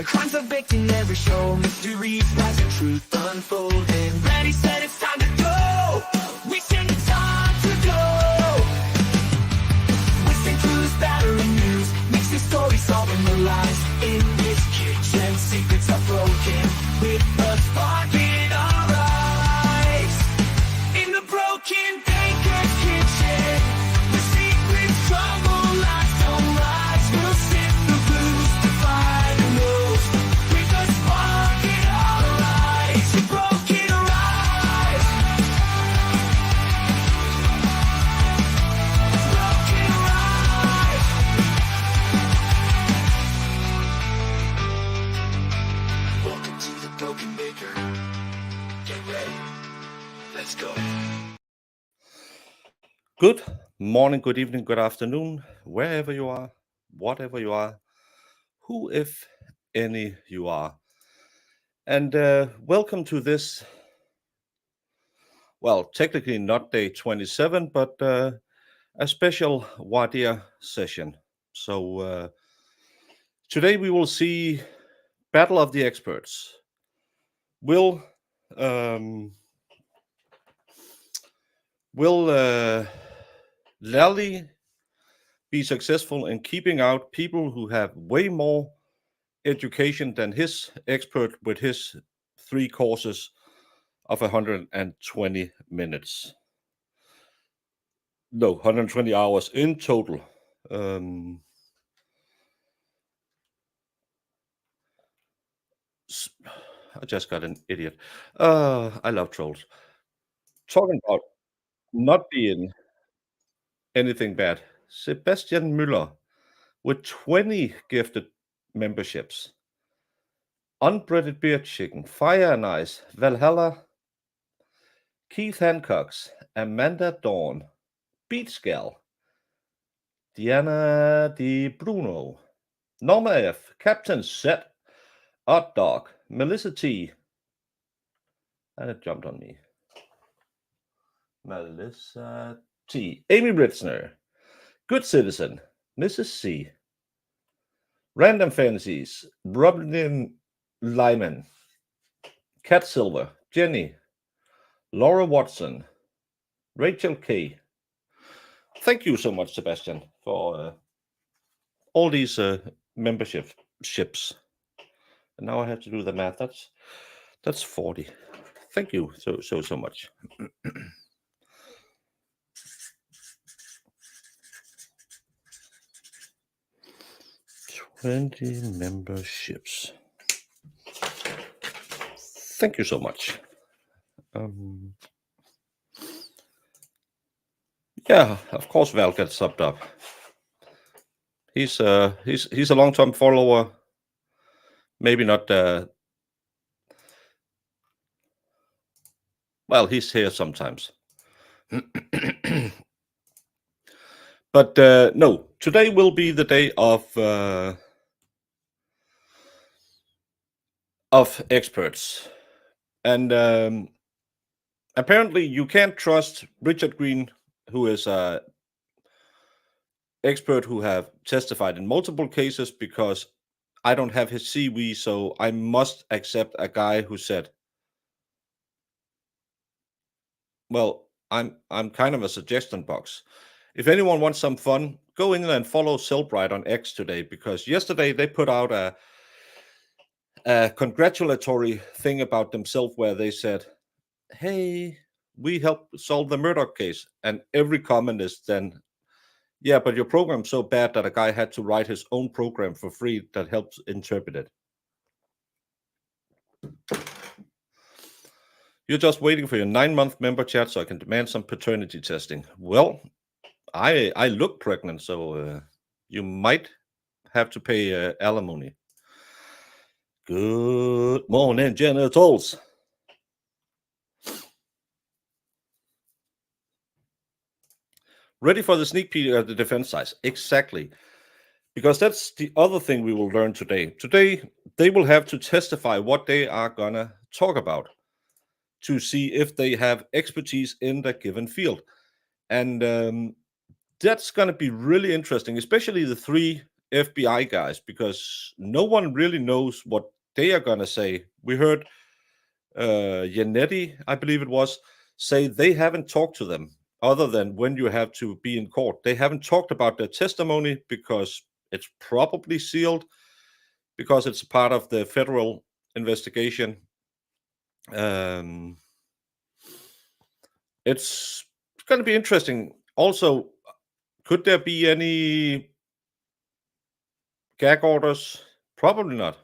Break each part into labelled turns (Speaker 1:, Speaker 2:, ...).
Speaker 1: where crimes are baked in every show, mysteries rise and truth unfolding. Ready, set, it's time to go. We sing it's time to go. Whistling clues, battering news, mixing stories, solving the lies. In this kitchen, secrets are broken with a spark in our eyes. In the broken baker's kitchen, the secrets crumble like sunrise. We'll sift the blues, defy the rules, with a spark in our eyes. The broken rise, broken rise. Welcome to the broken baker. Get ready. Let's go.
Speaker 2: Good morning, good evening, good afternoon, wherever you are, whatever you are, who, if any, you are. And welcome to this, well, technically not day 27, but a special VOIR session. So today we will see Battle of the Experts. Will Lally be successful in keeping out people who have way more education than his expert with his 3 courses of 120 minutes? No, 120 hours in total. I just got an idiot. I love trolls. Talking about not being anything bad. Sebastian Müller with 20 gifted memberships. Unbreaded Beer Chicken, Fire and Ice, Valhalla, Keith Hancock's, Amanda Dawn, Beach Gal, Diana Di Bruno, Norma F, Captain Set, Odd Dog, Melissa T, and it jumped on me. Melissa T, Amy Ritzner, Good Citizen, Mrs. C, Random Fantasies, Robin Lyman, Cat Silver, Jenny, Laura Watson, Rachel K. Thank you so much, Sebastian, for all these memberships. And now I have to do the math. That's 40. Thank you so much. 20 memberships. Thank you so much. Yeah, of course Val gets subbed up. He's a long-term follower. Maybe not. Well, he's here sometimes. But no, today will be the day of experts, and apparently you can't trust Richard Green, who is an expert who have testified in multiple cases, because I don't have his CV, so I must accept a guy who said, well, I'm kind of a suggestion box. If anyone wants some fun, go in and follow Cellbrite on X today, because yesterday they put out a congratulatory thing about themselves where they said, hey, we helped solve the Murdoch case. And every comment is then, yeah, but your program's so bad that a guy had to write his own program for free that helps interpret it. You're just waiting for your 9-month member chat so I can demand some paternity testing. Well, I look pregnant, so you might have to pay alimony. Good morning, genitals. Ready for the sneak peek at the defense size? Exactly. Because that's the other thing we will learn today. Today, they will have to testify what they are going to talk about to see if they have expertise in that given field. And that's going to be really interesting, especially the 3 FBI guys, because no one really knows what they are going to say. We heard Yannetti, I believe it was, say they haven't talked to them other than when you have to be in court. They haven't talked about their testimony because it's probably sealed, because it's part of the federal investigation. It's going to be interesting. Also, could there be any gag orders? Probably not.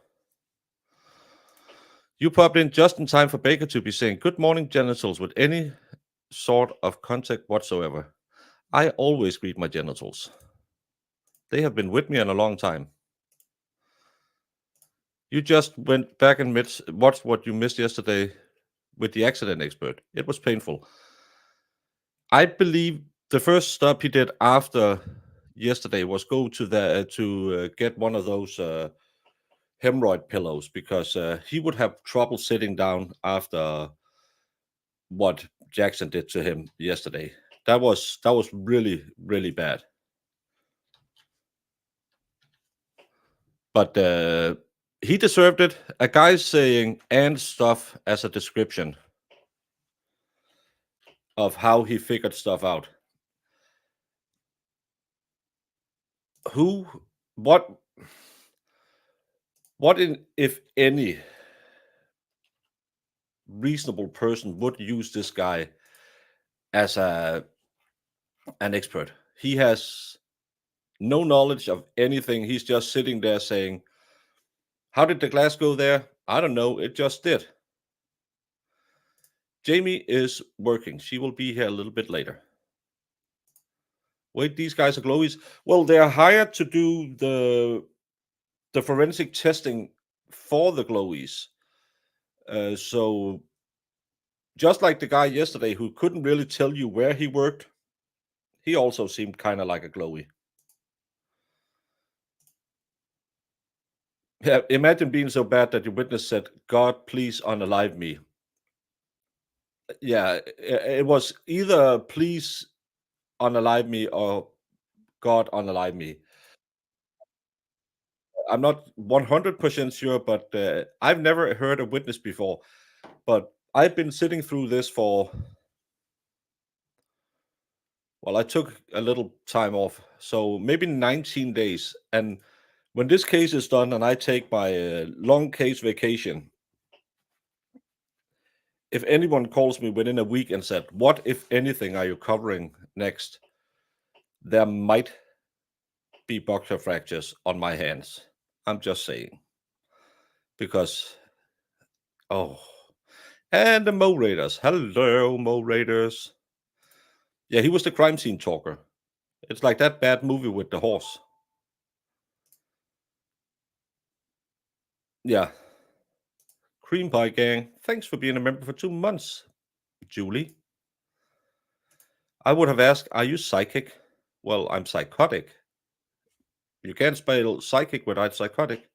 Speaker 2: You popped in just in time for Baker to be saying, "Good morning, genitals," with any sort of contact whatsoever. I always greet my genitals. They have been with me in a long time. You just went back and watched what you missed yesterday with the accident expert. It was painful. I believe the first stop he did after yesterday was go to the to get one of those hemorrhoid pillows, because he would have trouble sitting down after what Jackson did to him yesterday. That was really, really bad. But he deserved it. A guy saying "and stuff" as a description of how he figured stuff out. Who, what, if any, reasonable person would use this guy as an expert? He has no knowledge of anything. He's just sitting there saying, "How did the glass go there? I don't know. It just did." Jamie is working. She will be here a little bit later. Wait, these guys are glowies? Well, they are hired to do the forensic testing for the glowies. So just like the guy yesterday who couldn't really tell you where he worked, he also seemed kind of like a glowy. Yeah, imagine being so bad that your witness said, "God, please unalive me." Yeah, it was either "please unalive me" or "God unalive me." I'm not 100% sure, but I've never heard a witness before. But I've been sitting through this for, well, I took a little time off, so maybe 19 days. And when this case is done and I take my long case vacation, if anyone calls me within a week and said, "What, if anything, are you covering next?" there might be boxer fractures on my hands. I'm just saying. Because, oh, and the Mo Raiders. Hello, Mo Raiders. Yeah, he was the crime scene talker. It's like that bad movie with the horse. Yeah. Cream Pie Gang, thanks for being a member for 2 months, Julie. I would have asked, "Are you psychic?" Well, I'm psychotic. You can't spell psychic without psychotic.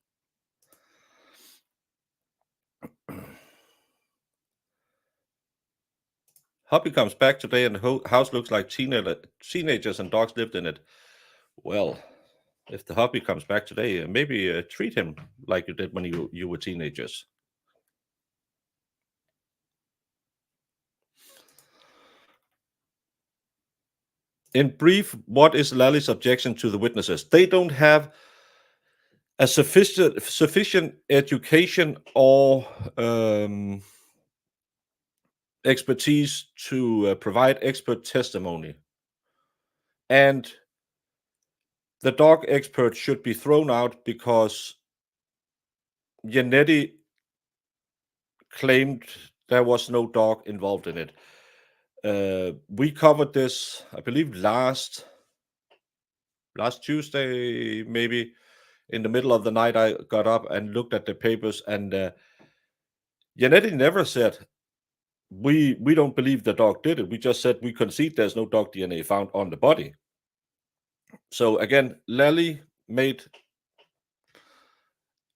Speaker 2: Hubby comes back today and the house looks like teenagers and dogs lived in it. Well, if the hubby comes back today, maybe treat him like you did when you were teenagers. In brief, what is Lally's objection to the witnesses? They don't have a sufficient education or expertise to provide expert testimony. And the dog expert should be thrown out because Yannetti claimed there was no dog involved in it. We covered this, I believe, last Tuesday, maybe. In the middle of the night, I got up and looked at the papers, and Yannetti never said, we don't believe the dog did it. We just said we concede there's no dog DNA found on the body. So again, Lally made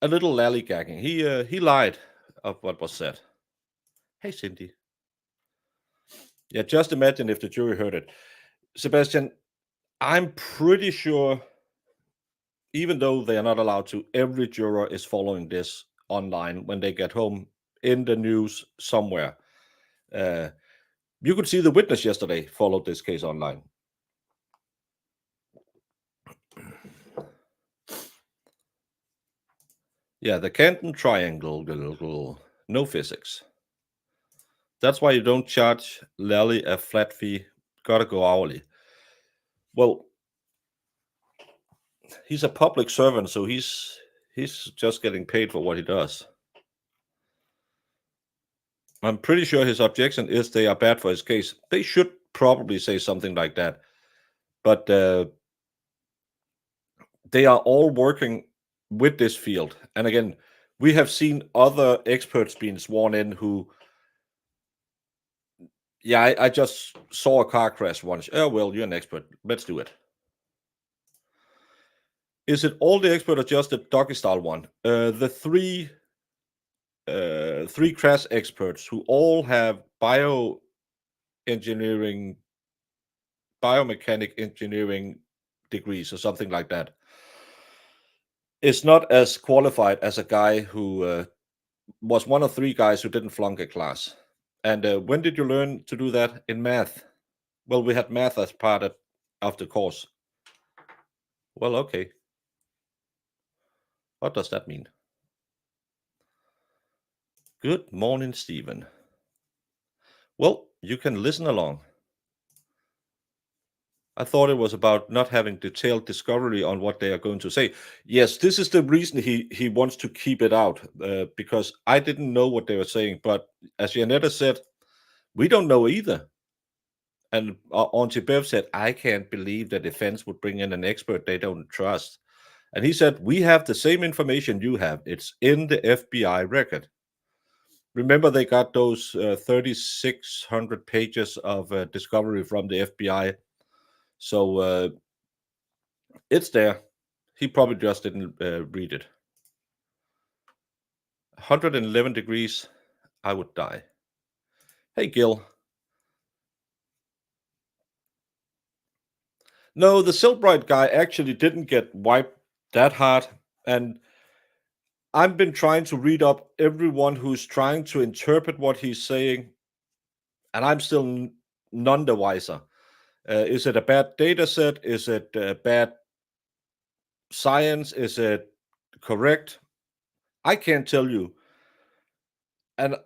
Speaker 2: a little lollygagging. He lied of what was said. Hey, Cindy. Yeah, just imagine if the jury heard it. Sebastian, I'm pretty sure even though they are not allowed to, every juror is following this online when they get home, in the news somewhere. You could see the witness yesterday followed this case online. Yeah, the Canton triangle, no physics. That's why you don't charge Lally a flat fee, gotta go hourly. Well, he's a public servant, so he's just getting paid for what he does. I'm pretty sure his objection is they are bad for his case. They should probably say something like that. But they are all working with this field. And again, we have seen other experts being sworn in who, yeah, I just saw a car crash once. Oh, well, you're an expert. Let's do it. Is it all the expert or just the doggy style one? The three crash experts who all have biomechanic engineering degrees or something like that, is not as qualified as a guy who was one of three guys who didn't flunk a class. And when did you learn to do that? In math. Well, we had math as part of the course. Well, okay. What does that mean? Good morning, Stephen. Well, you can listen along. I thought it was about not having detailed discovery on what they are going to say. Yes, this is the reason he wants to keep it out, because I didn't know what they were saying. But as Janetta said, we don't know either. And Auntie Bev said, I can't believe the defense would bring in an expert they don't trust. And he said, we have the same information you have. It's in the FBI record. Remember, they got those 3,600 pages of discovery from the FBI. So it's there. He probably just didn't read it. 111 degrees, I would die. Hey, Gil. No, the Silbright guy actually didn't get wiped that hard. And I've been trying to read up everyone who's trying to interpret what he's saying, and I'm still none the wiser. Is it a bad data set? Is it bad science? Is it correct? I can't tell you. And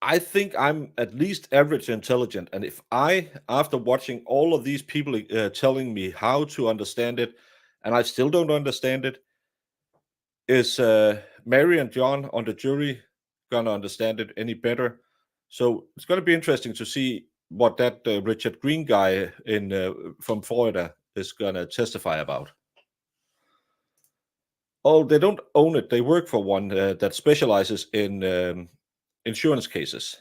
Speaker 2: I think I'm at least average intelligent. And if I, after watching all of these people telling me how to understand it, and I still don't understand it, is Mary and John on the jury gonna understand it any better? So it's gonna be interesting to see what that Richard Green guy from Florida is gonna testify about. Oh, they don't own it. They work for one that specializes in insurance cases.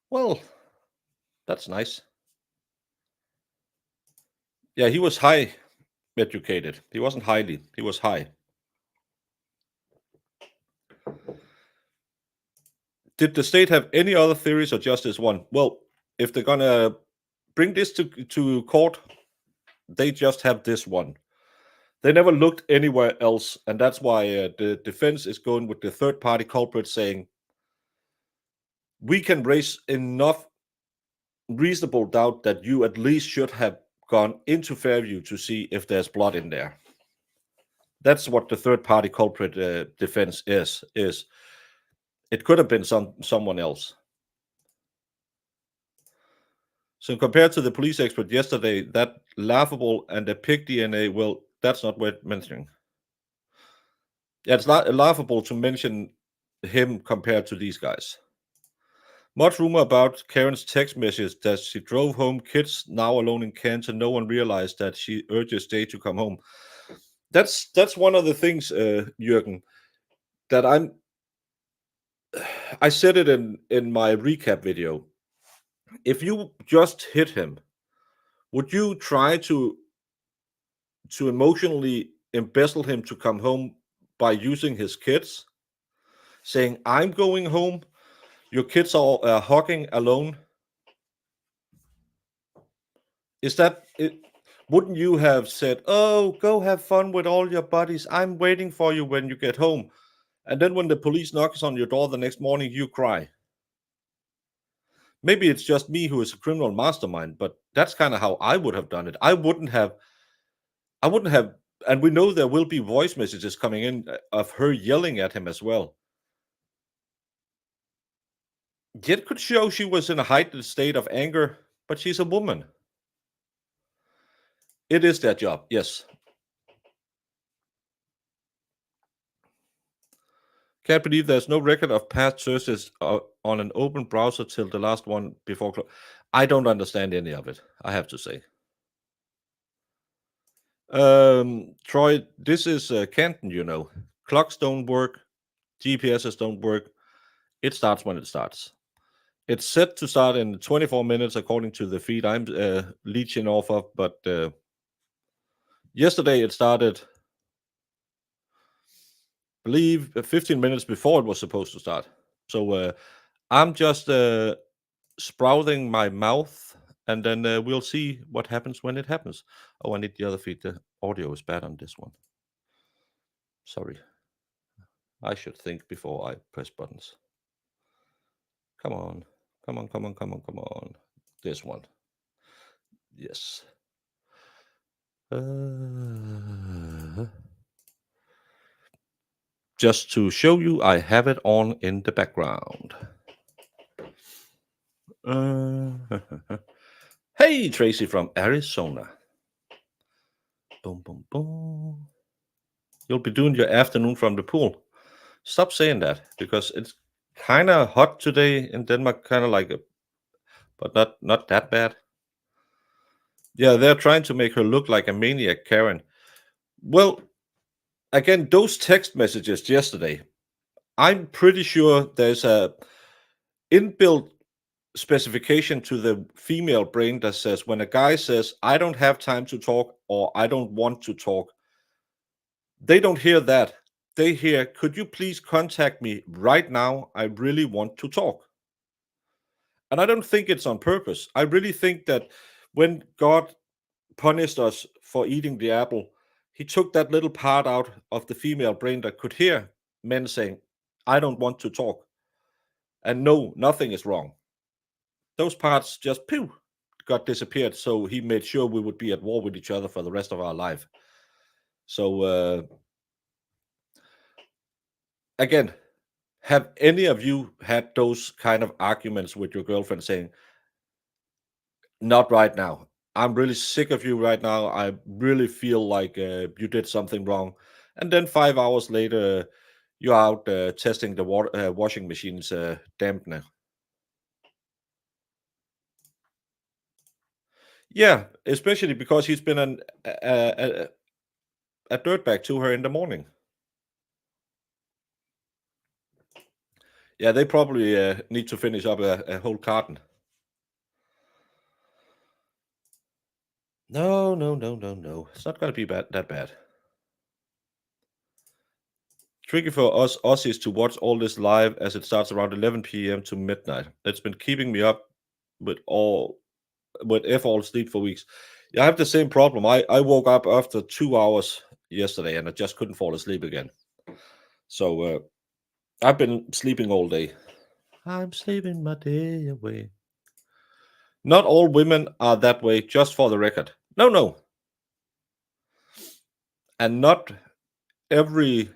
Speaker 2: Well, that's nice. Yeah, he was high educated. He wasn't highly, he was high. Did the state have any other theories or just this one? Well, if they're gonna bring this to court, they just have this one. They never looked anywhere else, and that's why the defense is going with the third-party culprit, saying we can raise enough reasonable doubt that you at least should have gone into Fairview to see if there's blood in there. That's what the third-party culprit defense is. It could have been someone else. So compared to the police expert yesterday, that laughable and the pig DNA, well, that's not worth mentioning. Yeah, it's not laughable to mention him compared to these guys. Much rumor about Karen's text message that she drove home, kids now alone in Canton. No one realized that she urges Day to come home. That's one of the things, Jürgen, that I said it in my recap video. If you just hit him, would you try to emotionally embezzle him to come home by using his kids, saying, I'm going home, your kids are hugging alone? Is that it? Wouldn't you have said, "Oh, go have fun with all your buddies. I'm waiting for you when you get home." And then when the police knocks on your door the next morning, you cry. Maybe it's just me who is a criminal mastermind, but that's kind of how I would have done it. I wouldn't have, and we know there will be voice messages coming in of her yelling at him as well. It could show she was in a heightened state of anger, but she's a woman. It is their job, yes. Can't believe there's no record of past searches on an open browser till the last one before. I don't understand any of it, I have to say. Troy, this is Canton, you know. Clocks don't work, GPSs don't work. It starts when it starts. It's set to start in 24 minutes according to the feed I'm leeching off of, but yesterday it started, I believe, 15 minutes before it was supposed to start. So I'm just sprouting my mouth, and then we'll see what happens when it happens. Oh, I need the other feed. The audio is bad on this one. Sorry. I should think before I press buttons. Come on. Come on, come on, come on, come on. This one. Yes. Just to show you, I have it on in the background. Hey, Tracy from Arizona. Boom, boom, boom. You'll be doing your afternoon from the pool. Stop saying that, because it's kind of hot today in Denmark, kind of like but not that bad. Yeah, they're trying to make her look like a maniac, Karen. Well, again, those text messages yesterday, I'm pretty sure there's a inbuilt specification to the female brain that says when a guy says, "I don't have time to talk," or "I don't want to talk," they don't hear that. They hear, "Could you please contact me right now? I really want to talk." And I don't think it's on purpose. I really think that when God punished us for eating the apple, he took that little part out of the female brain that could hear men saying, "I don't want to talk." And no, nothing is wrong. Those parts just got disappeared. So he made sure we would be at war with each other for the rest of our life. So again, have any of you had those kind of arguments with your girlfriend saying, "Not right now. I'm really sick of you right now. I really feel like you did something wrong." And then 5 hours later, you're out testing the washing machine's dampener. Yeah, especially because he's been a dirtbag to her in the morning. Yeah, they probably need to finish up a whole carton. No, no, no, no, no. It's not going to be that bad. Tricky for us Aussies to watch all this live as it starts around 11 p.m. to midnight. It's been keeping me up with all sleep for weeks. Yeah, I have the same problem. I woke up after 2 hours yesterday and I just couldn't fall asleep again. So I've been sleeping all day. I'm sleeping my day away. Not all women are that way, just for the record. No, no. And not every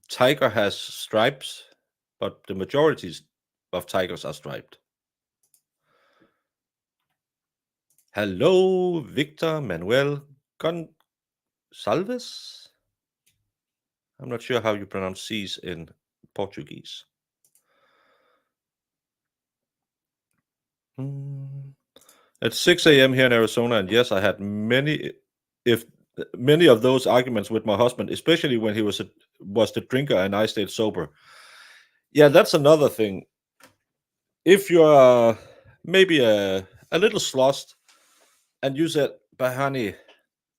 Speaker 2: tiger has stripes, but the majority of tigers are striped. Hello, Victor Manuel Gonçalves. I'm not sure how you pronounce C's in Portuguese. It's 6 a.m. here in Arizona, and yes, I had many of those arguments with my husband, especially when he was the drinker and I stayed sober. Yeah, that's another thing. If you're maybe a little sloshed and you said, "But honey,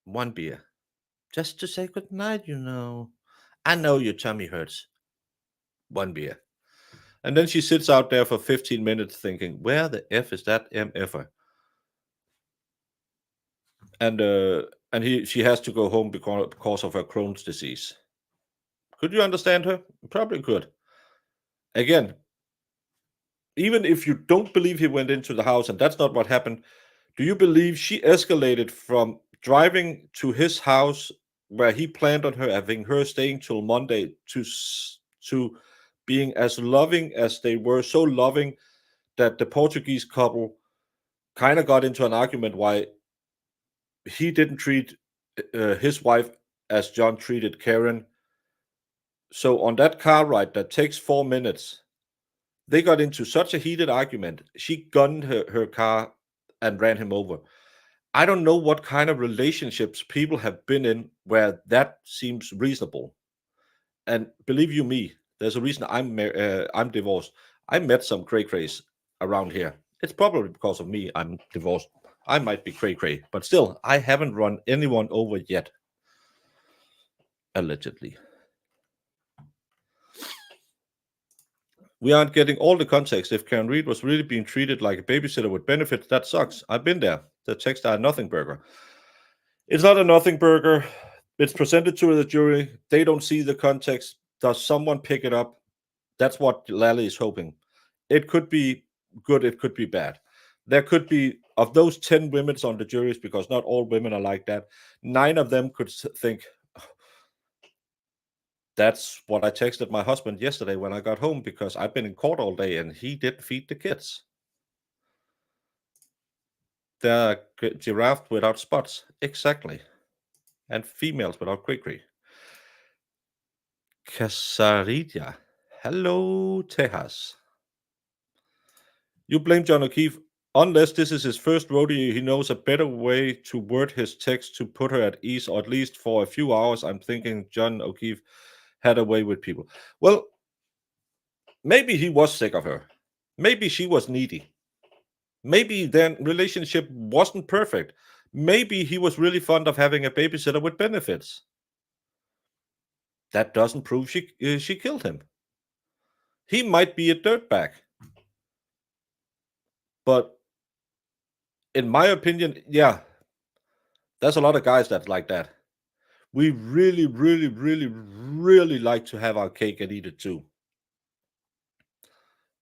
Speaker 2: one beer, just to say good night, you know. I know your tummy hurts. One beer." And then she sits out there for 15 minutes thinking, "Where the F is that MFer?" and she has to go home because of her Crohn's disease. Could you understand her? Probably could. Again, even if you don't believe he went into the house and that's not what happened, do you believe she escalated from driving to his house where he planned on her having her staying till Monday to being as loving as they were, so loving that the Portuguese couple kind of got into an argument why he didn't treat his wife as John treated Karen. So on that car ride that takes 4 minutes, they got into such a heated argument. She gunned her car and ran him over. I don't know what kind of relationships people have been in where that seems reasonable. And believe you me, there's a reason I'm divorced. I met some cray crays around here. It's probably because of me I'm divorced. I might be cray cray, but still, I haven't run anyone over yet. Allegedly. We aren't getting all the context. If Karen Reed was really being treated like a babysitter with benefits, that sucks. I've been there. The text are a nothing burger. It's not a nothing burger. It's presented to the jury. They don't see the context. Does someone pick it up? That's what Lally is hoping. It could be good. It could be bad. There could be, of those 10 women on the juries, because not all women are like that, 9 of them could think, that's what I texted my husband yesterday when I got home because I've been in court all day and he didn't feed the kids. They're giraffe without spots. Exactly. And females without cray-cray. Casarilla. Hello, Tejas. You blame John O'Keefe. Unless this is his first rodeo, he knows a better way to word his text to put her at ease, or at least for a few hours. I'm thinking John O'Keefe had a way with people. Well, maybe he was sick of her. Maybe she was needy. Maybe their relationship wasn't perfect. Maybe he was really fond of having a babysitter with benefits. That doesn't prove she killed him. He might be a dirtbag. But in my opinion, yeah, there's a lot of guys that's like that. We really, really, really, really like to have our cake and eat it too.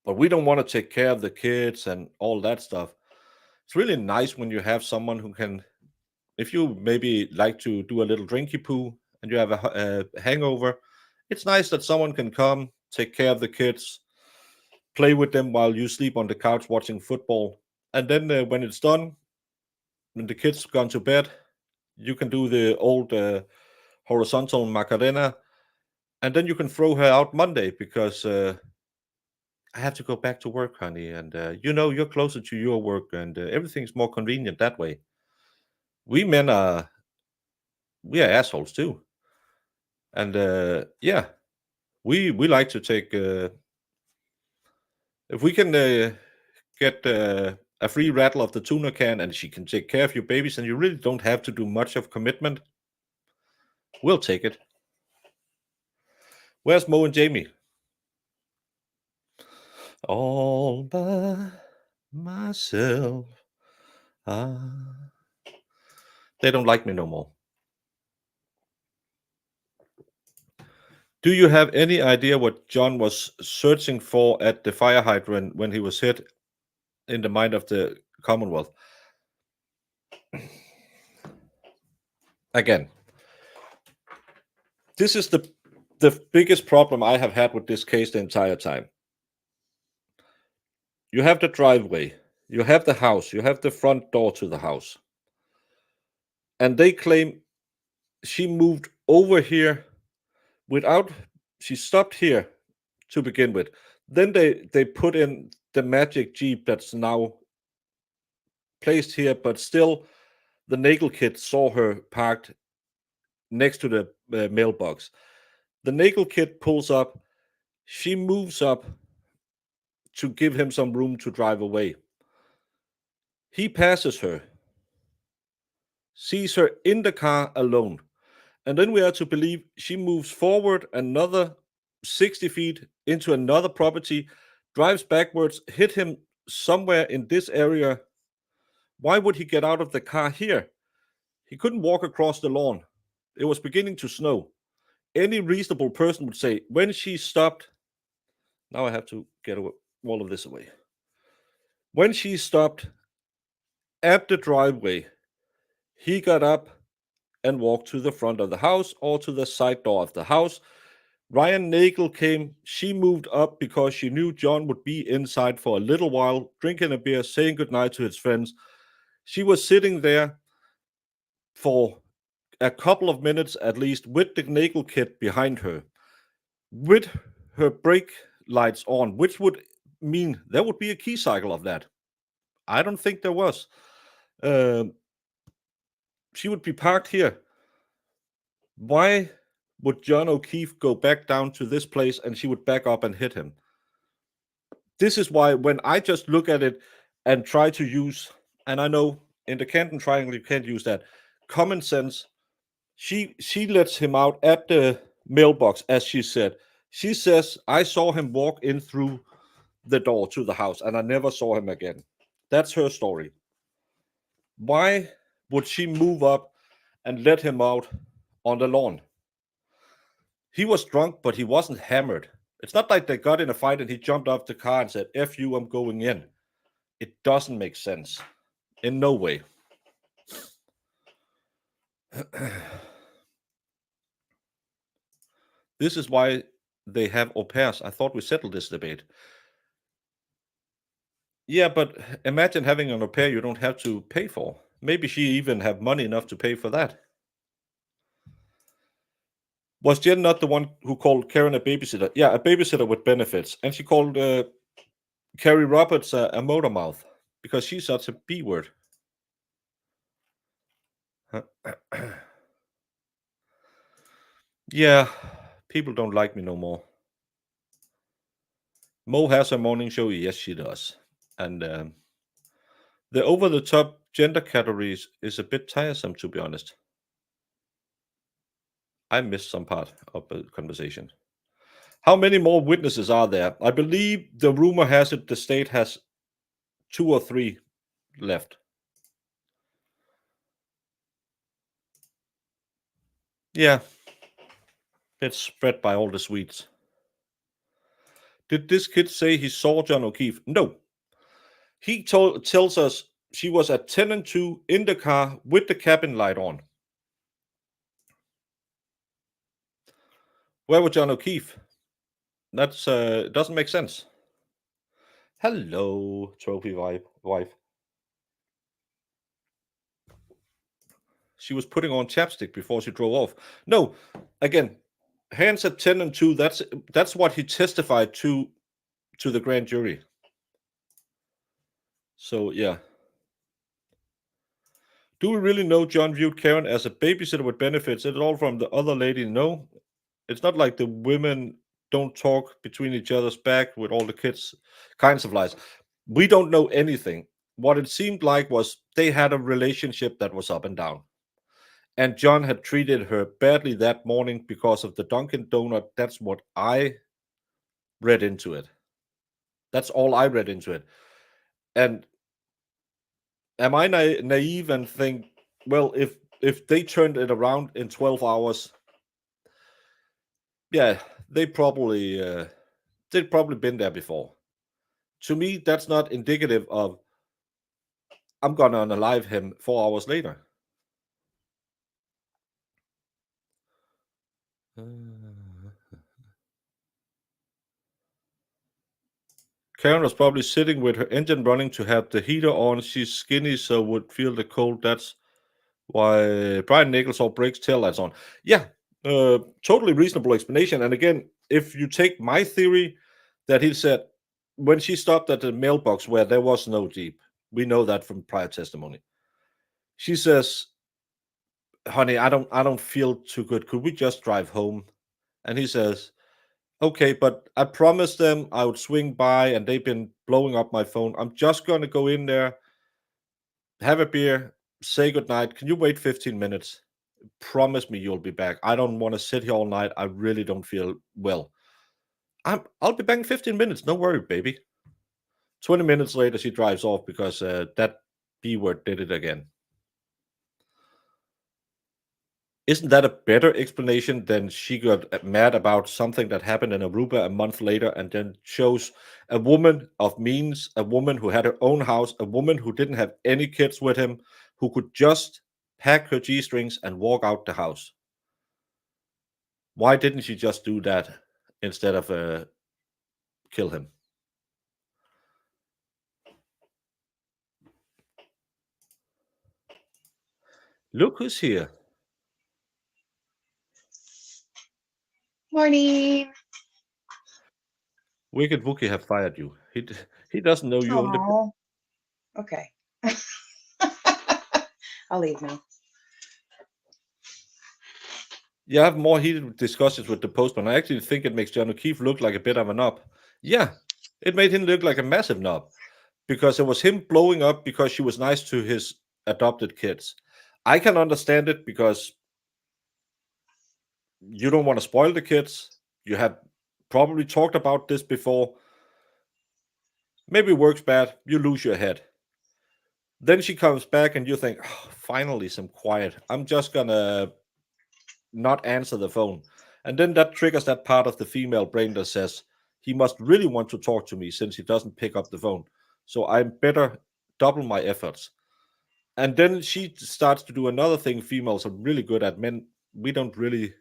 Speaker 2: But we don't want to take care of the kids and all that stuff. It's really nice when you have someone who can, if you maybe like to do a little drinky poo and you have a hangover, it's nice that someone can come, take care of the kids, play with them while you sleep on the couch watching football. And then when it's done, when the kids gone to bed, you can do the old horizontal Macarena, and then you can throw her out Monday because I have to go back to work, honey, and you're closer to your work, and everything's more convenient that way. We men are assholes too, and yeah, we like to take if we can get a free rattle of the tuna can, and she can take care of your babies, and you really don't have to do much of commitment. We'll take it. Where's Mo and Jamie? All by myself. They don't like me no more. Do you have any idea what John was searching for at the fire hydrant when he was hit in the mind of the Commonwealth? Again, this is the biggest problem I have had with this case the entire time. You have the driveway, you have the house, you have the front door to the house. And they claim she moved over here she stopped here to begin with. Then they put in the magic Jeep that's now placed here, but still the Nagel kid saw her parked next to the mailbox. The Nagel kid pulls up. She moves up to give him some room to drive away. He passes her, sees her in the car alone. And then we are to believe she moves forward another 60 feet into another property, drives backwards, hit him somewhere in this area. Why would he get out of the car here? He couldn't walk across the lawn. It was beginning to snow. Any reasonable person would say, when she stopped, now I have to get all of this away. When she stopped at the driveway, he got up and walked to the front of the house or to the side door of the house. Ryan Nagel came. She moved up because she knew John would be inside for a little while, drinking a beer, saying goodnight to his friends. She was sitting there for a couple of minutes at least with the Nagel kit behind her, with her brake lights on, which would mean there would be a key cycle of that. I don't think there was. She would be parked here. Why would John O'Keefe go back down to this place and she would back up and hit him? This is why when I just look at it and try to use, and I know in the Canton triangle you can't use that, common sense, she lets him out at the mailbox, as she said. She says, I saw him walk in through the door to the house and I never saw him again. That's her story. Why would she move up and let him out on the lawn? He was drunk, but he wasn't hammered. It's not like they got in a fight and he jumped off the car and said, F you, I'm going in. It doesn't make sense. In no way. This is why they have au pairs. I thought we settled this debate. Yeah, but imagine having an au pair you don't have to pay for. Maybe she even have money enough to pay for that. Was Jen not the one who called Karen a babysitter? Yeah, a babysitter with benefits. And she called Carrie Roberts a motor mouth because she's such a B word. Yeah, people don't like me no more. Mo has a morning show. Yes, she does. And the over-the-top gender categories is a bit tiresome, to be honest. I missed some part of the conversation. How many more witnesses are there? I believe the rumor has it the state has 2 or 3 left. Yeah, it's spread by all the Swedes. Did this kid say he saw John O'Keefe? No. He tells us she was at 10 and 2 in the car with the cabin light on. Where was John O'Keefe? That's doesn't make sense. Hello, trophy wife. She was putting on chapstick before she drove off. No, again, hands at 10 and 2. That's what he testified to the grand jury. So yeah. Do we really know John viewed Karen as a babysitter with benefits? It's all from the other lady. No, it's not like the women don't talk between each other's back with all the kids, kinds of lies. We don't know anything. What it seemed like was they had a relationship that was up and down. And John had treated her badly that morning because of the Dunkin' Donut. That's what I read into it. That's all I read into it. And am I naive and think, well, if they turned it around in 12 hours, yeah, they'd probably been there before. To me, that's not indicative of I'm gonna unalive him 4 hours later. Karen was probably sitting with her engine running to have the heater on. She's skinny, so would feel the cold. That's why Brian Nichols saw brakes, taillights on. Yeah, totally reasonable explanation. And again, if you take my theory that he said when she stopped at the mailbox where there was no Jeep, we know that from prior testimony. She says, "Honey, I don't feel too good. Could we just drive home?" And he says, okay, but I promised them I would swing by and they've been blowing up my phone. I'm just going to go in there, have a beer, say goodnight. Can you wait 15 minutes? Promise me you'll be back. I don't want to sit here all night. I really don't feel well. I'll be back in 15 minutes. No worry, baby. 20 minutes later, she drives off because that B word did it again. Isn't that a better explanation than she got mad about something that happened in Aruba a month later and then shows a woman of means, a woman who had her own house, a woman who didn't have any kids with him, who could just pack her G strings and walk out the house? Why didn't she just do that instead of kill him? Look who's here.
Speaker 3: Morning.
Speaker 2: Wicked Wookie have fired you. He doesn't know you own the.
Speaker 3: Oh, okay. I'll leave now.
Speaker 2: You have more heated discussions with the postman. I actually think it makes John O'Keefe look like a bit of a knob. Yeah, it made him look like a massive knob because it was him blowing up because she was nice to his adopted kids. I can understand it because you don't want to spoil the kids. You have probably talked about this before. Maybe it works bad. You lose your head. Then she comes back and you think, oh, finally, some quiet. I'm just going to not answer the phone. And then that triggers that part of the female brain that says, he must really want to talk to me since he doesn't pick up the phone. So I'm better double my efforts. And then she starts to do another thing females are really good at. Men, we don't really,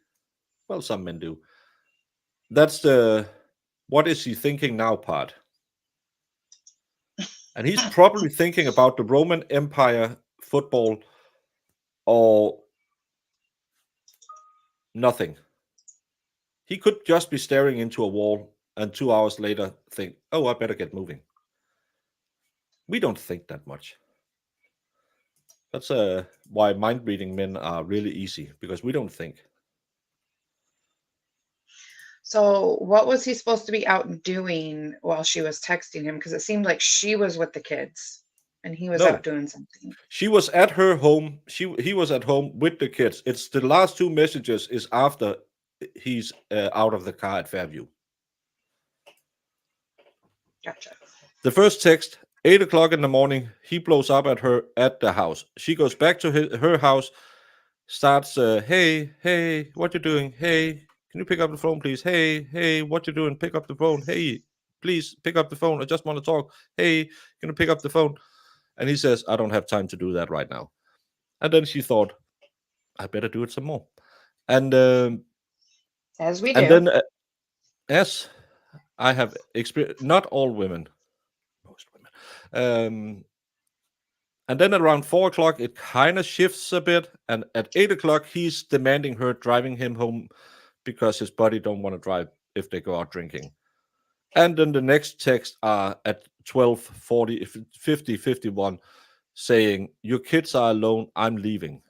Speaker 2: well, some men do. That's the what is he thinking now part. And he's probably thinking about the Roman Empire football or nothing. He could just be staring into a wall and 2 hours later think, oh, I better get moving. We don't think that much. That's why mind reading men are really easy because we don't think.
Speaker 3: So, what was he supposed to be out doing while she was texting him? Because it seemed like she was with the kids and he was
Speaker 2: No,
Speaker 3: out doing something.
Speaker 2: she was at her home. He was at home with the kids. It's the last two messages is after he's out of the car at Fairview.
Speaker 3: Gotcha.
Speaker 2: The first text, 8 o'clock in the morning, he blows up at her at the house. She goes back to her house, starts, hey, what you doing? Hey, can you pick up the phone, please? Hey, what you doing? Pick up the phone. Hey, please pick up the phone. I just want to talk. Hey, can you pick up the phone? And he says, I don't have time to do that right now. And then she thought, I better do it some more. And
Speaker 3: As we
Speaker 2: and
Speaker 3: do.
Speaker 2: then as I have experienced, not all women, most women. And then around 4 o'clock, it kind of shifts a bit. And at 8 o'clock, he's demanding her driving him home because his buddy don't want to drive if they go out drinking. And then the next text are at 12:40, 50, 51, saying, your kids are alone, I'm leaving.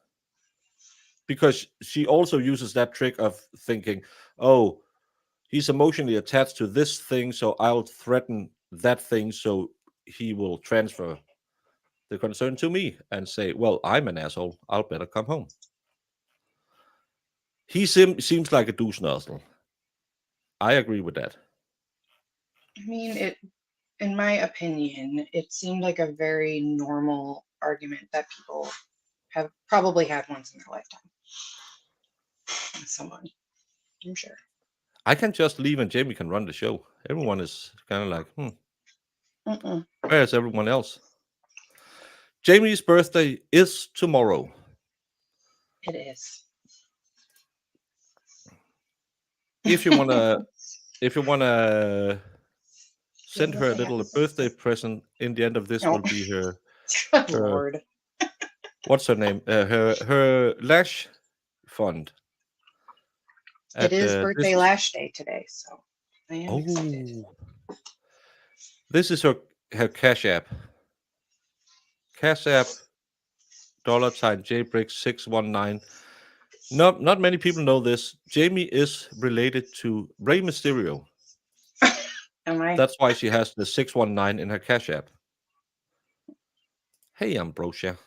Speaker 2: Because she also uses that trick of thinking, oh, he's emotionally attached to this thing, so I'll threaten that thing so he will transfer the concern to me and say, well, I'm an asshole. I'll better come home. He seems like a douche nozzle. I agree with that.
Speaker 3: I mean, in my opinion, it seemed like a very normal argument that people have probably had once in their lifetime with someone. I'm sure.
Speaker 2: I can just leave and Jamie can run the show. Everyone is kind of like,
Speaker 3: Mm-mm.
Speaker 2: where's everyone else? Jamie's birthday is tomorrow.
Speaker 3: It is.
Speaker 2: If you wanna send her a little birthday present, in the end of this
Speaker 3: No.
Speaker 2: will be her
Speaker 3: Good
Speaker 2: her
Speaker 3: Lord.
Speaker 2: what's her name? Her lash fund.
Speaker 3: It is birthday
Speaker 2: this
Speaker 3: lash day today, so I am excited.
Speaker 2: this is her Cash App. Cash App $JBrick619. Not many people know this. Jamie is related to Rey Mysterio.
Speaker 3: Am I?
Speaker 2: That's why she has the 619 in her Cash App. Hey, Ambrosia.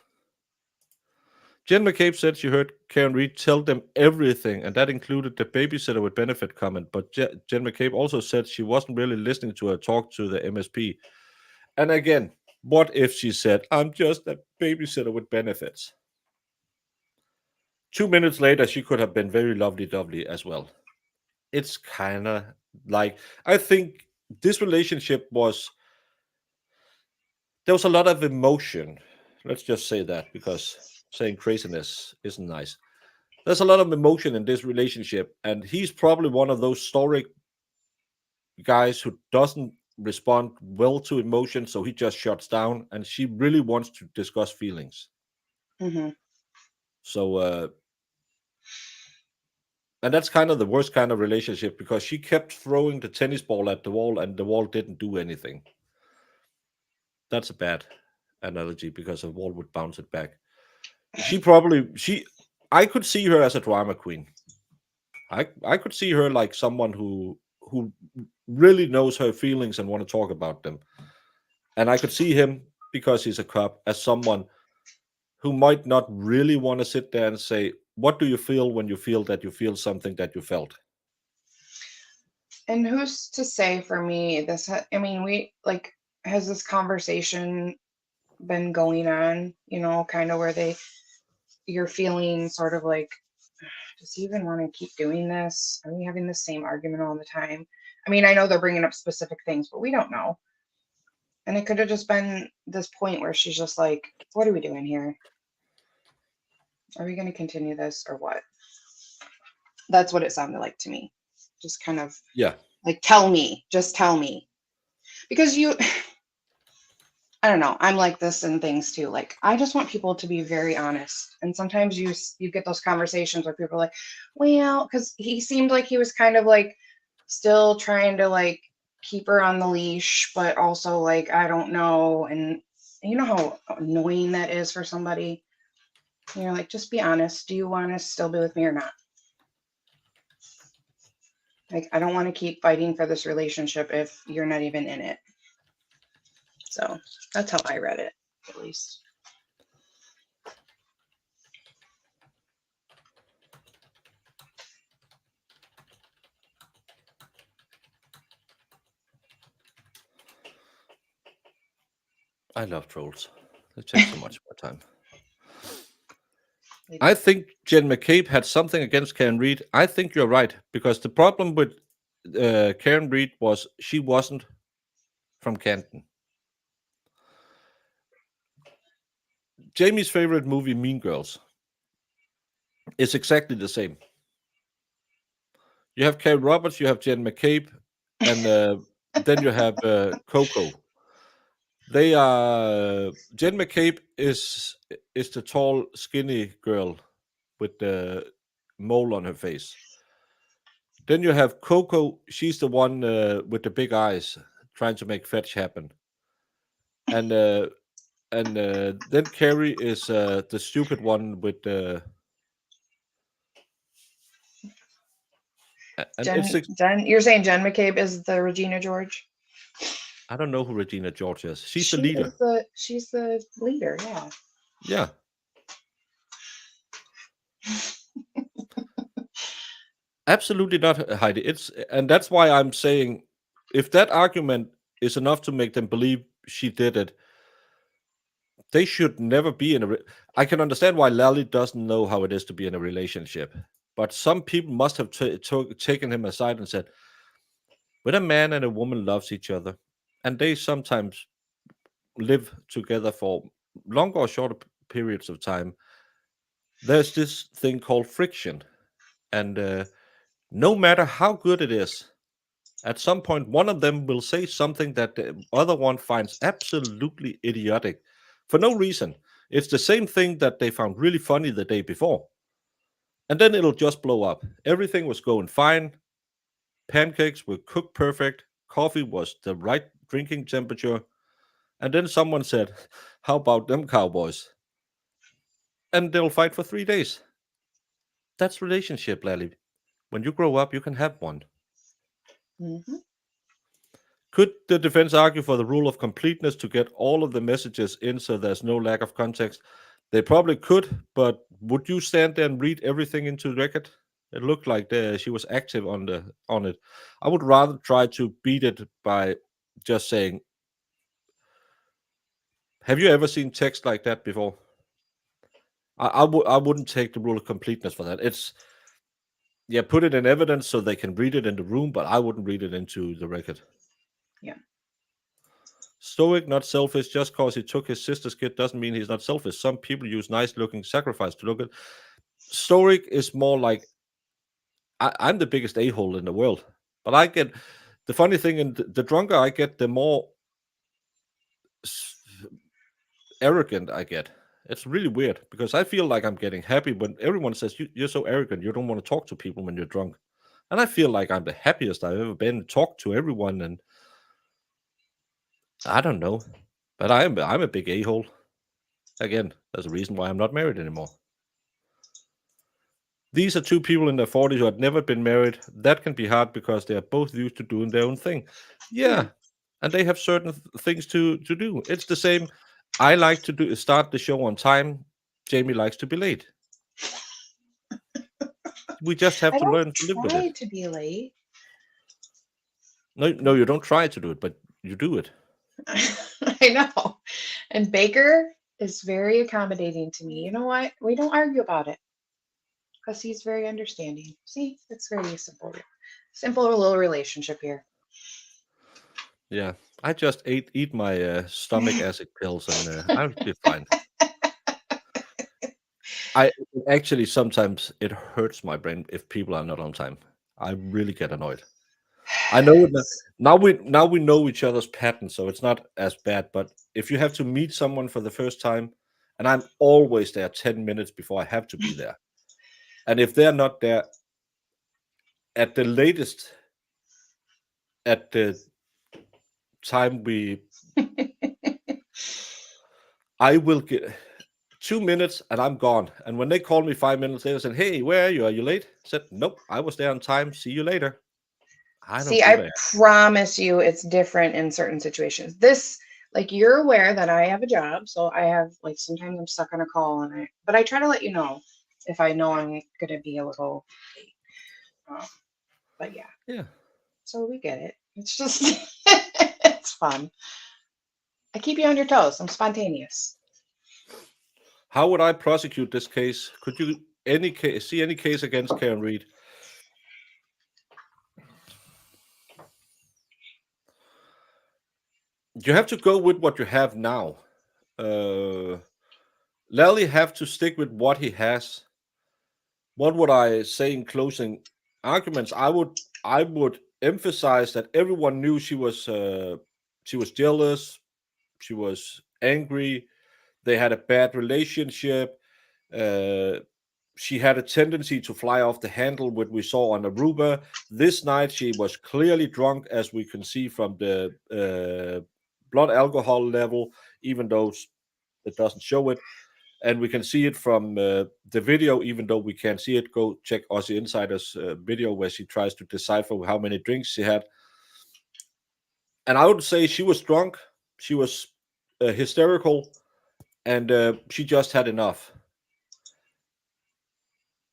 Speaker 2: Jen McCabe said she heard Karen Reed tell them everything, and that included the babysitter with benefit comment. But Jen McCabe also said she wasn't really listening to her talk to the MSP. And again, what if she said, I'm just a babysitter with benefits? 2 minutes later, she could have been very lovely dovely as well. It's kind of like, I think this relationship was, there was a lot of emotion. Let's just say that, because saying craziness isn't nice. There's a lot of emotion in this relationship, and he's probably one of those stoic guys who doesn't respond well to emotion, so he just shuts down, and she really wants to discuss feelings.
Speaker 3: Hmm.
Speaker 2: So and that's kind of the worst kind of relationship, because she kept throwing the tennis ball at the wall and the wall didn't do anything. That's a bad analogy, because the wall would bounce it back. She I could see her as a drama queen. I could see her like someone who really knows her feelings and want to talk about them. And I could see him, because he's a cop, as someone who might not really want to sit there and say, what do you feel when you feel that you feel something that you felt?
Speaker 3: And who's to say for me this? I mean, we like has this conversation been going on? Kind of where you're feeling sort of like, does he even want to keep doing this? Are we having the same argument all the time? I mean, I know they're bringing up specific things, but we don't know. And it could have just been this point where she's just like, what are we doing here? Are we going to continue this or what? That's what it sounded like to me. Just kind of
Speaker 2: Yeah.
Speaker 3: like, just tell me. Because I don't know, I'm like this in things too. Like, I just want people to be very honest. And sometimes you get those conversations where people are like, well, because he seemed like he was kind of like still trying to like keep her on the leash, but also like, I don't know. And you know how annoying that is for somebody. Like, just be honest. Do you want to still be with me or not? Like, I don't want to keep fighting for this relationship if you're not even in it. So that's how I read it, at least.
Speaker 2: I love trolls. They take so much more time. I think Jen McCabe had something against Karen Reed. I think you're right, because the problem with Karen Reed was she wasn't from Canton. Jamie's favorite movie, Mean Girls, is exactly the same. You have Karen Roberts, you have Jen McCabe, and then you have Coco. They are Jen McCabe is the tall, skinny girl with the mole on her face. Then you have Coco. She's the one with the big eyes, trying to make fetch happen. And then Carrie is the stupid one with the. And it's
Speaker 3: You're saying Jen McCabe is the Regina George?
Speaker 2: I don't know who Regina George is. She's the leader.
Speaker 3: She's the leader, yeah.
Speaker 2: Yeah. Absolutely not, Heidi. And that's why I'm saying, if that argument is enough to make them believe she did it, they should never be in a. I can understand why Lally doesn't know how it is to be in a relationship, but some people must have taken him aside and said, when a man and a woman loves each other, and they sometimes live together for longer or shorter periods of time, there's this thing called friction, and no matter how good it is, at some point one of them will say something that the other one finds absolutely idiotic for no reason. It's the same thing that they found really funny the day before. And then it'll just blow up. Everything was going fine. Pancakes were cooked perfect. Coffee was the right drinking temperature. And then someone said, how about them cowboys? And they'll fight for 3 days. That's relationship, Lally. When you grow up, you can have one.
Speaker 3: Mm-hmm.
Speaker 2: Could the defense argue for the rule of completeness to get all of the messages in so there's no lack of context? They probably could, but would you stand there and read everything into the record? It looked like she was active on it. I would rather try to beat it by just saying, have you ever seen text like that before? I wouldn't take the rule of completeness for that. It's put it in evidence so they can read it in the room, but I wouldn't read it into the record.
Speaker 3: Yeah.
Speaker 2: Stoic, not selfish. Just because he took his sister's kid doesn't mean he's not selfish. Some people use nice-looking sacrifice to look at. Stoic is more like I'm the biggest a-hole in the world, but I get the funny thing, and the drunker I get, the more arrogant I get. It's really weird because I feel like I'm getting happy when everyone says you're so arrogant, you don't want to talk to people when you're drunk, and I feel like I'm the happiest I've ever been. Talk to everyone, and I don't know, but I'm a big a-hole. Again, there's a reason why I'm not married anymore. These are two people in their 40s who had never been married. That can be hard because they are both used to doing their own thing. Yeah. And they have certain things to do. It's the same. I like to start the show on time. Jamie likes to be late. We just have to learn to live with
Speaker 3: I try
Speaker 2: it.
Speaker 3: to be late.
Speaker 2: No, you don't try to do it, but you do it.
Speaker 3: I know. And Baker is very accommodating to me. You know what? We don't argue about it because he's very understanding. See, it's very simple. Simple little relationship here.
Speaker 2: Yeah, I just eat my stomach acid pills and I'll be fine. I actually sometimes it hurts my brain if people are not on time. I really get annoyed. I know that now we know each other's patterns, so it's not as bad. But if you have to meet someone for the first time, and I'm always there 10 minutes before I have to be there, and if they're not there at the latest, at the time I will get 2 minutes and I'm gone. And when they call me 5 minutes later, said, "Hey, where are you? Are you late?" I said, "Nope, I was there on time. See you later." I don't
Speaker 3: See,
Speaker 2: do
Speaker 3: I
Speaker 2: that.
Speaker 3: promise you it's different in certain situations. This, like, you're aware that I have a job, so I have, like, sometimes I'm stuck on a call but I try to let you know if I know I'm gonna be a little late. But
Speaker 2: Yeah.
Speaker 3: so we get it. It's just, it's fun. I keep you on your toes. I'm spontaneous.
Speaker 2: How would I prosecute this case? Could you see any case against Karen Reed? You have to go with what you have now. Lally have to stick with what he has. What would I say in closing arguments? I would emphasize that everyone knew she was jealous, she was angry, they had a bad relationship. She had a tendency to fly off the handle, what we saw on Aruba. This night, she was clearly drunk, as we can see from the blood alcohol level, even though it doesn't show it. And we can see it from the video, even though we can't see it. Go check Aussie Insider's video where she tries to decipher how many drinks she had. And I would say she was drunk. She was hysterical, and she just had enough.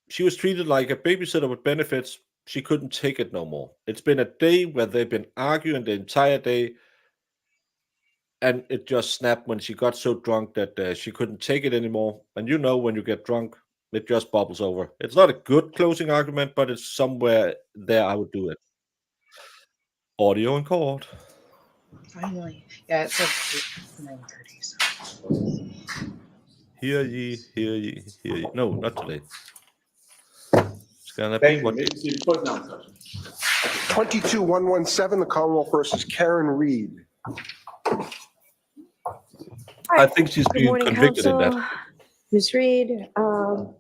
Speaker 2: She was treated like a babysitter with benefits. She couldn't take it no more. It's been a day where they've been arguing the entire day, and it just snapped when she got so drunk that she couldn't take it anymore. And you know, when you get drunk, it just bubbles over. It's not a good closing argument, but it's somewhere there I would do it. Audio in court.
Speaker 3: Finally. Yeah, it's like 9:30. So.
Speaker 2: Hear ye, hear ye, hear ye. No, not today. It's gonna
Speaker 4: Thank
Speaker 2: be what.
Speaker 4: you. Maybe put down, Judge. 22-117, the Commonwealth versus Karen Reed.
Speaker 2: I think she's
Speaker 5: Good
Speaker 2: being
Speaker 5: morning,
Speaker 2: convicted in
Speaker 5: counsel.
Speaker 2: that.
Speaker 5: Ms. Reed, are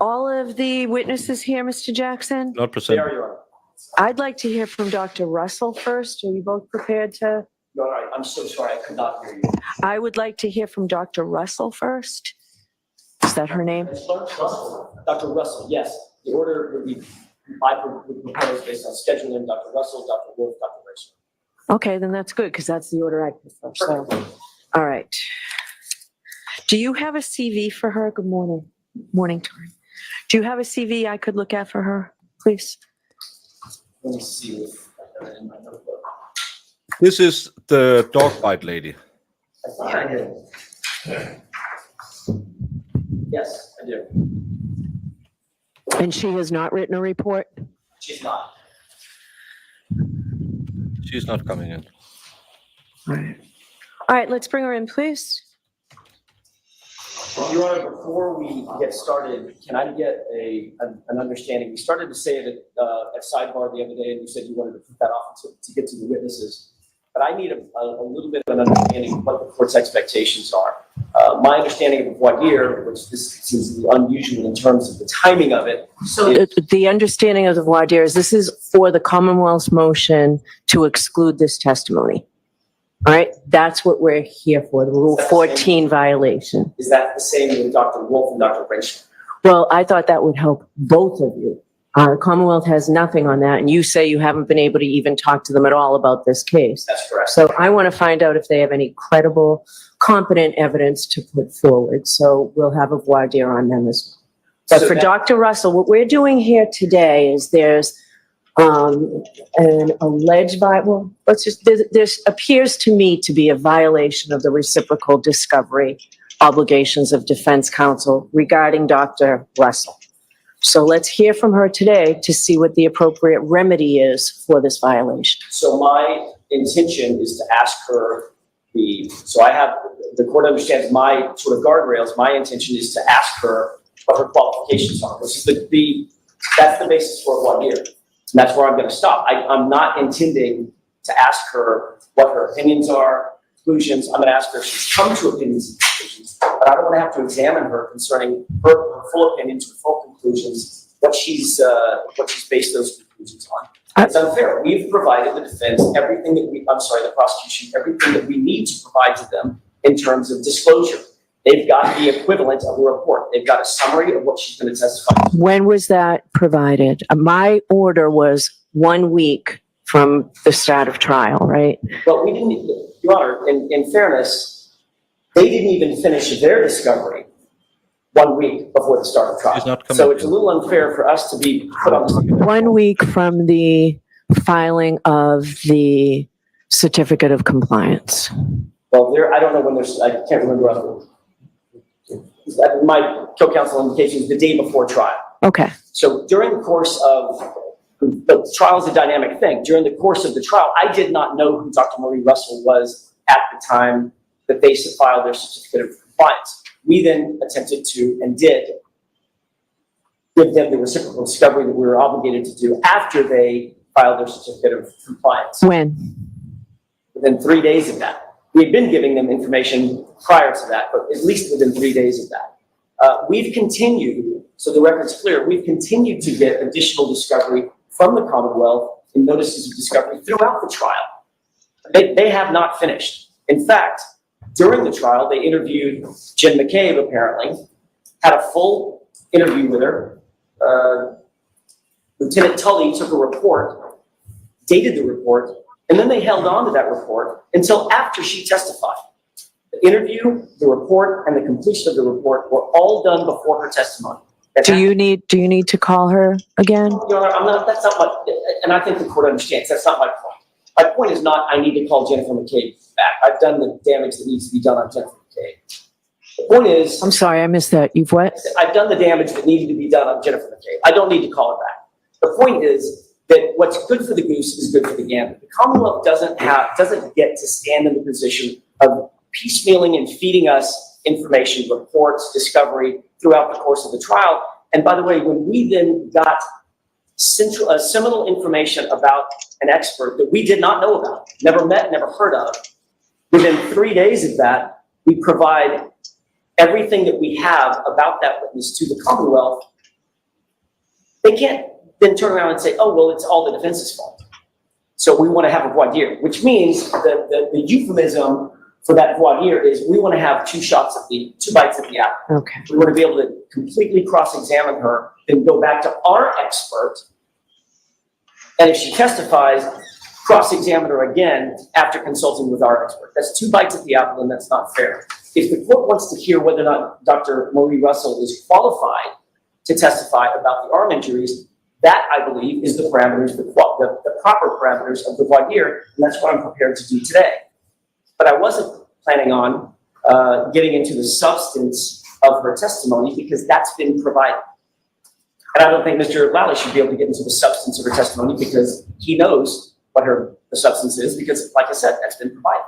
Speaker 5: all of the witnesses here, Mr. Jackson?
Speaker 2: Not present.
Speaker 4: There you are.
Speaker 5: I'd like to hear from Dr. Russell first. Are you both prepared to?
Speaker 4: No, I'm so sorry. I could not hear you.
Speaker 5: I would like to hear from Dr. Russell first. Is that her name?
Speaker 6: Dr. Russell, yes. The order would be, I would propose based on scheduling Dr. Russell, Dr. Wolf, Dr. Racer.
Speaker 5: Okay, then that's good because that's the order I prefer. So, all right. Do you have a CV for her? Good morning. Morning time. Do you have a CV I could look at for her, please?
Speaker 6: Let me see if I have it in my notebook.
Speaker 2: This is the dog bite lady.
Speaker 6: I thought I did. Yes, I do.
Speaker 5: And she has not written a report?
Speaker 6: She's not.
Speaker 2: She's not coming in.
Speaker 5: All right. All right, let's bring her in, please.
Speaker 6: Your Honor, before we get started, can I get an understanding? We started to say that at sidebar the other day, and you said you wanted to put that off to get to the witnesses. But I need a little bit of an understanding of what the court's expectations are. My understanding of voir dire, which this seems unusual in terms of the timing of it.
Speaker 5: So the understanding of the voir dire is this is for the Commonwealth's motion to exclude this testimony. All right, that's what we're here for, the Rule 14 violation.
Speaker 6: Is that the same with Dr. Wolf and Dr. Rachel?
Speaker 5: Well, I thought that would help both of you. Commonwealth has nothing on that, and you say you haven't been able to even talk to them at all about this case.
Speaker 6: That's correct.
Speaker 5: So I want to find out if they have any credible, competent evidence to put forward. So we'll have a voir dire on them as well. But
Speaker 6: So
Speaker 5: for
Speaker 6: that-
Speaker 5: Dr. Russell, what we're doing here today is there's an alleged well, this appears to me to be a violation of the reciprocal discovery obligations of defense counsel regarding Dr. Russell. So let's hear from her today to see what the appropriate remedy is for this violation.
Speaker 6: So my intention is to ask her so I have, the court understands my sort of guardrails. My intention is to ask her what her qualifications are, which is that's the basis for voir dire. And that's where I'm going to stop. I'm not intending to ask her what her opinions are, conclusions. I'm going to ask her if she's come to opinions and conclusions, but I don't want to have to examine her concerning her full opinions or full conclusions, what she's based those conclusions on. It's unfair. We've provided the defense everything that the prosecution, everything that we need to provide to them in terms of disclosure. They've got the equivalent of a report. They've got a summary of what she's going to testify to.
Speaker 5: When was that provided? My order was 1 week from the start of trial, right?
Speaker 6: But we didn't, Your Honor, in fairness, they didn't even finish their discovery 1 week before the start of trial.
Speaker 2: She's not coming
Speaker 6: So it's a
Speaker 2: in.
Speaker 6: little unfair for us to be put on the
Speaker 5: 1 week from the filing of the certificate of compliance.
Speaker 6: Well, I don't know when there's, I can't remember. My co-counsel indications the day before trial.
Speaker 5: Okay.
Speaker 6: So during the course of, the trial is a dynamic thing. During the course of the trial, I did not know who Dr. Marie Russell was at the time that they filed their certificate of compliance. We then attempted to, and did, give them the reciprocal discovery that we were obligated to do after they filed their certificate of compliance.
Speaker 5: When?
Speaker 6: Within 3 days of that. We've been giving them information prior to that, but at least within 3 days of that. We've continued, so the record's clear, we've continued to get additional discovery from the Commonwealth in notices of discovery throughout the trial. They have not finished. In fact, during the trial, they interviewed Jen McCabe, apparently, had a full interview with her. Lieutenant Tully took a report, dated the report, and then they held on to that report until after she testified. The interview, the report, and the completion of the report were all done before her testimony.
Speaker 5: Do you need to call her again?
Speaker 6: Your Honor, that's not what, and I think the court understands, that's not my point. My point is not, I need to call Jennifer McCabe back. I've done the damage that needs to be done on Jennifer McCabe. The point is,
Speaker 5: I'm sorry, I missed that. You've what?
Speaker 6: I've done the damage that needed to be done on Jennifer McCabe. I don't need to call her back. The point is that what's good for the goose is good for the gander. The Commonwealth doesn't get to stand in the position of piecemealing and feeding us information, reports, discovery throughout the course of the trial. And by the way, when we then got seminal information about an expert that we did not know about, never met, never heard of, within 3 days of that, we provide everything that we have about that witness to the Commonwealth. They can't then turn around and say, oh, well, it's all the defense's fault. So we want to have a voir dire, which means that the euphemism for that voir dire is we want to have two bites at the apple.
Speaker 5: Okay.
Speaker 6: We want to be able to completely cross-examine her and go back to our expert. And if she testifies, cross-examine her again after consulting with our expert. That's 2 bites at the apple, and that's not fair. If the court wants to hear whether or not Dr. Marie Russell is qualified to testify about the arm injuries, that, I believe, is the parameters, the proper parameters of the voir dire, and that's what I'm prepared to do today. But I wasn't planning on getting into the substance of her testimony because that's been provided. And I don't think Mr. Lally should be able to get into the substance of her testimony because he knows what the substance is because, like I said, that's been provided.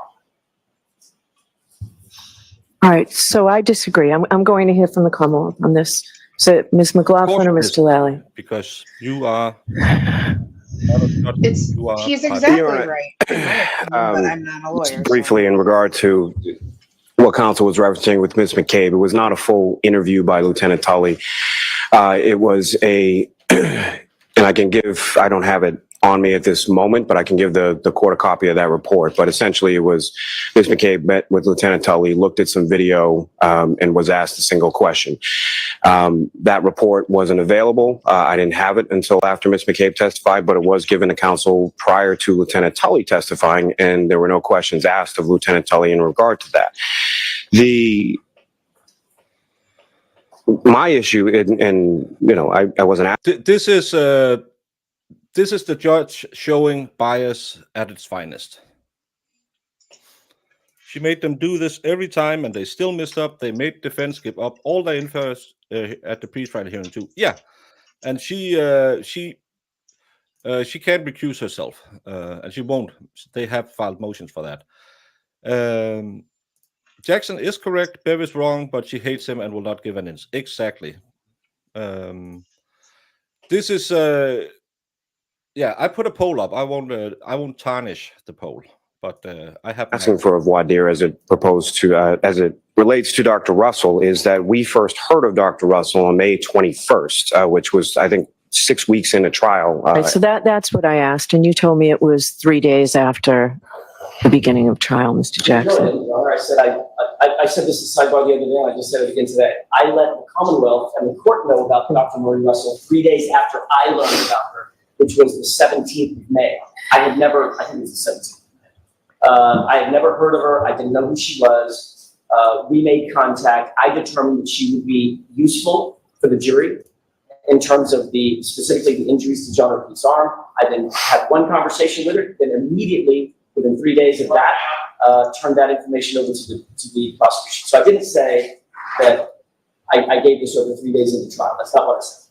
Speaker 5: All right, so I disagree. I'm going to hear from the Commonwealth on this. Is it Ms. McLaughlin or Mr. Lally?
Speaker 2: Because you are.
Speaker 3: It's,
Speaker 2: you are
Speaker 3: he's
Speaker 2: part-
Speaker 3: exactly
Speaker 7: You're right.
Speaker 3: right, in my opinion, but I'm not a lawyer.
Speaker 7: Briefly, in regard to what counsel was referencing with Ms. McCabe, it was not a full interview by Lieutenant Tully. It was a, and I don't have it on me at this moment, but I can give the court a copy of that report. But essentially, it was Ms. McCabe met with Lieutenant Tully, looked at some video, and was asked a single question. That report wasn't available. I didn't have it until after Ms. McCabe testified, but it was given to counsel prior to Lieutenant Tully testifying, and there were no questions asked of Lieutenant Tully in regard to that. My issue, and you know, I wasn't asked.
Speaker 2: This is the judge showing bias at its finest. She made them do this every time, and they still messed up. They made defense give up all their info at the pre-trial hearing too. Yeah, and she can't recuse herself, and she won't. They have filed motions for that. Jackson is correct. Bev is wrong, but she hates him and will not give an inch. Exactly. This is. Yeah, I put a poll up. I won't tarnish the poll, but I have
Speaker 7: Asking for a voir dire as it proposed to, as it relates to Dr. Russell, is that we first heard of Dr. Russell on May 21st, which was, I think, 6 weeks into trial.
Speaker 5: Right, so that's what I asked, and you told me it was 3 days after the beginning of trial, Mr. Jackson.
Speaker 6: No, I said I said this to sidebar the other day, and I just said it again today. I let the Commonwealth and the court know about Dr. Maureen Russell 3 days after I learned about her, which was the 17th of May. I think it was the 17th of May. I had never heard of her. I didn't know who she was. We made contact. I determined that she would be useful for the jury in terms of specifically the injuries to John O'Keefe's arm. I then had one conversation with her, then immediately, within 3 days of that, turned that information over to the prosecution. So I didn't say that I gave this over 3 days into trial. That's not what I said.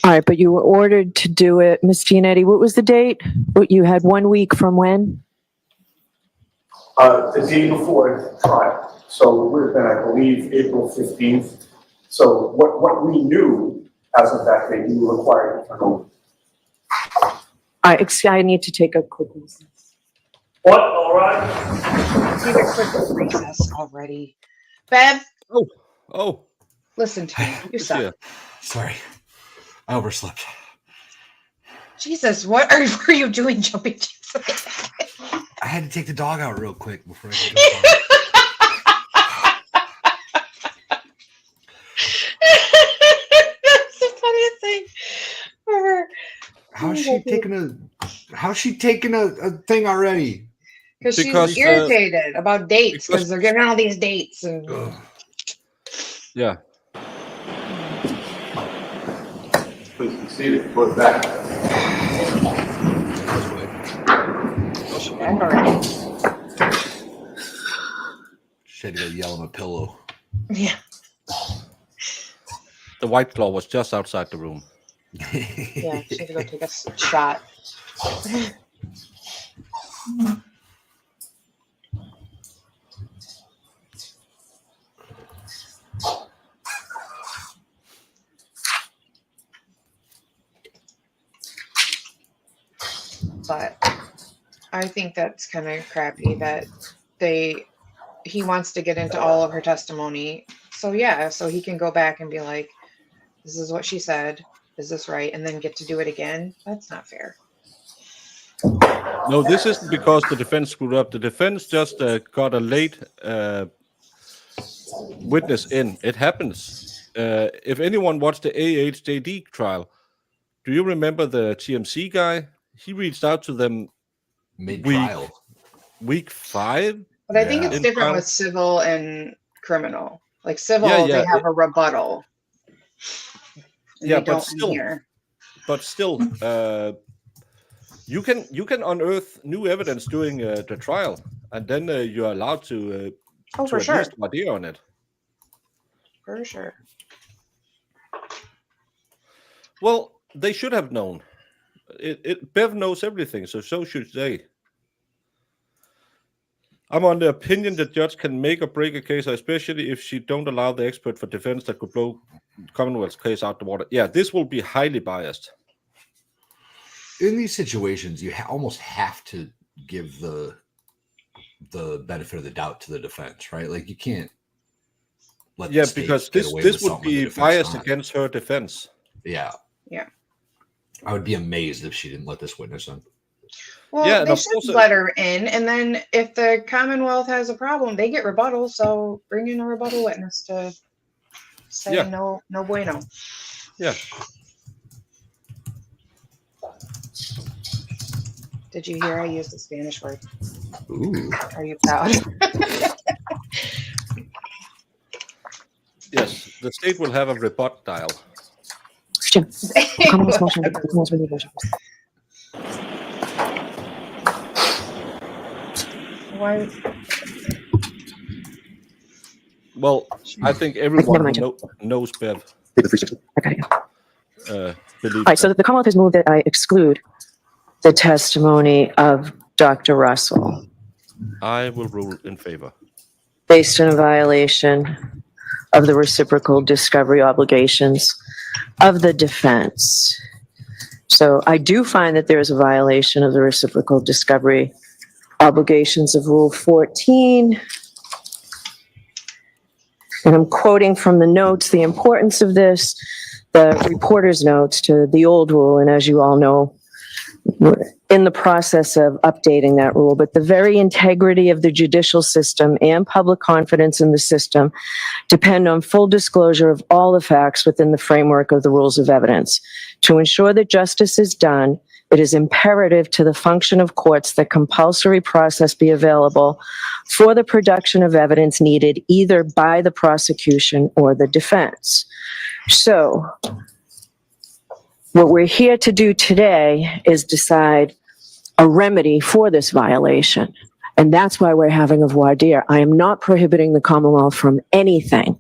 Speaker 5: All right, but you were ordered to do it. Ms. Gianetti, what was the date? What, you had 1 week from when?
Speaker 4: The day before trial. So it would have been, I believe, April 15th. So what we knew as of that day, we were required to turn over.
Speaker 5: I need to take a quick recess.
Speaker 4: What? All right.
Speaker 3: Take a quick recess already. Bev,
Speaker 2: Oh,
Speaker 3: listen to me. You suck.
Speaker 2: yeah.
Speaker 8: Sorry, I overslept.
Speaker 3: Jesus, what were you doing jumping jacks?
Speaker 8: I had to take the dog out real quick before I could go.
Speaker 3: That's the funniest thing ever.
Speaker 8: How's she taking a thing already?
Speaker 3: Because
Speaker 2: Because,
Speaker 3: she's irritated about dates because
Speaker 2: because-
Speaker 3: they're giving all these dates and
Speaker 8: Ugh.
Speaker 2: Yeah.
Speaker 4: Please be seated. Put it back.
Speaker 3: I've already.
Speaker 8: She had to go yell on a pillow.
Speaker 3: Yeah.
Speaker 2: The White Claw was just outside the room.
Speaker 3: Yeah, she had to go take a shot. But I think that's kind of crappy that he wants to get into all of her testimony. So yeah, so he can go back and be like, this is what she said. Is this right? And then get to do it again. That's not fair.
Speaker 2: No, this isn't because the defense screwed up. The defense just got a late witness in. It happens. If anyone watched the AHJD trial, do you remember the TMC guy? He reached out to them
Speaker 8: Mid-trial.
Speaker 2: week 5.
Speaker 3: But I think
Speaker 8: Yeah.
Speaker 3: it's
Speaker 2: In
Speaker 3: different
Speaker 2: trial.
Speaker 3: with civil and criminal. Like civil,
Speaker 2: Yeah,
Speaker 3: they have a rebuttal. And
Speaker 2: Yeah,
Speaker 3: they
Speaker 2: but
Speaker 3: don't in
Speaker 2: still.
Speaker 3: here.
Speaker 2: But still, you can unearth new evidence during the trial, and then you're allowed to
Speaker 3: Oh, for
Speaker 2: at
Speaker 3: sure.
Speaker 2: least idea on it.
Speaker 3: For sure.
Speaker 2: Well, they should have known. Bev knows everything, so should they. I'm on the opinion the judge can make or break a case, especially if she don't allow the expert for defense that could blow Commonwealth's case out the water. Yeah, this will be highly biased.
Speaker 8: In these situations, you almost have to give the benefit of the doubt to the defense, right? Like you can't let
Speaker 2: Yeah,
Speaker 8: the state
Speaker 2: because
Speaker 8: get away
Speaker 2: this
Speaker 8: with
Speaker 2: would
Speaker 8: something the
Speaker 2: be
Speaker 8: defense
Speaker 2: biased
Speaker 8: not.
Speaker 2: against her defense.
Speaker 8: Yeah.
Speaker 3: Yeah.
Speaker 8: I would be amazed if she didn't let this witness in.
Speaker 3: Well,
Speaker 2: Yeah, and
Speaker 3: they
Speaker 2: of
Speaker 3: should
Speaker 2: course,
Speaker 3: let her in, and then if the Commonwealth has a problem, they get rebuttal. So bring in a rebuttal witness to say
Speaker 2: Yeah.
Speaker 3: no bueno.
Speaker 2: Yeah.
Speaker 3: Did you hear I used the Spanish word?
Speaker 8: Ooh.
Speaker 3: Are you proud?
Speaker 2: Yes, the state will have a rebut dial.
Speaker 5: Question. Commonwealth's motion. Commonwealth's renewed motion.
Speaker 3: Why?
Speaker 2: Well, I think
Speaker 5: Never
Speaker 2: everyone
Speaker 5: mind.
Speaker 2: who knows Bev
Speaker 5: Okay.
Speaker 2: believes
Speaker 5: All right, so
Speaker 2: that.
Speaker 5: the Commonwealth has moved that I exclude the testimony of Dr. Russell
Speaker 2: I will rule in favor.
Speaker 5: based on a violation of the reciprocal discovery obligations of the defense. So I do find that there is a violation of the reciprocal discovery obligations of Rule 14. And I'm quoting from the notes, the importance of this, the reporter's notes to the old rule, and as you all know, we're in the process of updating that rule, but the very integrity of the judicial system and public confidence in the system depend on full disclosure of all the facts within the framework of the rules of evidence. To ensure that justice is done, it is imperative to the function of courts that compulsory process be available for the production of evidence needed either by the prosecution or the defense. So, what we're here to do today is decide a remedy for this violation. And that's why we're having a voir dire. I am not prohibiting the Commonwealth from anything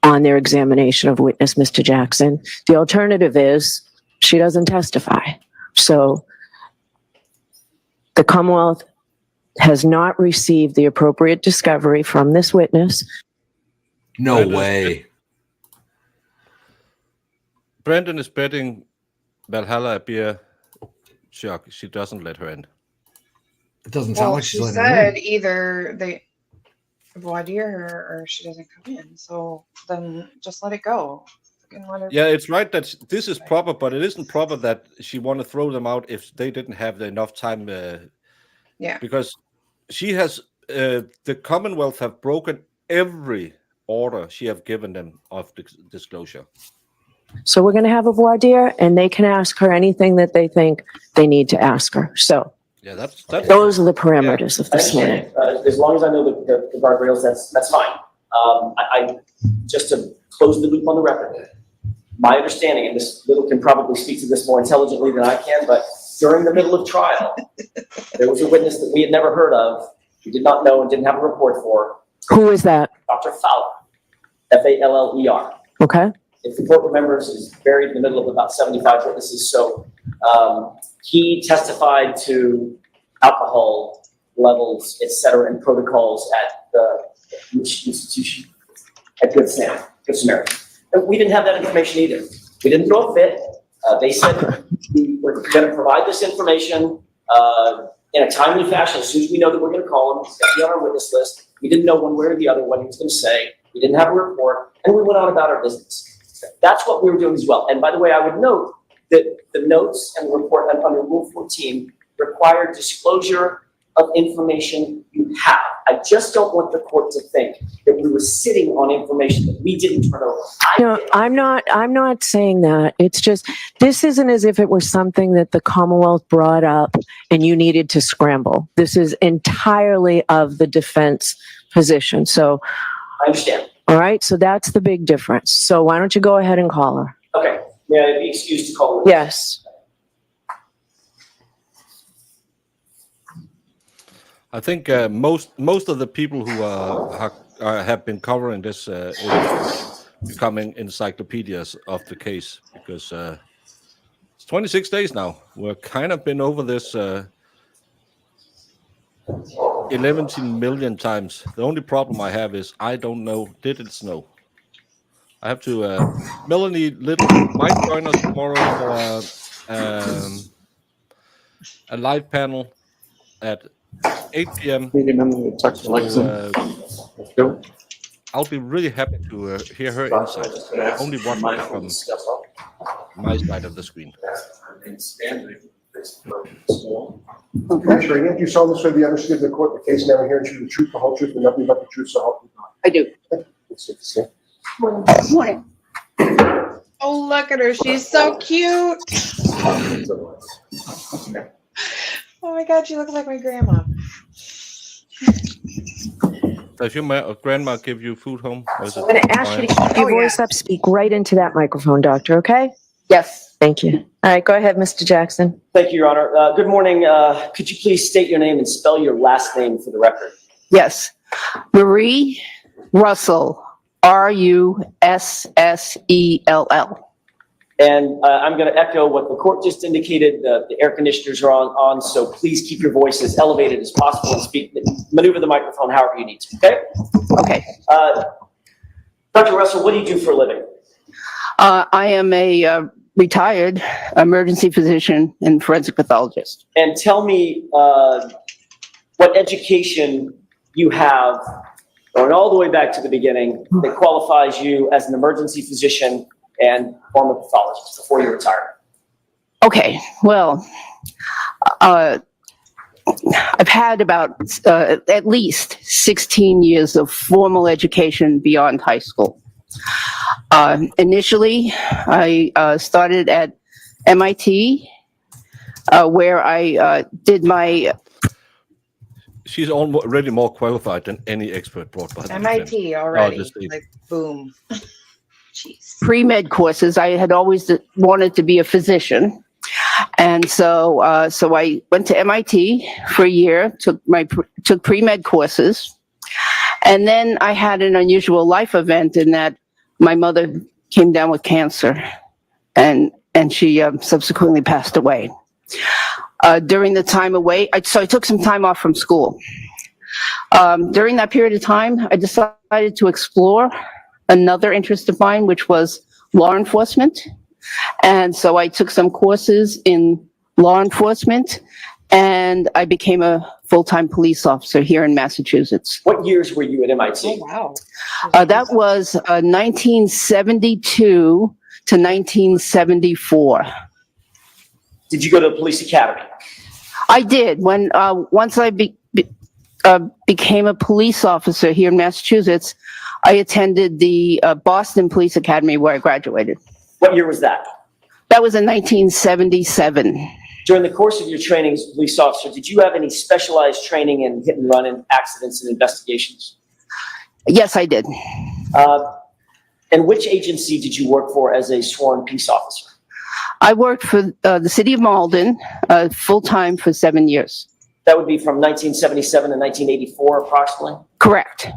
Speaker 5: on their examination of witness Mr. Jackson. The alternative is she doesn't testify. So the Commonwealth has not received the appropriate discovery from this witness.
Speaker 8: No way.
Speaker 2: Brandon is betting Valhalla a beer. She doesn't let her in.
Speaker 8: It doesn't sound
Speaker 3: Well,
Speaker 8: like she's
Speaker 3: she
Speaker 8: letting her in.
Speaker 3: said either they voir dire her or she doesn't come in. So then just let it go. Fucking let her-
Speaker 2: Yeah, it's right that this is proper, but it isn't proper that she want to throw them out if they didn't have enough time.
Speaker 3: Yeah.
Speaker 2: Because she has, the Commonwealth have broken every order she have given them of disclosure.
Speaker 5: So we're going to have a voir dire and they can ask her anything that they think they need to ask her. So
Speaker 2: Yeah, that's
Speaker 5: those are the parameters of
Speaker 6: I
Speaker 5: this meeting.
Speaker 6: understand. As long as I know the guardrails, that's fine. I just to close the loop on the record, my understanding, and this little can probably speak to this more intelligently than I can, but during the middle of trial, there was a witness that we had never heard of, we did not know and didn't have a report for,
Speaker 5: Who is that?
Speaker 6: Dr. Fowler, F-A-L-L-E-R.
Speaker 5: Okay.
Speaker 6: If the court remembers, is buried in the middle of about 75 witnesses. So he testified to alcohol levels, et cetera, and protocols at the institution at Good Samaritan. And we didn't have that information either. We didn't throw a fit. They said we were going to provide this information in a timely fashion as soon as we know that we're going to call him. He's going to be on our witness list. We didn't know one way or the other what he was going to say. We didn't have a report, and we went on about our business. That's what we were doing as well. And by the way, I would note that the notes and the report under Rule 14 require disclosure of information you have. I just don't want the court to think that we were sitting on information that we didn't turn over.
Speaker 5: No, I'm not saying that. It's just, this isn't as if it was something that the Commonwealth brought up and you needed to scramble. This is entirely of the defense position. So,
Speaker 6: I understand.
Speaker 5: all right, so that's the big difference. So why don't you go ahead and call her?
Speaker 6: Okay. May I be excused to call her?
Speaker 5: Yes.
Speaker 2: I think most of the people who have been covering this becoming encyclopedias of the case, because it's 26 days now. We're kind of been over this 11 million times. The only problem I have is I don't know, did it snow? I have to, Melanie Little might join us tomorrow for a live panel at 8 p.m. So, I'll be really happy to hear her insights. Only watching from my side of the screen.
Speaker 9: Commissioner, Ian, do you solemnly swear the understood in the court the case now hearing the truth, the whole truth, and nothing but the truth, so help you God?
Speaker 10: I do.
Speaker 9: Let's take this, yeah.
Speaker 10: Morning.
Speaker 3: Oh, look at her. She's so cute. Oh my God, she looks like my grandma.
Speaker 2: Does your grandma give you food home? Or is it
Speaker 5: I'm going to ask you to keep your voice up, speak right into that microphone, doctor, okay?
Speaker 10: Yes.
Speaker 5: Thank you. All right, go ahead, Mr. Jackson.
Speaker 6: Thank you, Your Honor. Good morning. Could you please state your name and spell your last name for the record?
Speaker 10: Yes. Marie Russell, Russell.
Speaker 6: And I'm going to echo what the court just indicated. The air conditioners are on, so please keep your voice as elevated as possible and speak. Maneuver the microphone however you need to, okay?
Speaker 10: Okay.
Speaker 6: Dr. Russell, what do you do for a living?
Speaker 10: I am a retired emergency physician and forensic pathologist.
Speaker 6: And tell me what education you have, going all the way back to the beginning, that qualifies you as an emergency physician and former pathologist before you retired.
Speaker 10: Okay, well, I've had about at least 16 years of formal education beyond high school. Initially, I started at MIT, where I did my...
Speaker 2: She's already more qualified than any expert brought by the
Speaker 3: MIT
Speaker 2: defense.
Speaker 3: already.
Speaker 2: Oh,
Speaker 3: Like, boom. Jeez.
Speaker 10: pre-med courses. I had always wanted to be a physician. And so I went to MIT for a year, took pre-med courses. And then I had an unusual life event in that my mother came down with cancer and she subsequently passed away. During the time away, so I took some time off from school. During that period of time, I decided to explore another interest of mine, which was law enforcement. And so I took some courses in law enforcement and I became a full-time police officer here in Massachusetts.
Speaker 6: What years were you at MIT?
Speaker 3: Oh, wow.
Speaker 10: That was 1972 to 1974.
Speaker 6: Did you go to the police academy?
Speaker 10: I did. Once I became a police officer here in Massachusetts, I attended the Boston Police Academy where I graduated.
Speaker 6: What year was that?
Speaker 10: That was in 1977.
Speaker 6: During the course of your training as a police officer, did you have any specialized training in hit and run and accidents and investigations?
Speaker 10: Yes, I did.
Speaker 6: And which agency did you work for as a sworn peace officer?
Speaker 10: I worked for the city of Malden full-time for 7 years.
Speaker 6: That would be from 1977 to 1984 approximately?
Speaker 10: Correct.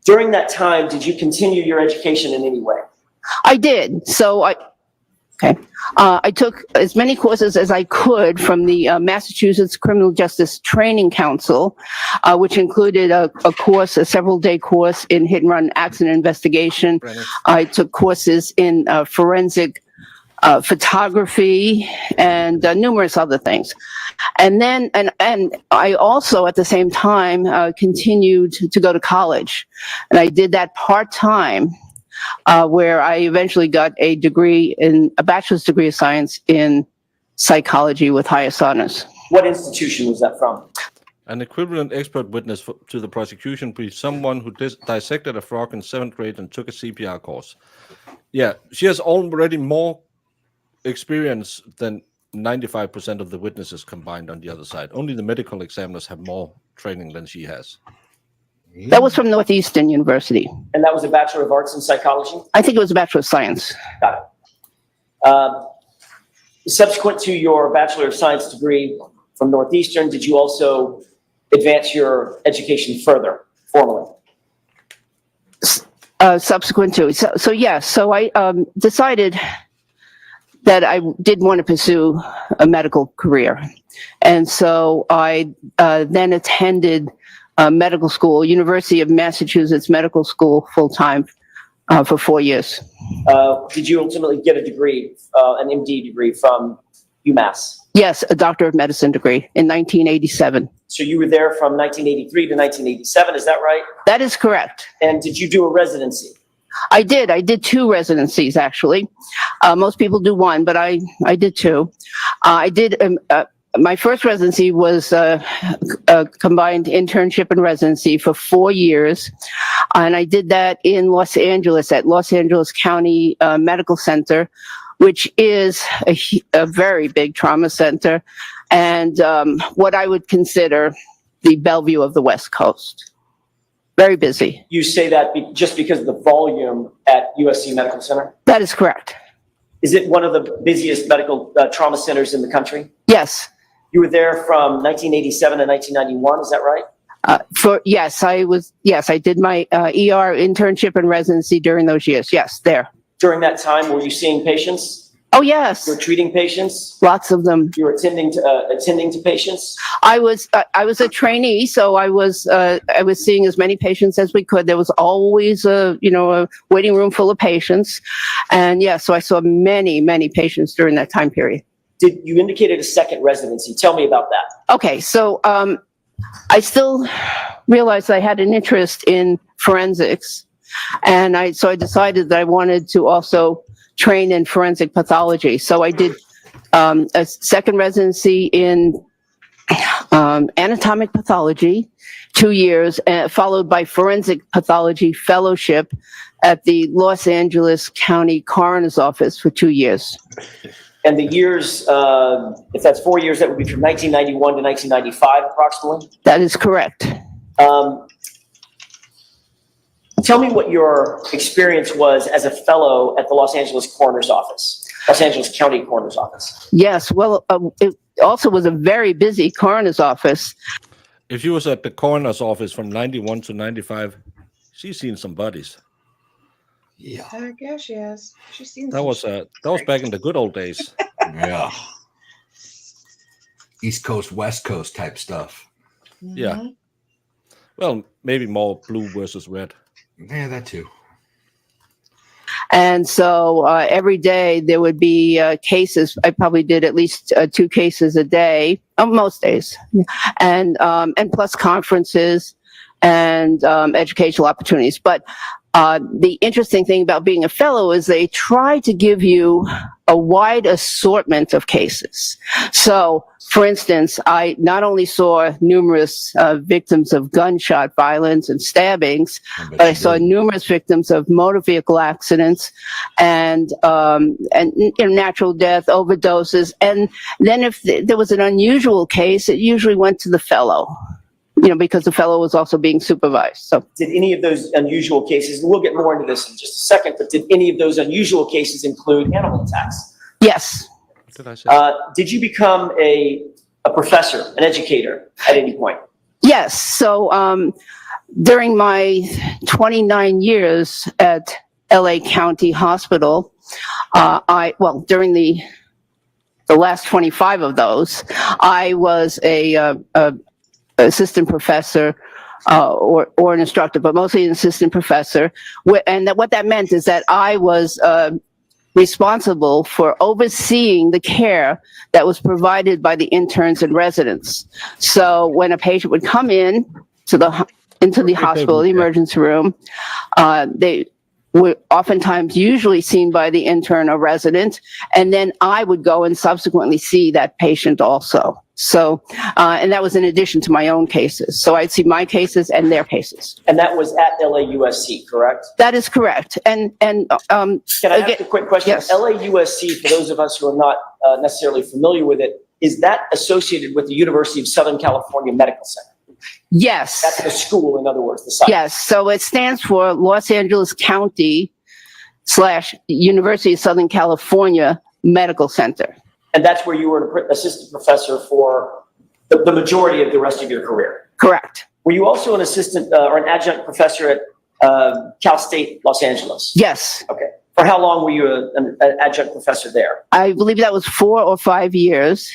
Speaker 6: During that time, did you continue your education in any way?
Speaker 10: I did. So I took as many courses as I could from the Massachusetts Criminal Justice Training Council, which included a several-day course in hit-and-run accident investigation. I took courses in forensic photography and numerous other things. And then, and I also at the same time continued to go to college. And I did that part-time, where I eventually got a bachelor's degree of science in psychology with highest honors.
Speaker 6: What institution was that from?
Speaker 2: An equivalent expert witness to the prosecution be someone who dissected a frog in 7th grade and took a CPR course. Yeah, she has already more experience than 95% of the witnesses combined on the other side. Only the medical examiners have more training than she has.
Speaker 10: That was from Northeastern University.
Speaker 6: And that was a Bachelor of Arts in Psychology?
Speaker 10: I think it was a Bachelor of Science.
Speaker 6: Got it. Subsequent to your Bachelor of Science degree from Northeastern, did you also advance your education further, formally?
Speaker 10: subsequent to. So yes, so I decided that I did want to pursue a medical career. And so I then attended medical school, University of Massachusetts Medical School, full-time for 4 years.
Speaker 6: Did you ultimately get a degree, an MD degree from UMass?
Speaker 10: Yes, a Doctor of Medicine degree in 1987.
Speaker 6: So you were there from 1983 to 1987, is that right?
Speaker 10: That is correct.
Speaker 6: And did you do a residency?
Speaker 10: I did 2 residencies, actually. Most people do 1, but I did 2. I did, my first residency was a combined internship and residency for 4 years. And I did that in Los Angeles at Los Angeles County Medical Center, which is a very big trauma center and what I would consider the Bellevue of the West Coast. Very busy.
Speaker 6: You say that just because of the volume at USC Medical Center?
Speaker 10: That is correct.
Speaker 6: Is it one of the busiest medical trauma centers in the country?
Speaker 10: Yes.
Speaker 6: You were there from 1987 to 1991, is that right?
Speaker 10: Yes, I did my ER internship and residency during those years. Yes, there.
Speaker 6: During that time, were you seeing patients?
Speaker 10: Oh, yes.
Speaker 6: You were treating patients?
Speaker 10: Lots of them.
Speaker 6: You were attending to patients?
Speaker 10: I was a trainee, so I was seeing as many patients as we could. There was always a waiting room full of patients, and yeah, so I saw many patients during that time period.
Speaker 6: Did you indicated a second residency? Tell me about that.
Speaker 10: Okay, so I still realized I had an interest in forensics, and so I decided that I wanted to also train in forensic pathology. So I did a second residency in anatomic pathology, 2 years, followed by forensic pathology fellowship at the Los Angeles County Coroner's Office for 2 years.
Speaker 6: And the years, if that's 4 years, that would be from 1991 to 1995 approximately?
Speaker 10: That is correct.
Speaker 6: Tell me what your experience was as a fellow at the Los Angeles Coroner's Office, Los Angeles County Coroner's Office.
Speaker 10: Yes, well, it also was a very busy coroner's office.
Speaker 2: If you was at the coroner's office from 91 to 95, she's seen some bodies.
Speaker 8: Yeah.
Speaker 3: I guess she has. She's seen
Speaker 2: That
Speaker 3: some
Speaker 2: was
Speaker 3: shit.
Speaker 2: back in the good old days.
Speaker 8: Yeah. East Coast, West Coast type stuff.
Speaker 2: Yeah.
Speaker 3: Mhm.
Speaker 2: Well, maybe more blue versus red.
Speaker 8: Yeah, that too.
Speaker 10: And so every day there would be cases. I probably did at least 2 cases a day, most days, and plus conferences and educational opportunities. But the interesting thing about being a fellow is they try to give you a wide assortment of cases. So, for instance, I not only saw numerous victims of gunshot violence and stabbings, but I saw numerous victims of motor vehicle accidents and natural death, overdoses. And then if there was an unusual case, it usually went to the fellow, because the fellow was also being supervised. So,
Speaker 6: Did any of those unusual cases, and we'll get more into this in just a second, but did any of those unusual cases include animal attacks?
Speaker 10: yes.
Speaker 2: Did I say?
Speaker 6: Did you become a professor, an educator at any point?
Speaker 10: Yes. So during my 29 years at LA County Hospital, during the last 25 of those, I was a assistant professor or an instructor, but mostly an assistant professor. And what that meant is that I was responsible for overseeing the care that was provided by the interns and residents. So when a patient would come in into the hospital, the emergency room, they were oftentimes usually seen by the intern or resident, and then I would go and subsequently see that patient also. So, and that was in addition to my own cases. So I'd see my cases and their cases.
Speaker 6: And that was at LAUSC, correct?
Speaker 10: That is correct. And
Speaker 6: Can I ask a quick question?
Speaker 10: Yes.
Speaker 6: LAUSC, for those of us who are not necessarily familiar with it, is that associated with the University of Southern California Medical Center?
Speaker 10: yes.
Speaker 6: That's the school, in other words, the site.
Speaker 10: Yes, so it stands for Los Angeles County / University of Southern California Medical Center.
Speaker 6: And that's where you were an assistant professor for the majority of the rest of your career.
Speaker 10: Correct.
Speaker 6: Were you also an assistant or an adjunct professor Cal State, Los Angeles?
Speaker 10: Yes,
Speaker 6: Okay. For how long were you an adjunct professor there?
Speaker 10: I believe that was 4 or 5 years.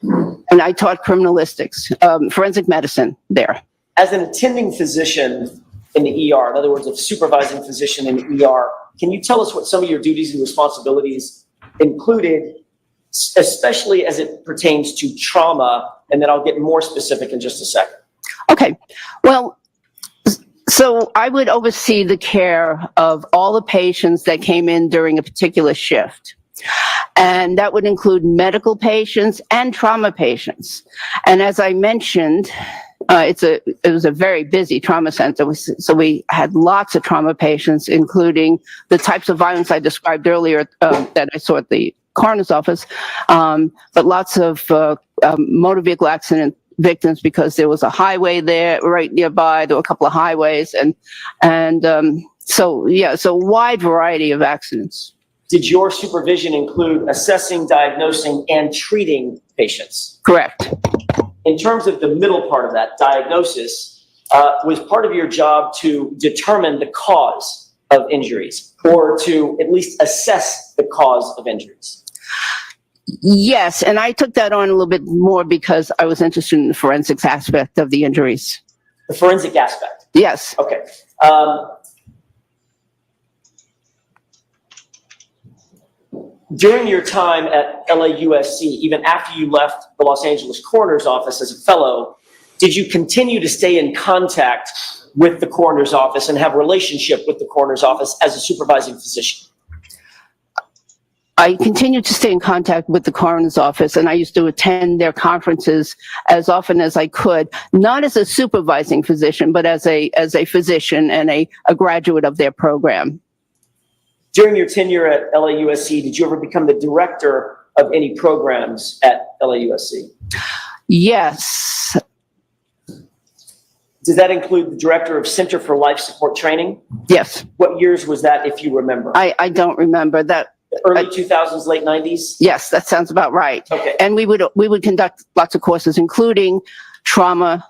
Speaker 10: And I taught criminalistics, forensic medicine there.
Speaker 6: As an attending physician in the ER, in other words, a supervising physician in the ER, can you tell us what some of your duties and responsibilities included, especially as it pertains to trauma? And then I'll get more specific in just a second.
Speaker 10: Okay, well, so I would oversee the care of all the patients that came in during a particular shift. And that would include medical patients and trauma patients. And as I mentioned, it was a very busy trauma center. So we had lots of trauma patients, including the types of violence I described earlier that I saw at the coroner's office, but lots of motor vehicle accident victims, because there was a highway there right nearby. There were a couple of highways, so a wide variety of accidents.
Speaker 6: Did your supervision include assessing, diagnosing, and treating patients?
Speaker 10: Correct.
Speaker 6: In terms of the middle part of that, diagnosis, was part of your job to determine the cause of injuries, or to at least assess the cause of injuries?
Speaker 10: Yes, and I took that on a little bit more because I was interested in the forensics aspect of the injuries.
Speaker 6: The forensic aspect?
Speaker 10: Yes.
Speaker 6: Okay. During your time at LAUSC, even after you left the Los Angeles coroner's office as a fellow, did you continue to stay in contact with the coroner's office and have a relationship with the coroner's office as a supervising physician?
Speaker 10: I continued to stay in contact with the coroner's office, and I used to attend their conferences as often as I could, not as a supervising physician, but as a physician and a graduate of their program.
Speaker 6: During your tenure at LAUSC, did you ever become the director of any programs at LAUSC?
Speaker 10: Yes.
Speaker 6: Does that include the director of Center for Life Support Training?
Speaker 10: Yes.
Speaker 6: What years was that, if you remember?
Speaker 10: I don't remember that.
Speaker 6: Early 2000s, late 90s?
Speaker 10: Yes, that sounds about right.
Speaker 6: Okay.
Speaker 10: And we would conduct lots of courses, including trauma,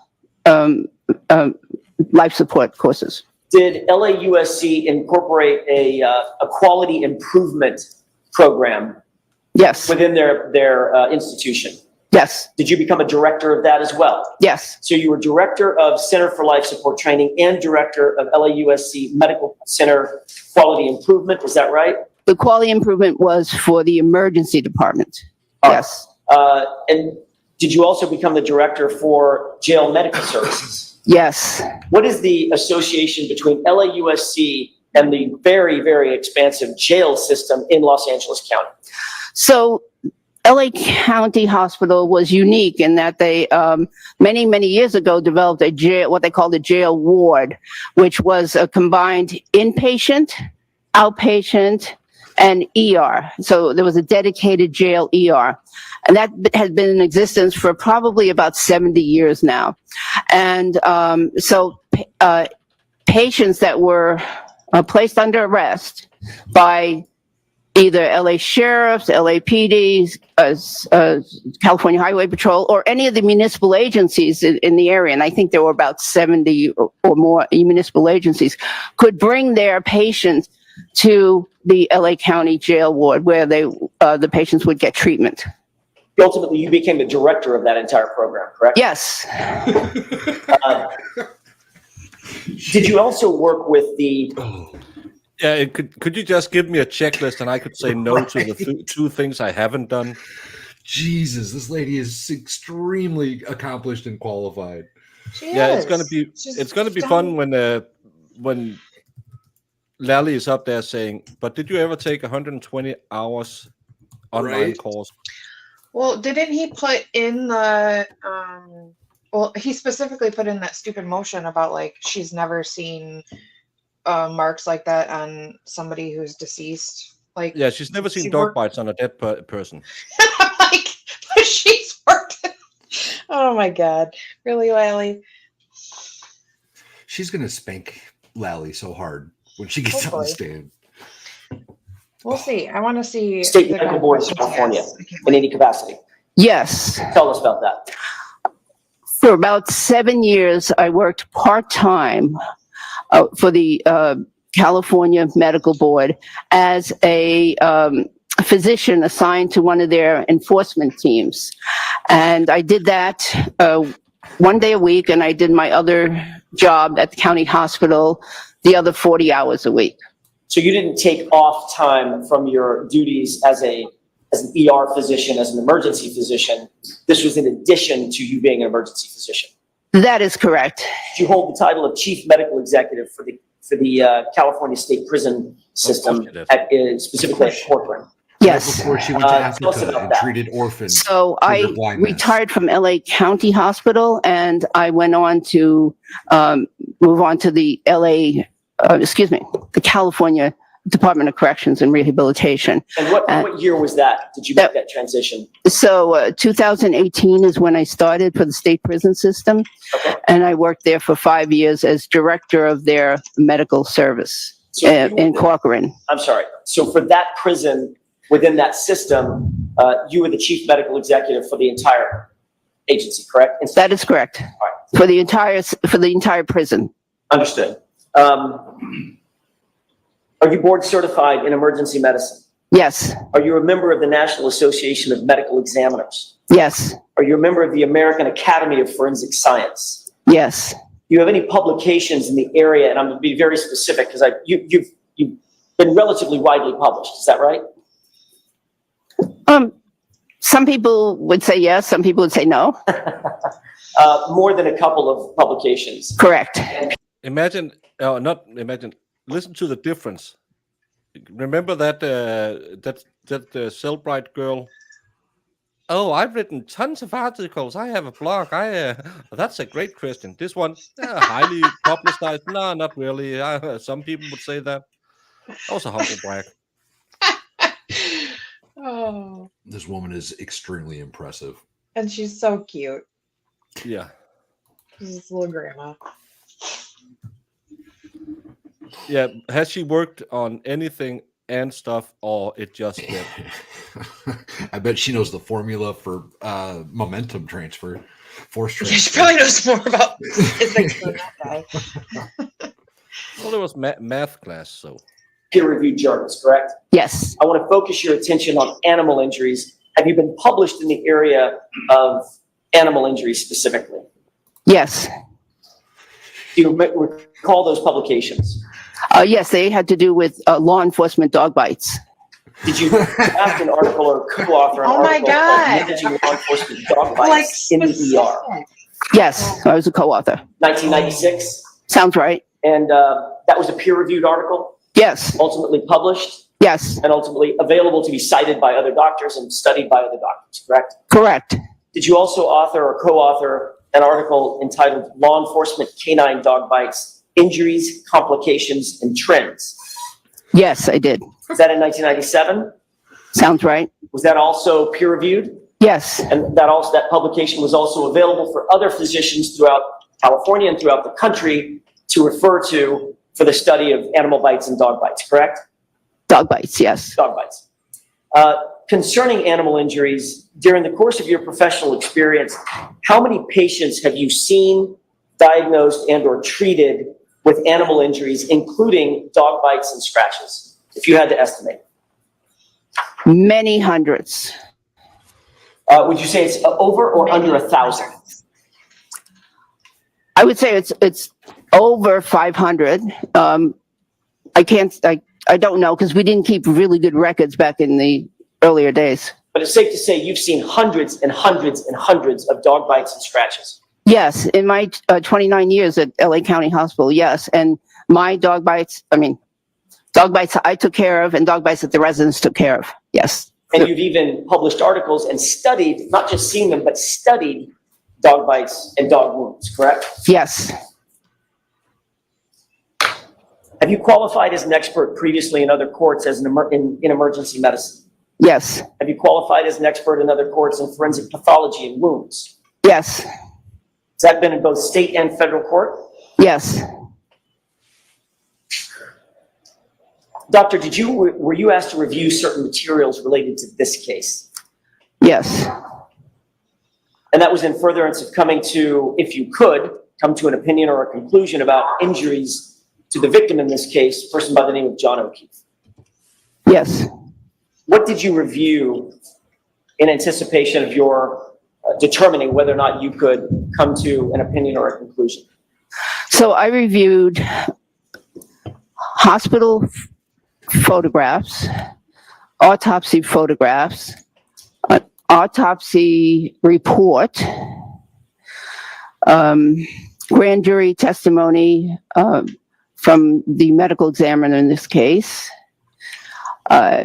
Speaker 10: life support courses.
Speaker 6: Did LAUSC incorporate a quality improvement program?
Speaker 10: Yes.
Speaker 6: Within their institution?
Speaker 10: Yes.
Speaker 6: Did you become a director of that as well?
Speaker 10: Yes.
Speaker 6: So you were director of Center for Life Support Training and director of LAUSC Medical Center Quality Improvement, is that right?
Speaker 10: The quality improvement was for the emergency department. Yes.
Speaker 6: And did you also become the director for jail medical services?
Speaker 10: Yes.
Speaker 6: What is the association between LAUSC and the very, very expansive jail system in Los Angeles County?
Speaker 10: So LA County Hospital was unique in that they, many, many years ago, developed a jail, what they called a jail ward, which was a combined inpatient, outpatient, and ER. So there was a dedicated jail ER. And that has been in existence for probably about 70 years now. And patients that were placed under arrest by either LA sheriffs, LAPD, California Highway Patrol, or any of the municipal agencies in the area, and I think there were about 70 or more municipal agencies, could bring their patients to the LA County jail ward where the patients would get treatment.
Speaker 6: Ultimately, you became the director of that entire program, correct?
Speaker 10: Yes.
Speaker 6: Did you also work with the...
Speaker 2: Yeah, could you just give me a checklist and I could say no to the two things I haven't done?
Speaker 8: Jesus, this lady is extremely accomplished and qualified.
Speaker 2: It's gonna be fun when Lally is up there saying, "But did you ever take 120 hours online course?"
Speaker 3: Well, didn't he put in the well, he specifically put in that stupid motion about like she's never seen marks like that on somebody who's deceased. Like,
Speaker 2: yeah, she's never seen dog bites on a dead person.
Speaker 3: Like, she's worked. Oh my God, really, Lally?
Speaker 8: She's gonna spank Lally so hard when she gets on the stand.
Speaker 3: We'll see. I want to see
Speaker 6: State Medical Board of California in any capacity.
Speaker 10: Yes.
Speaker 6: Tell us about that.
Speaker 10: For about 7 years, I worked part-time California Medical Board as a physician assigned to one of their enforcement teams. And I did that 1 day a week, and I did my other job at the county hospital the other 40 hours a week.
Speaker 6: So you didn't take off time from your duties as an ER physician, as an emergency physician. This was in addition to you being an emergency physician.
Speaker 10: That is correct.
Speaker 6: Did you hold the title of chief medical executive for the California State Prison System, specifically at courtroom?
Speaker 10: Yes.
Speaker 8: Before she went to
Speaker 6: Tell us
Speaker 8: Africa
Speaker 6: about
Speaker 8: and
Speaker 6: that.
Speaker 8: treated orphans.
Speaker 10: So
Speaker 8: for their
Speaker 10: I
Speaker 8: blindness.
Speaker 10: retired from LA County Hospital, and I went on to move on to the the California Department of Corrections and Rehabilitation.
Speaker 6: And what year was that? Did you make that transition?
Speaker 10: So 2018 is when I started for the state prison system,
Speaker 6: Okay.
Speaker 10: and I worked there for 5 years as director of their medical service
Speaker 6: So you
Speaker 10: in
Speaker 6: were-
Speaker 10: Corcoran.
Speaker 6: I'm sorry. So for that prison, within that system, you were the chief medical executive for the entire agency, correct?
Speaker 10: That is correct.
Speaker 6: All right.
Speaker 10: For the entire prison.
Speaker 6: Understood. Are you board certified in emergency medicine?
Speaker 10: Yes,
Speaker 6: Are you a member of the National Association of Medical Examiners?
Speaker 10: yes,
Speaker 6: Are you a member of the American Academy of Forensic Science?
Speaker 10: yes.
Speaker 6: Do you have any publications in the area? And I'm going to be very specific because you've been relatively widely published. Is that right?
Speaker 10: Some people would say yes, some people would say no.
Speaker 6: More than a couple of publications.
Speaker 10: Correct.
Speaker 2: Imagine, not imagine. Listen to the difference. Remember that Cellbrite girl? Oh, I've written tons of articles. I have a blog. That's a great question. This one, highly publicized. No, not really. Some people would say that. That was a humble brag.
Speaker 3: Oh,
Speaker 8: This woman is extremely impressive.
Speaker 3: and she's so cute.
Speaker 2: Yeah.
Speaker 3: She's this little grandma.
Speaker 2: Yeah. Has she worked on anything and stuff, or it just did?
Speaker 8: I bet she knows the formula for momentum transfer, force
Speaker 3: Yeah,
Speaker 8: transfer.
Speaker 3: she probably knows more about physics than that guy.
Speaker 2: Well, there was math class, so.
Speaker 6: Peer-reviewed journals, correct?
Speaker 10: Yes,
Speaker 6: I want to focus your attention on animal injuries. Have you been published in the area of animal injuries specifically?
Speaker 10: yes.
Speaker 6: Do you recall those publications?
Speaker 10: Yes, they had to do with law enforcement dog bites.
Speaker 6: Did you draft an article or co-author an
Speaker 3: Oh my
Speaker 6: article
Speaker 3: God.
Speaker 6: on managing law enforcement dog bites
Speaker 3: Like
Speaker 6: in the ER?
Speaker 3: specific.
Speaker 10: Yes, I was a co-author.
Speaker 6: 1996,
Speaker 10: Sounds right.
Speaker 6: and that was a peer-reviewed article,
Speaker 10: Yes,
Speaker 6: ultimately published,
Speaker 10: yes,
Speaker 6: and ultimately available to be cited by other doctors and studied by other doctors, correct?
Speaker 10: correct.
Speaker 6: Did you also author or co-author an article entitled Law Enforcement Canine Dog Bites, Injuries, Complications, and Trends?
Speaker 10: Yes, I did.
Speaker 6: Was that in 1997?
Speaker 10: Sounds right.
Speaker 6: Was that also peer-reviewed?
Speaker 10: Yes,
Speaker 6: And that publication was also available for other physicians throughout California and throughout the country to refer to for the study of animal bites and dog bites, correct?
Speaker 10: dog bites, yes.
Speaker 6: Dog bites. Concerning animal injuries, during the course of your professional experience, how many patients have you seen, diagnosed, and or treated with animal injuries, including dog bites and scratches, if you had to estimate?
Speaker 10: Many hundreds.
Speaker 6: Would you say it's over or under 1,000?
Speaker 10: I would say it's over 500. I don't know because we didn't keep really good records back in the earlier days.
Speaker 6: But it's safe to say you've seen hundreds and hundreds and hundreds of dog bites and scratches.
Speaker 10: Yes, in my 29 years at LA County Hospital, yes. And my dog bites I took care of and dog bites that the residents took care of. Yes.
Speaker 6: And you've even published articles and studied, not just seen them, but studied dog bites and dog wounds, correct?
Speaker 10: Yes.
Speaker 6: Have you qualified as an expert previously in other courts as in emergency medicine?
Speaker 10: Yes.
Speaker 6: Have you qualified as an expert in other courts in forensic pathology and wounds?
Speaker 10: Yes.
Speaker 6: Has that been in both state and federal court?
Speaker 10: Yes.
Speaker 6: Doctor, were you asked to review certain materials related to this case?
Speaker 10: Yes.
Speaker 6: And that was in furtherance of coming to, if you could, come to an opinion or a conclusion about injuries to the victim in this case, a person by the name of John O'Keefe.
Speaker 10: Yes.
Speaker 6: What did you review in anticipation of your determining whether or not you could come to an opinion or a conclusion?
Speaker 10: So I reviewed hospital photographs, autopsy photographs, an autopsy report, grand jury testimony from the medical examiner in this case. There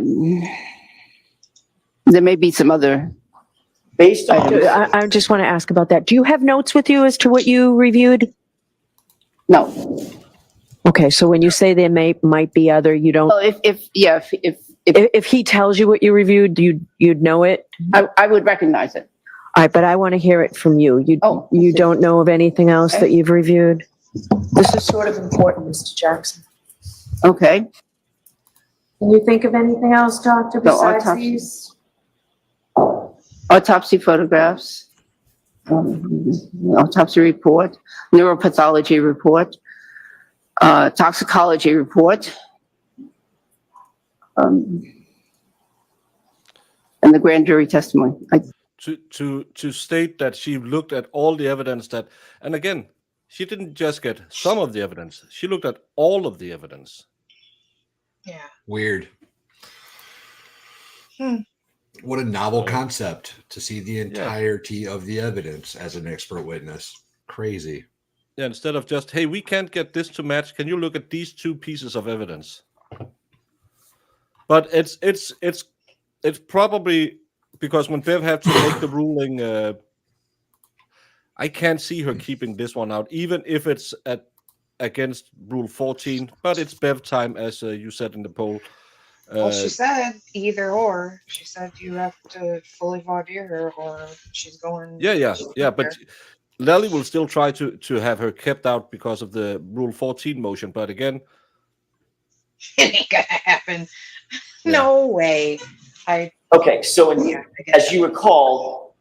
Speaker 10: may be some other.
Speaker 6: Based on
Speaker 5: I just want to ask about that. Do you have notes with you as to what you reviewed?
Speaker 10: No.
Speaker 5: Okay, so when you say there might be other, you don't,
Speaker 10: Well,
Speaker 5: if he tells you what you reviewed, you'd know it?
Speaker 10: I would recognize it.
Speaker 5: All right, but I want to hear it from you. You
Speaker 10: Okay.
Speaker 5: don't know of anything else
Speaker 10: Okay.
Speaker 5: that you've reviewed? This is sort of important, Mr. Jackson.
Speaker 10: Okay.
Speaker 5: Can you think of anything else, Doctor,
Speaker 10: No,
Speaker 5: besides
Speaker 10: autopsy.
Speaker 5: these?
Speaker 10: Autopsy photographs, autopsy report, neuropathology report, toxicology report, and the grand jury testimony.
Speaker 2: To state that she looked at all the evidence that, and again, she didn't just get some of the evidence, she looked at all of the evidence.
Speaker 3: Yeah.
Speaker 8: Weird. What a novel concept to see the entirety of the evidence as an expert witness. Crazy.
Speaker 2: Yeah, instead of just, hey, we can't get this to match, can you look at these two pieces of evidence? But it's probably because when Bev had to make the ruling, I can't see her keeping this one out, even if it's against Rule 14. But it's Bev time, as you said in the poll.
Speaker 3: Well, she said either or. She said you have to fully voir dire or she's going.
Speaker 2: Yeah. But Lally will still try to have her kept out because of the Rule 14 motion. But again,
Speaker 3: It ain't gonna happen.
Speaker 2: Yeah.
Speaker 3: No way.
Speaker 6: Okay, so as you recall,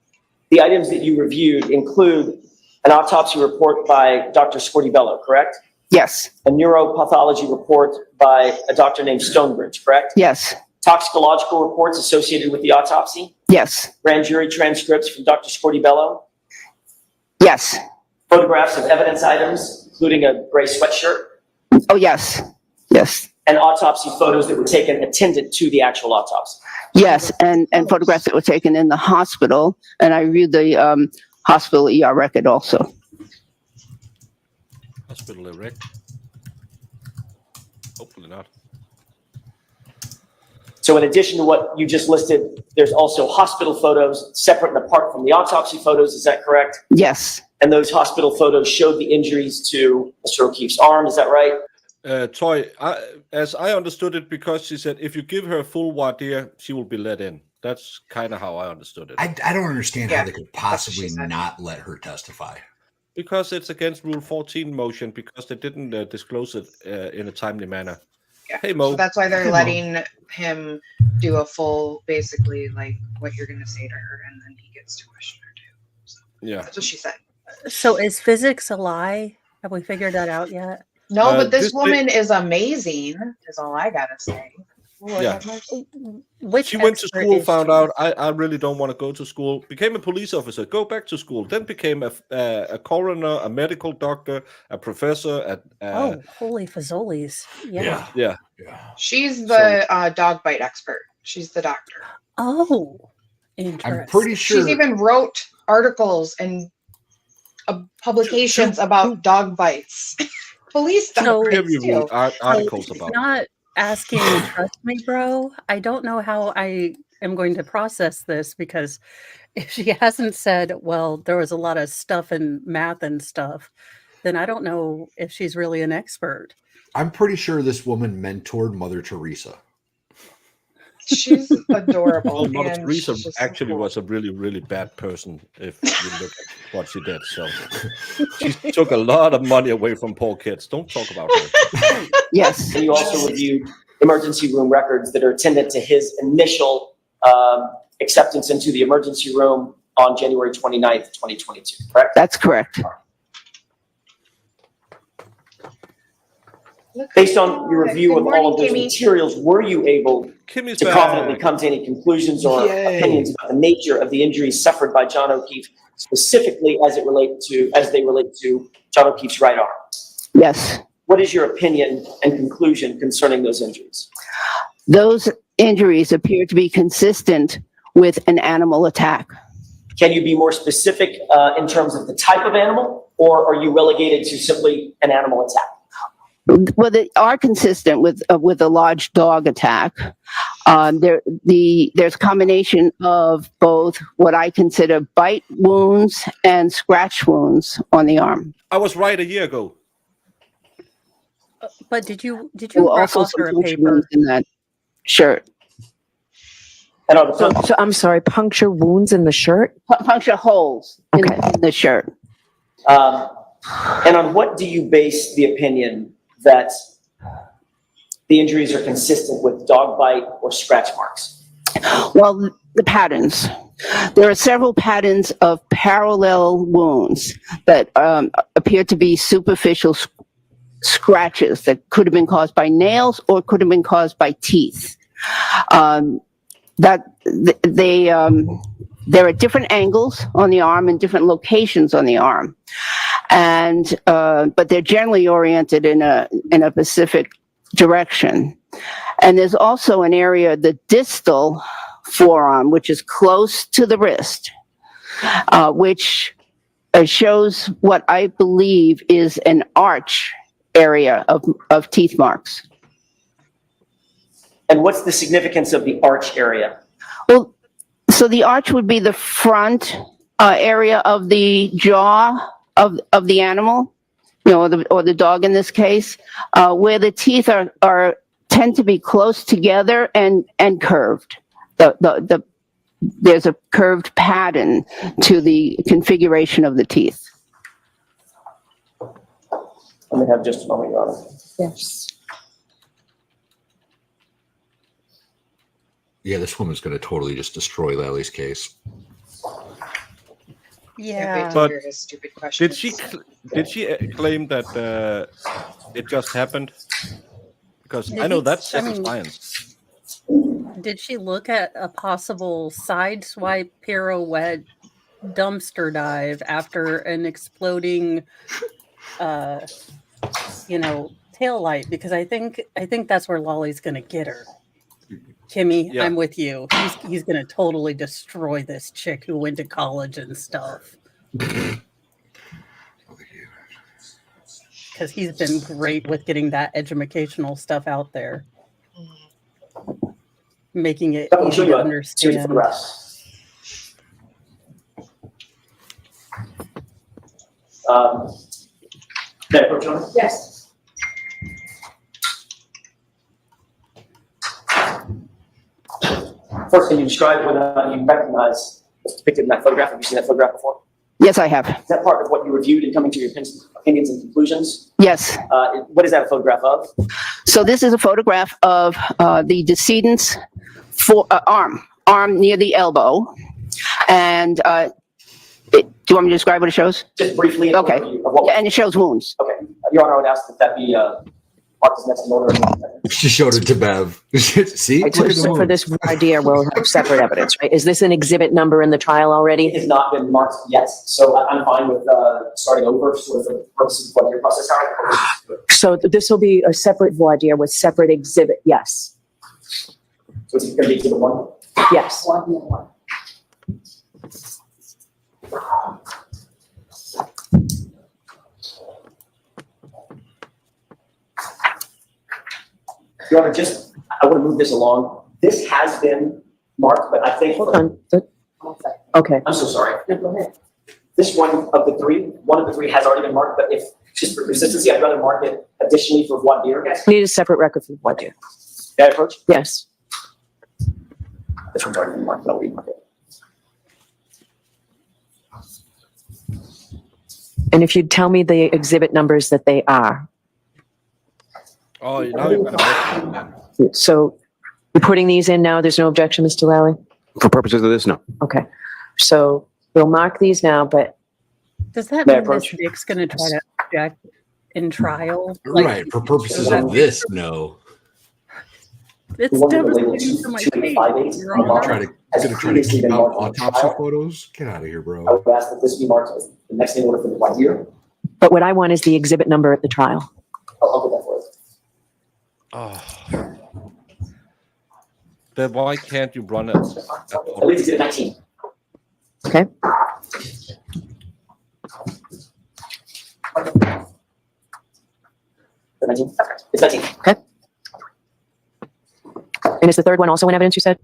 Speaker 6: the items that you reviewed include an autopsy report by Dr. Scortibello, correct?
Speaker 10: Yes,
Speaker 6: A neuropathology report by a doctor named Stonebridge, correct?
Speaker 10: yes,
Speaker 6: Toxicological reports associated with the autopsy,
Speaker 10: yes,
Speaker 6: grand jury transcripts from Dr. Scortibello,
Speaker 10: yes.
Speaker 6: photographs of evidence items, including a gray sweatshirt,
Speaker 10: Oh, yes, yes,
Speaker 6: and autopsy photos that were taken attendant to the actual autopsy.
Speaker 10: yes. And photographs that were taken in the hospital. And I reviewed the hospital ER record also.
Speaker 2: hospital erect. Hopefully not.
Speaker 6: So in addition to what you just listed, there's also hospital photos separate and apart from the autopsy photos, is that correct?
Speaker 10: Yes,
Speaker 6: And those hospital photos showed the injuries to Mr. O'Keefe's arm, is that right?
Speaker 2: Toy, as I understood it, because she said if you give her a full voir dire, she will be let in. That's kind of how I understood it.
Speaker 8: I don't understand how they could possibly
Speaker 3: what she said.
Speaker 8: not let her testify.
Speaker 2: Because it's against Rule 14 motion, because they didn't disclose it in a timely manner.
Speaker 3: Yeah.
Speaker 2: Hey, Mo.
Speaker 3: So that's why they're
Speaker 8: Hey, Mo.
Speaker 3: letting him do a full, basically, like what you're going to say to her, and then he gets to question her too. So
Speaker 2: Yeah.
Speaker 3: that's what she said.
Speaker 11: So is physics a lie? Have we figured that out yet?
Speaker 3: No, but this
Speaker 2: this
Speaker 3: woman is amazing, is all I got to say. Lord
Speaker 2: Yeah.
Speaker 3: have mercy.
Speaker 11: Which
Speaker 2: She went to
Speaker 11: expert
Speaker 2: school,
Speaker 11: is
Speaker 2: found
Speaker 11: she?
Speaker 2: out, I really don't want to go to school, became a police officer, go back to school, then became a coroner, a medical doctor, a professor at...
Speaker 11: Oh, holy fazolies. Yeah.
Speaker 2: Yeah.
Speaker 3: She's the dog bite expert. She's the doctor.
Speaker 11: Oh, interesting.
Speaker 8: I'm pretty sure.
Speaker 3: She's even wrote articles and publications about dog bites. Police dog
Speaker 11: So-
Speaker 3: bites too.
Speaker 2: Articles
Speaker 11: So
Speaker 2: about it.
Speaker 11: not asking you to trust me, bro. I don't know how I am going to process this because if she hasn't said, well, there was a lot of stuff in math and stuff, then I don't know if she's really an expert.
Speaker 8: I'm pretty sure this woman mentored Mother Teresa.
Speaker 3: She's adorable.
Speaker 2: Well, Mother
Speaker 3: and
Speaker 2: Teresa
Speaker 3: she's just so
Speaker 2: actually
Speaker 3: cool.
Speaker 2: was a really, really bad person if you look at what she did. So she took a lot of money away from poor kids. Don't talk about her.
Speaker 10: yes.
Speaker 6: And you also reviewed emergency room records that are attendant to his initial acceptance into the emergency room on January 29th, 2022, correct?
Speaker 10: That's correct.
Speaker 3: Look
Speaker 6: Based
Speaker 3: who's
Speaker 6: on your
Speaker 3: back.
Speaker 6: review
Speaker 3: Good
Speaker 6: of
Speaker 3: morning,
Speaker 6: all of those
Speaker 3: Kimmy.
Speaker 6: materials, were you able
Speaker 2: Kimmy's
Speaker 6: to confidently
Speaker 2: back.
Speaker 6: come to any conclusions or
Speaker 8: Yay.
Speaker 6: opinions about the nature of the injuries suffered by John O'Keefe, specifically as they relate to John O'Keefe's right arm?
Speaker 10: Yes.
Speaker 6: What is your opinion and conclusion concerning those injuries?
Speaker 10: Those injuries appear to be consistent with an animal attack.
Speaker 6: Can you be more specific in terms of the type of animal, or are you relegated to simply an animal attack?
Speaker 10: Well, they are consistent with a large dog attack. There's a combination of both what I consider bite wounds and scratch wounds on the arm.
Speaker 2: I was right a year ago.
Speaker 11: But did you
Speaker 10: There were
Speaker 11: mark
Speaker 10: also
Speaker 11: off
Speaker 10: some
Speaker 11: her a
Speaker 10: puncture
Speaker 11: paper?
Speaker 10: wounds in that shirt.
Speaker 6: And are the
Speaker 5: So I'm sorry, puncture wounds in the shirt?
Speaker 10: Puncture holes in,
Speaker 5: Okay.
Speaker 10: in the shirt.
Speaker 6: And on what do you base the opinion that the injuries are consistent with dog bite or scratch marks?
Speaker 10: Well, the patterns. There are several patterns of parallel wounds that appear to be superficial scratches that could have been caused by nails or could have been caused by teeth. There are different angles on the arm and different locations on the arm, and but they're generally oriented in a specific direction. And there's also an area, the distal forearm, which is close to the wrist, which shows what I believe is an arch area of teeth marks.
Speaker 6: And what's the significance of the arch area?
Speaker 10: Well, so the arch would be the front area of the jaw of the animal, you know, or the dog in this case, where the teeth tend to be close together and curved. There's a curved pattern to the configuration of the teeth.
Speaker 6: Let me have just a moment, Your Honor.
Speaker 5: Yes.
Speaker 8: Yeah, this woman's going to totally just destroy Lally's case.
Speaker 3: Can't wait
Speaker 11: Yeah.
Speaker 3: to
Speaker 2: But
Speaker 3: hear his stupid questions.
Speaker 2: Did she claim that it just happened? Because
Speaker 11: Did
Speaker 2: I know
Speaker 11: he-
Speaker 2: that's
Speaker 11: I mean-
Speaker 2: science.
Speaker 11: Did she look at a possible side swipe pirouette dumpster dive after an exploding, tail light? Because I think that's where Lolly's going to get her. Kimmy,
Speaker 2: Yeah.
Speaker 11: I'm with you. He's going to totally destroy this chick who went to college and stuff. Because he's been great with getting that educational stuff out there, making it
Speaker 6: Let me
Speaker 11: easy
Speaker 6: show
Speaker 11: to
Speaker 6: you a series of
Speaker 11: understand.
Speaker 6: photographs. May I approach, Your Honor?
Speaker 10: Yes.
Speaker 6: First, can you describe whether or not you recognize what's depicted in that photograph? Have you seen that photograph before?
Speaker 10: Yes, I have.
Speaker 6: Is that part of what you reviewed in coming to your opinions and conclusions?
Speaker 10: Yes.
Speaker 6: What is that a photograph of?
Speaker 10: So this is a photograph of the decedent's arm near the elbow. And do you want me to describe what it shows?
Speaker 6: Just briefly.
Speaker 10: Okay.
Speaker 6: Of what,
Speaker 10: Yeah, and it shows wounds.
Speaker 6: okay. Your Honor, I would ask that that be marked as next in order.
Speaker 8: She showed it to Bev. See?
Speaker 5: Right,
Speaker 8: Look at the
Speaker 5: so for
Speaker 8: wound.
Speaker 5: this idea, we'll have separate evidence, right? Is this an exhibit number in the trial
Speaker 6: It
Speaker 5: already?
Speaker 6: has not been marked yet, so I'm fine with starting over sort of for the purposes of what your process are.
Speaker 5: So this will be a separate voir dire with separate exhibit, yes,
Speaker 6: So it's going to be exhibit 1.
Speaker 5: yes.
Speaker 6: Your Honor, I want to move this along. This has been marked, but I think.
Speaker 5: Hold on. Okay,
Speaker 6: I'm so sorry. This one of the three has already been marked, but if, just for consistency, I'd rather mark it additionally for voir dire.
Speaker 5: need a separate record for voir dire,
Speaker 6: May I approach?
Speaker 5: yes.
Speaker 6: This one's already been marked, but I'll remark it.
Speaker 5: And if you'd tell me the exhibit numbers that they are.
Speaker 2: Oh, now you're gonna make it.
Speaker 5: So you're putting these in now, there's no objection, Mr. Lally?
Speaker 7: For purposes of this, no.
Speaker 5: Okay, so we'll mark these now, but
Speaker 11: Does that
Speaker 6: May I
Speaker 11: mean Miss
Speaker 6: approach?
Speaker 11: Dick's going to try to object? in trial.
Speaker 8: Right. For purposes of this, no.
Speaker 11: It's
Speaker 6: The one with the label
Speaker 11: devastating to my
Speaker 6: 2258
Speaker 11: case. Your
Speaker 8: You're
Speaker 11: Honor.
Speaker 8: gonna
Speaker 6: has
Speaker 8: try to
Speaker 6: previously
Speaker 8: keep
Speaker 6: been
Speaker 8: out
Speaker 6: marked on
Speaker 8: autopsy
Speaker 6: trial.
Speaker 8: photos? Get out of here,
Speaker 6: I
Speaker 8: bro.
Speaker 6: would ask that this be marked as the next name order for the 1 year.
Speaker 5: But what I want is the exhibit number at the trial.
Speaker 6: I'll get that for you.
Speaker 2: Oh. Then why can't you run it?
Speaker 6: I believe it's at 19.
Speaker 5: Okay.
Speaker 6: The 19? It's 19.
Speaker 5: And is the third one also in evidence, you said?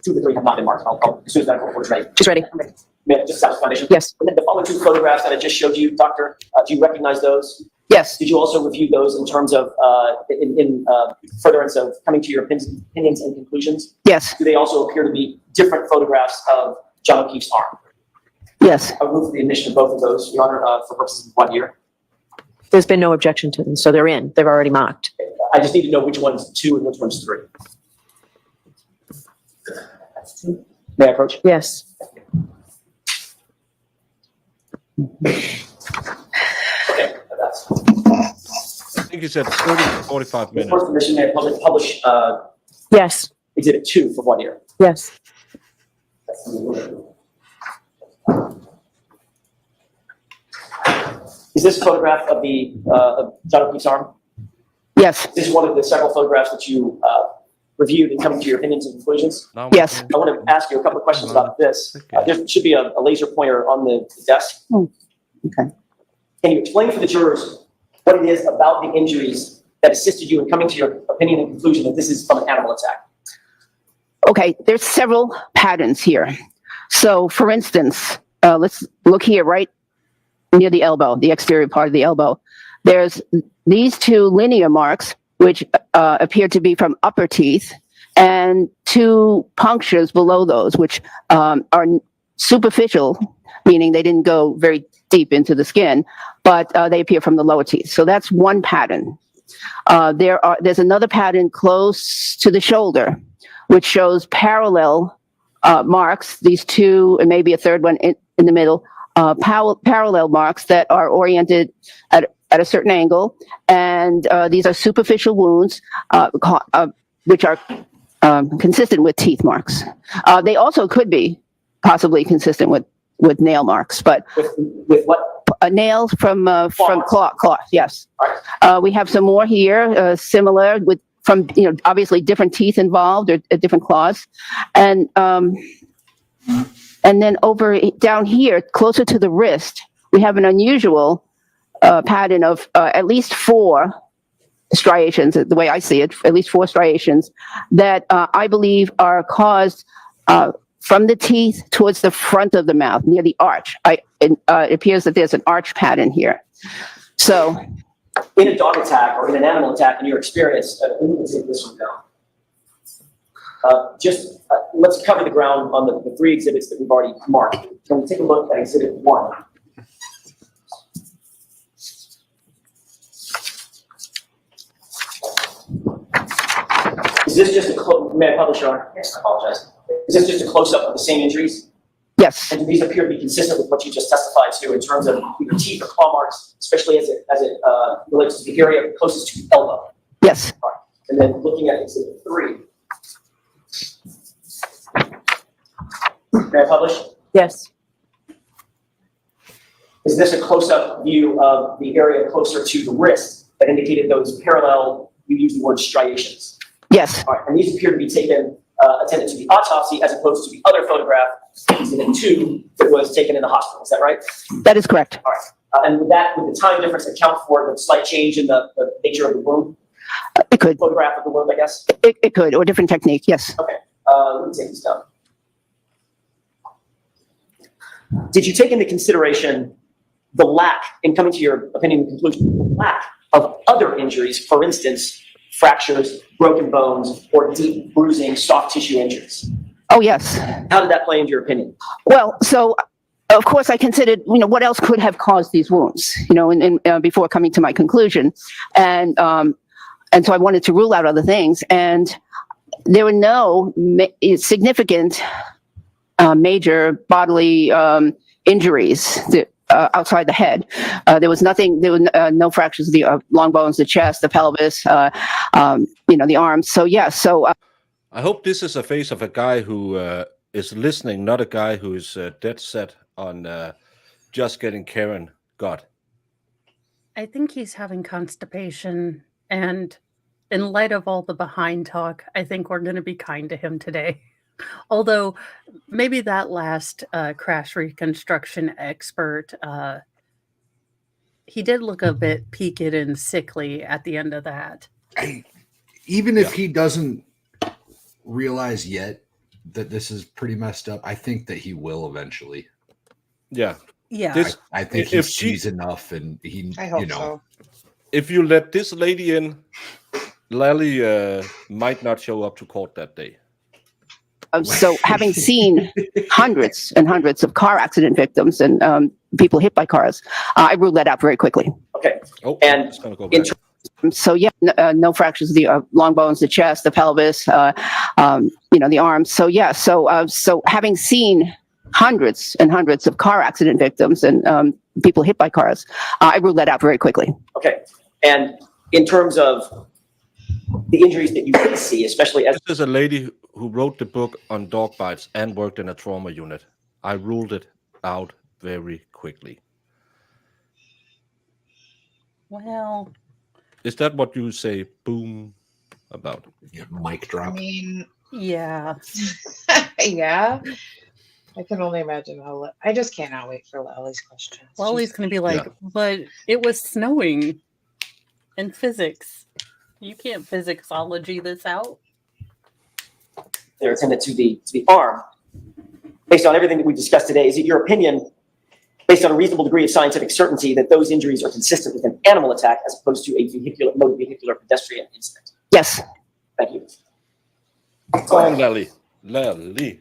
Speaker 6: 2 of the 3 have not been marked. As soon as medical report's ready.
Speaker 5: She's ready.
Speaker 6: May I just establish foundation?
Speaker 5: Yes.
Speaker 6: And then the following 2 photographs that I just showed you, Doctor, do you recognize those?
Speaker 10: Yes,
Speaker 6: Did you also review those in terms of, in furtherance of coming to your opinions and conclusions?
Speaker 10: yes,
Speaker 6: Do they also appear to be different photographs of John O'Keefe's arm?
Speaker 10: yes.
Speaker 6: I will move the admission of both of those, Your Honor, for purposes of 1 year.
Speaker 5: There's been no objection to them, so they're in. They're already marked.
Speaker 6: I just need to know which one's 2 and which one's 3. May I approach?
Speaker 5: Yes.
Speaker 6: Okay, that's.
Speaker 2: I think you said 30 to 45
Speaker 6: The
Speaker 2: minutes.
Speaker 6: first permission, may I publish
Speaker 5: Yes.
Speaker 6: exhibit 2 for 1 year?
Speaker 5: Yes.
Speaker 6: Is this a photograph of the of John O'Keefe's arm?
Speaker 10: Yes,
Speaker 6: Is this one of the several photographs that you reviewed and coming to your opinions and conclusions?
Speaker 2: Now
Speaker 10: Yes.
Speaker 6: I want to ask you a couple of questions about this. There should be a laser pointer on the desk.
Speaker 10: okay.
Speaker 6: Can you explain for the jurors what it is about the injuries that assisted you in coming to your opinion and conclusion that this is from an animal attack?
Speaker 10: Okay, there's several patterns here. So for instance, let's look here, right near the elbow, the exterior part of the elbow. There's these 2 linear marks, which appear to be from upper teeth, and 2 punctures below those, which are superficial, meaning they didn't go very deep into the skin, but they appear from the lower teeth. So that's one pattern. There's another pattern close to the shoulder, which shows parallel marks, these 2, and maybe a third one in the middle, parallel marks that are oriented at a certain angle, and these are superficial wounds, which are consistent with teeth marks. They also could be possibly consistent with nail marks, but
Speaker 6: With what?
Speaker 10: nails from claw, yes. We have some more here, similar from obviously different teeth involved or different claws, and then down here, closer to the wrist, we have an unusual pattern of at least 4 striations, the way I see it, at least 4 striations that I believe are caused from the teeth towards the front of the mouth, near the arch. It appears that there's an arch pattern here. So,
Speaker 6: In a dog attack or in an animal attack, in your experience, let me take this one down. Let's cover the ground on the 3 exhibits that we've already marked. Can we take a look at exhibit 1? Is this just may I publish, Your Honor? Yes, I apologize. Is this just a close-up of the same injuries?
Speaker 10: yes,
Speaker 6: And do these appear to be consistent with what you just testified to in terms of either teeth or claw marks, especially as it relates to the area closest to the elbow?
Speaker 10: yes,
Speaker 6: And then looking at exhibit 3. May I publish?
Speaker 5: Yes.
Speaker 6: Is this a close-up view of the area closer to the wrist that indicated those parallel, you used the word striations?
Speaker 10: yes,
Speaker 6: All right, and these appear to be taken, attended to the autopsy as opposed to the other photograph, exhibit 2, that was taken in the hospital. Is that right?
Speaker 10: that is correct.
Speaker 6: All right. And would the time difference account for the slight change in the nature of the wound?
Speaker 10: It could,
Speaker 6: Photograph of the wound, I guess?
Speaker 10: it could, or different technique, yes.
Speaker 6: Okay, let me take this down. Did you take into consideration the lack, in coming to your opinion and conclusion, the lack of other injuries, for instance, fractures, broken bones, or deep bruising, soft tissue injuries?
Speaker 10: Oh, yes.
Speaker 6: How did that play into your opinion?
Speaker 10: Well, so of course I considered, what else could have caused these wounds, before coming to my conclusion. And so I wanted to rule out other things. And there were no significant major bodily injuries outside the head. There was nothing, there were no fractures of the long bones, the chest, the pelvis, the arms. So yeah,
Speaker 2: I hope this is a face of a guy who is listening, not a guy who is dead set on just getting Karen got.
Speaker 11: I think he's having constipation, and in light of all the behind talk, I think we're going to be kind to him today. Although maybe that last crash reconstruction expert, he did look a bit peaked and sickly at the end of that.
Speaker 8: Even if he doesn't realize yet that this is pretty messed up, I think that he will eventually.
Speaker 2: Yeah.
Speaker 11: Yeah.
Speaker 8: I think he sees enough, and he,
Speaker 3: I hope so.
Speaker 2: If you let this lady in, Lally might not show up to court that day.
Speaker 10: so having seen hundreds and hundreds of car accident victims and people hit by cars, I ruled that out very quickly.
Speaker 6: Okay.
Speaker 2: Oh,
Speaker 6: And
Speaker 2: it's gonna go
Speaker 6: in
Speaker 2: back.
Speaker 10: So yeah, no fractures of the long bones, the chest, the pelvis, the arms. So yeah, so having seen hundreds and hundreds of car accident victims and people hit by cars, I ruled that out very quickly.
Speaker 6: Okay. And in terms of the injuries that you did see, especially as
Speaker 2: This is a lady who wrote the book on dog bites and worked in a trauma unit. I ruled it out very quickly.
Speaker 11: Well,
Speaker 2: Is that what you say boom about?
Speaker 8: Yeah, mic
Speaker 3: I
Speaker 8: drop.
Speaker 3: mean,
Speaker 11: yeah.
Speaker 3: yeah. I can only imagine how. I just cannot wait for Lally's questions.
Speaker 11: Wally's going to be like, but it was snowing in physics. You can't physicsology this out.
Speaker 6: they're attended to the arm, based on everything that we discussed today, is it your opinion, based on a reasonable degree of scientific certainty, that those injuries are consistent with an animal attack as opposed to a motor vehicular pedestrian incident?
Speaker 10: Yes.
Speaker 6: Thank you.
Speaker 2: Go on, Lally. Lally.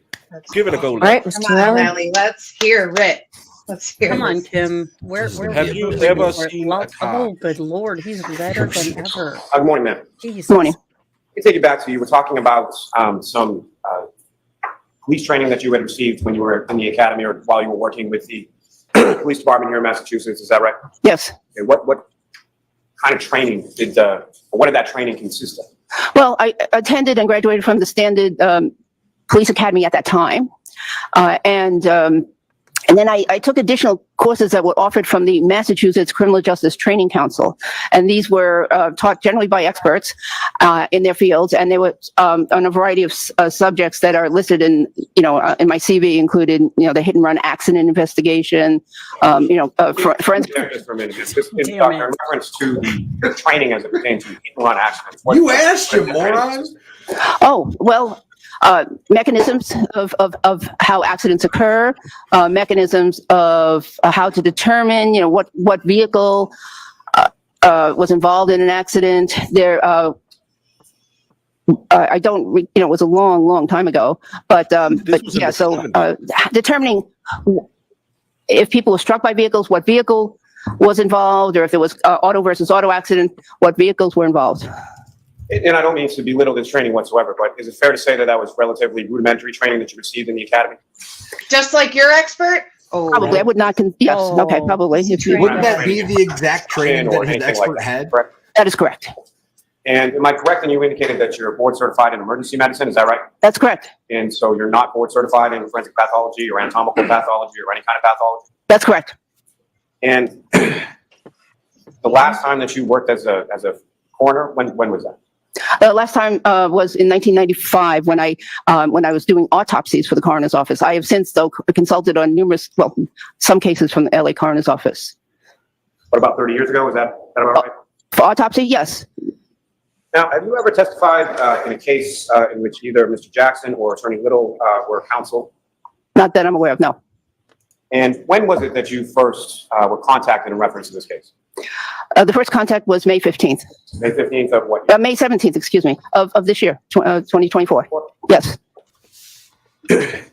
Speaker 3: Give
Speaker 2: it a go.
Speaker 5: All right,
Speaker 3: Come
Speaker 5: Mr.
Speaker 3: on,
Speaker 5: Lally.
Speaker 3: Lally. Let's hear it. Let's hear
Speaker 11: Come on,
Speaker 3: this.
Speaker 11: Kim. Where
Speaker 2: Have you ever seen a car?
Speaker 11: Oh, good Lord. He's better than ever.
Speaker 12: Good morning, ma'am.
Speaker 11: Jesus.
Speaker 10: Good morning.
Speaker 12: Let me take you back to, you were talking about some police training that you had received when you were in the academy or while you were working with the police department here in Massachusetts. Is that right?
Speaker 10: Yes.
Speaker 12: Okay, what kind of training or what did that training consist of?
Speaker 10: Well, I attended and graduated from the Standard Police Academy at that time. And then I took additional courses that were offered from the Massachusetts Criminal Justice Training Council. And these were taught generally by experts in their fields. And they were on a variety of subjects that are listed in my CV, included, the hit and run accident investigation, forensic.
Speaker 12: Just for a minute, just in reference to the training as it pertains to hit and run accidents. What-
Speaker 8: You asked, you moron.
Speaker 10: Oh, well, mechanisms of how accidents occur, mechanisms of how to determine, what vehicle was involved in an accident. I don't, it was a long time ago, but yeah, so determining if people were struck by vehicles, what vehicle was involved, or if it was auto versus auto accident, what vehicles were involved.
Speaker 12: And I don't mean to belittle this training whatsoever, but is it fair to say that that was relatively rudimentary training that you received in the academy?
Speaker 3: Just like your expert? Oh,
Speaker 10: Probably, I would not, yes,
Speaker 11: Oh.
Speaker 10: okay, probably. If you,
Speaker 8: Wouldn't that be the exact training
Speaker 12: Or
Speaker 8: that his
Speaker 12: anything like
Speaker 8: expert
Speaker 12: that,
Speaker 8: had?
Speaker 12: correct?
Speaker 10: that is correct.
Speaker 12: And am I correct in you indicated that you're board certified in emergency medicine, is that right?
Speaker 10: That's correct.
Speaker 12: And so you're not board certified in forensic pathology or anatomical pathology or any kind of pathology?
Speaker 10: That's correct.
Speaker 12: And the last time that you worked as a coroner, when was that?
Speaker 10: Last time was in 1995 when I was doing autopsies for the coroner's office. I have since, though, consulted on some cases from the LA coroner's office.
Speaker 12: What, about 30 years ago? Is that about right?
Speaker 10: For autopsy, yes.
Speaker 12: Now, have you ever testified in a case in which either Mr. Jackson or Attorney Little were counsel?
Speaker 10: Not that I'm aware of, no.
Speaker 12: And when was it that you first were contacted in reference to this case?
Speaker 10: The first contact was May 15th.
Speaker 12: May 15th of what year?
Speaker 10: May 17th, excuse me, of this year, 2024. Yes.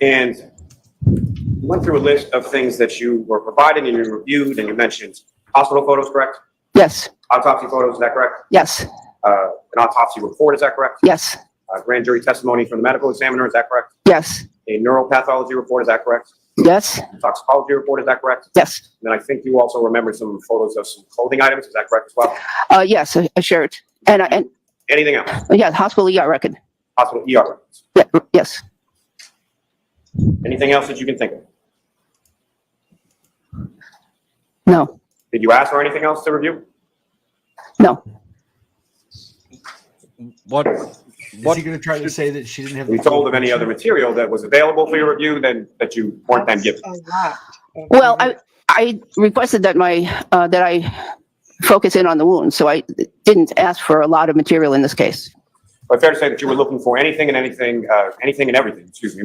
Speaker 12: And you went through a list of things that you were provided and you reviewed, and you mentioned hospital photos, correct?
Speaker 10: Yes.
Speaker 12: Autopsy photos, is that correct?
Speaker 10: Yes.
Speaker 12: An autopsy report, is that correct?
Speaker 10: Yes.
Speaker 12: Grand jury testimony from the medical examiner, is that correct?
Speaker 10: Yes.
Speaker 12: A neuropathology report, is that correct?
Speaker 10: Yes,
Speaker 12: Toxicology report, is that correct?
Speaker 10: yes.
Speaker 12: And then I think you also remember some photos of some clothing items, is that correct as well?
Speaker 10: Yes, a shirt. And
Speaker 12: Anything else?
Speaker 10: yeah, hospital ER record.
Speaker 12: Hospital ER records?
Speaker 10: Yeah, yes.
Speaker 12: Anything else that you can think of?
Speaker 10: No,
Speaker 12: Did you ask for anything else to review?
Speaker 10: no.
Speaker 2: What?
Speaker 8: Is he going to try to say that she didn't have?
Speaker 12: Were you told of any other material that was available for your review that you weren't then given?
Speaker 3: A lot. of
Speaker 10: Well,
Speaker 3: them.
Speaker 10: I requested that that I focus in on the wounds, so I didn't ask for a lot of material in this case.
Speaker 12: But fair to say that you were looking for anything and everything,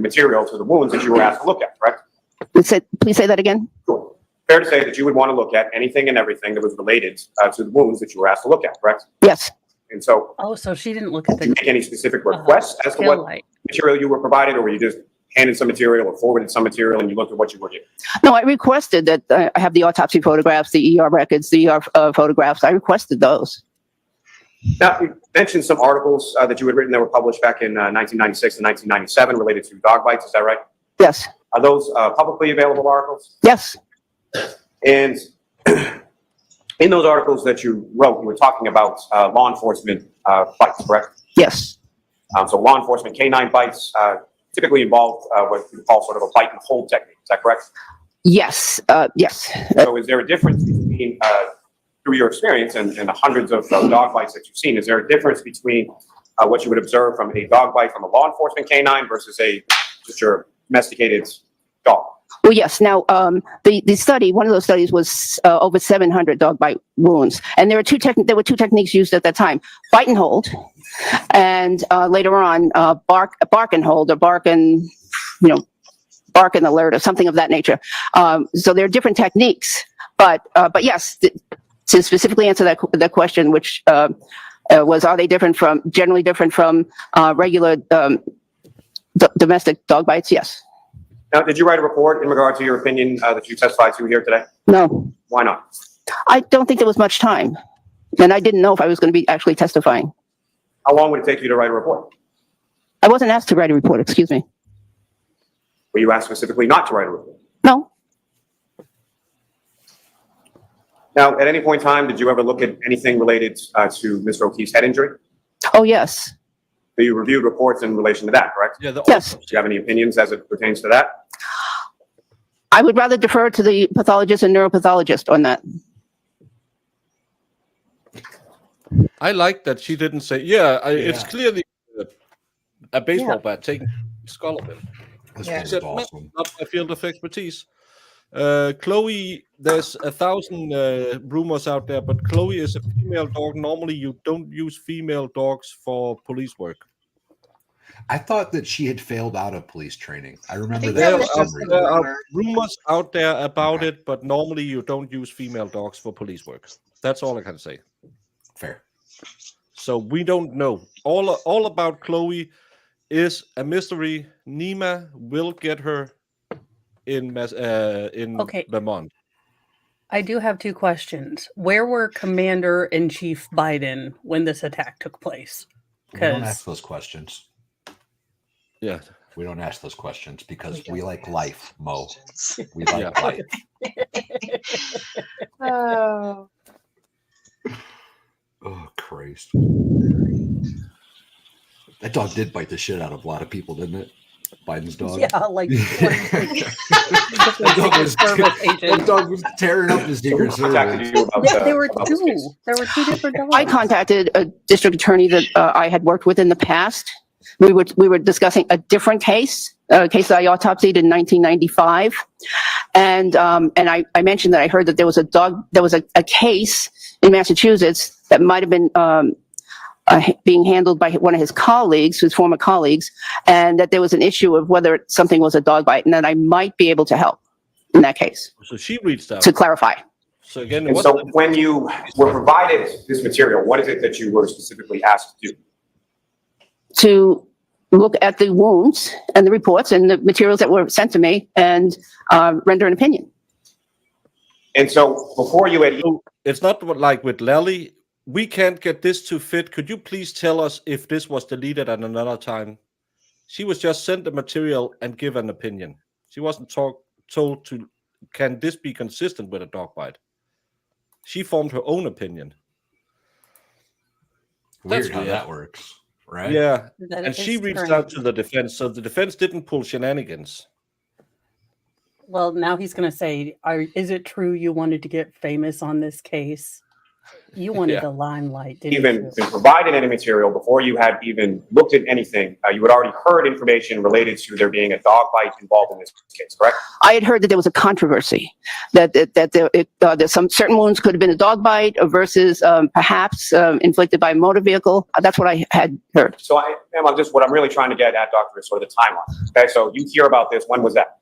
Speaker 12: material to the wounds that you were asked to look at, correct?
Speaker 10: Please say that again?
Speaker 12: Sure. Fair to say that you would want to look at anything and everything that was related to the wounds that you were asked to look at, correct?
Speaker 10: Yes.
Speaker 12: And so,
Speaker 11: Oh, so she didn't look at
Speaker 12: did you
Speaker 11: the
Speaker 12: make any specific requests as to
Speaker 11: tail
Speaker 12: what
Speaker 11: light.
Speaker 12: material you were provided, or were you just handed some material or forwarded some material and you looked at what you were given?
Speaker 10: No, I requested that I have the autopsy photographs, the ER records, the ER photographs. I requested those.
Speaker 12: Now, you mentioned some articles that you had written that were published back in 1996 and 1997 related to dog bites, is that right?
Speaker 10: Yes.
Speaker 12: Are those publicly available articles?
Speaker 10: Yes.
Speaker 12: And in those articles that you wrote, you were talking about law enforcement bites, correct?
Speaker 10: Yes.
Speaker 12: So law enforcement canine bites typically involve what we call sort of a bite and hold technique, is that correct?
Speaker 10: Yes. Yes.
Speaker 12: So is there a difference between, through your experience and the hundreds of dog bites that you've seen, is there a difference between what you would observe from a dog bite from a law enforcement canine versus just your domesticated dog?
Speaker 10: Well, yes. Now, the study, one of those studies was over 700 dog bite wounds, and there were two techniques used at that time: bite and hold, and later on, bark and hold, or bark and alert, or something of that nature. So there are different techniques, but yes, to specifically answer that question, which was, are they generally different from regular domestic dog bites? Yes.
Speaker 12: Now, did you write a report in regard to your opinion that you testified to here today?
Speaker 10: No.
Speaker 12: Why not?
Speaker 10: I don't think there was much time, and I didn't know if I was going to be actually testifying.
Speaker 12: How long would it take you to write a report?
Speaker 10: I wasn't asked to write a report, excuse me.
Speaker 12: Were you asked specifically not to write a report?
Speaker 10: No.
Speaker 12: Now, at any point in time, did you ever look at anything related to Mr. O'Keefe's head injury?
Speaker 10: Oh, yes.
Speaker 12: So you reviewed reports in relation to that, correct?
Speaker 2: Yeah.
Speaker 10: Yes.
Speaker 12: Do you have any opinions as it pertains to that?
Speaker 10: I would rather defer to the pathologist and neuropathologist on that.
Speaker 2: I like that she didn't say, it's clearly a baseball bat taking the skull of him.
Speaker 8: This
Speaker 3: Yeah.
Speaker 8: was
Speaker 2: Said,
Speaker 8: awesome.
Speaker 2: not my field of expertise. Chloe, there's 1,000 rumors out there, but Chloe is a female dog. Normally, you don't use female dogs for police work.
Speaker 8: I thought that she had failed out of police training. I remember
Speaker 3: think
Speaker 8: that.
Speaker 3: that
Speaker 2: There
Speaker 3: was
Speaker 8: for some
Speaker 3: just a
Speaker 8: reason.
Speaker 2: there are
Speaker 3: rumor.
Speaker 2: rumors out there about it, but normally you don't use female dogs for police work. That's all I can say.
Speaker 8: Fair.
Speaker 2: So we don't know. All about Chloe is a mystery. Nima will get her in
Speaker 11: Okay.
Speaker 2: Vermont.
Speaker 11: I do have two questions. Where were Commander-in-Chief Biden when this attack took place?
Speaker 8: We don't
Speaker 11: 'Cause-
Speaker 8: ask those questions.
Speaker 2: Yeah.
Speaker 8: We don't ask those questions because we like life, Mo. We
Speaker 2: Yeah.
Speaker 8: like life.
Speaker 3: Oh.
Speaker 8: Oh, Christ. That dog did bite the shit out of a lot of people, didn't it? Biden's dog.
Speaker 11: Yeah, like
Speaker 8: that, dog was tearing up his Secret
Speaker 12: Contacted
Speaker 8: Service.
Speaker 12: you about,
Speaker 11: Yeah, there were
Speaker 12: about this
Speaker 11: two.
Speaker 12: case.
Speaker 11: There were two different dogs.
Speaker 10: I contacted a district attorney that I had worked with in the past. We were discussing a different case, a case that I autopsied in 1995, and I mentioned that I heard that there was a case in Massachusetts that might have been being handled by one of his colleagues, his former colleagues, and that there was an issue of whether something was a dog bite, and that I might be able to help in that case
Speaker 2: So she reached out.
Speaker 10: to clarify.
Speaker 2: So again,
Speaker 12: And so when you were provided this material, what is it that you were specifically asked to do?
Speaker 10: To look at the wounds and the reports and the materials that were sent to me and render an opinion.
Speaker 12: And so before you had,
Speaker 2: it's not like with Lally. We can't get this to fit. Could you please tell us if this was deleted at another time? She was just sent the material and give an opinion. She wasn't told to, can this be consistent with a dog bite? She formed her own opinion. That's
Speaker 8: Weird how
Speaker 2: weird.
Speaker 8: that works, right?
Speaker 2: Yeah,
Speaker 11: That
Speaker 2: and she
Speaker 11: is
Speaker 2: reached
Speaker 11: strange.
Speaker 2: out to the defense, so the defense didn't pull shenanigans.
Speaker 11: Well, now he's going to say, is it true you wanted to get famous on this case? You wanted
Speaker 2: Yeah.
Speaker 11: the limelight, didn't
Speaker 12: Even
Speaker 11: you?
Speaker 12: been provided any material before you had even looked at anything. You had already heard information related to there being a dog bite involved in this case, correct?
Speaker 10: I had heard that there was a controversy, that that some certain wounds could have been a dog bite versus perhaps inflicted by a motor vehicle. That's what I had heard.
Speaker 12: So ma'am, what I'm really trying to get at, doctor, is sort of the timeline. Okay, so you hear about this, when was that?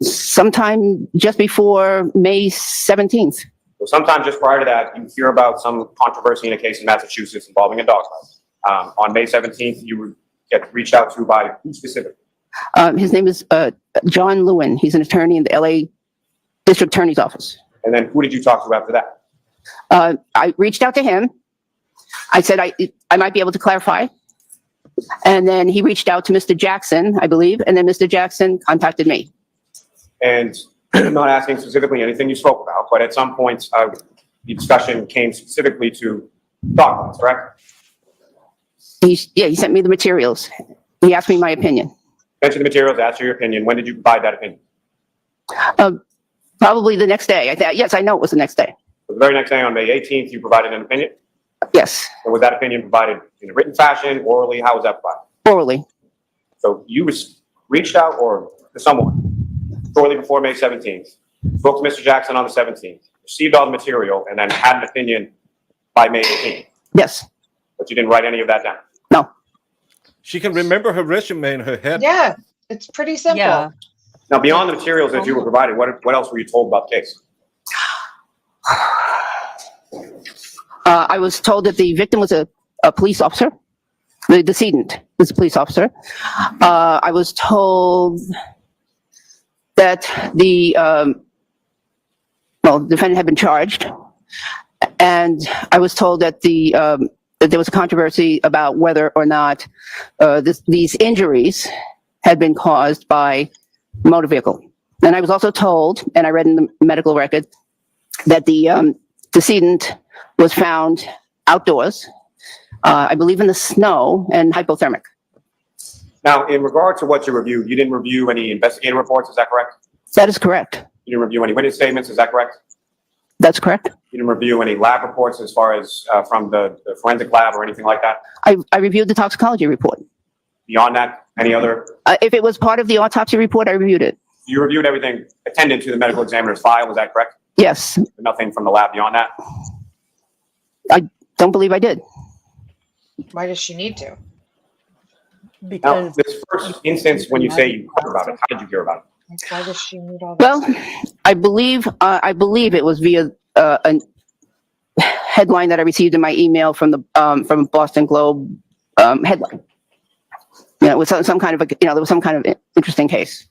Speaker 10: Sometime just before May 17th.
Speaker 12: So sometime just prior to that, you hear about some controversy in a case in Massachusetts involving a dog bite. On May 17th, you get reached out to by who specifically?
Speaker 10: His name is John Lewin. He's an attorney in the LA District Attorney's Office.
Speaker 12: And then who did you talk to after that?
Speaker 10: I reached out to him. I said I might be able to clarify. And then he reached out to Mr. Jackson, I believe, and then Mr. Jackson contacted me.
Speaker 12: And I'm not asking specifically anything you spoke about, but at some point, the discussion came specifically to dog bites, correct?
Speaker 10: He sent me the materials. He asked me my opinion.
Speaker 12: Mentioned the materials, asked you your opinion. When did you provide that opinion?
Speaker 10: Probably the next day. Yes, I know it was the next day.
Speaker 12: So the very next day, on May 18th, you provided an opinion?
Speaker 10: Yes,
Speaker 12: And was that opinion provided in a written fashion, orally? How was that provided?
Speaker 10: orally.
Speaker 12: So you reached out or to someone shortly before May 17th, spoke to Mr. Jackson on the 17th, received all the material, and then had an opinion by May 18th.
Speaker 10: Yes.
Speaker 12: But you didn't write any of that down.
Speaker 10: No.
Speaker 2: She can remember her resume in her head.
Speaker 3: Yeah, it's pretty simple.
Speaker 11: Yeah.
Speaker 12: Now, beyond the materials that you were provided, what else were you told about the case?
Speaker 10: I was told that the victim was a police officer. The decedent was a police officer. I was told that the defendant had been charged, and I was told that that there was a controversy about whether or not these injuries had been caused by motor vehicle. And I was also told, and I read in the medical record, that the decedent was found outdoors, I believe in the snow, and hypothermic.
Speaker 12: Now, in regard to what you reviewed, you didn't review any investigative reports, is that correct?
Speaker 10: That is correct.
Speaker 12: You didn't review any witness statements, is that correct?
Speaker 10: That's correct.
Speaker 12: You didn't review any lab reports as far as from the forensic lab or anything like that?
Speaker 10: I reviewed the toxicology report.
Speaker 12: Beyond that, any other?
Speaker 10: If it was part of the autopsy report, I reviewed it.
Speaker 12: You reviewed everything attendant to the medical examiner's file, is that correct?
Speaker 10: Yes.
Speaker 12: Nothing from the lab beyond that?
Speaker 10: I don't believe I did.
Speaker 3: Why does she need to?
Speaker 12: Now,
Speaker 11: Because
Speaker 12: this first instance, when you say you heard about it, how did you hear about it?
Speaker 3: Why does she need all this?
Speaker 10: Well, I believe it was via a headline that I received in my email from the from Boston Globe headline. It was some kind of there was some kind of interesting case,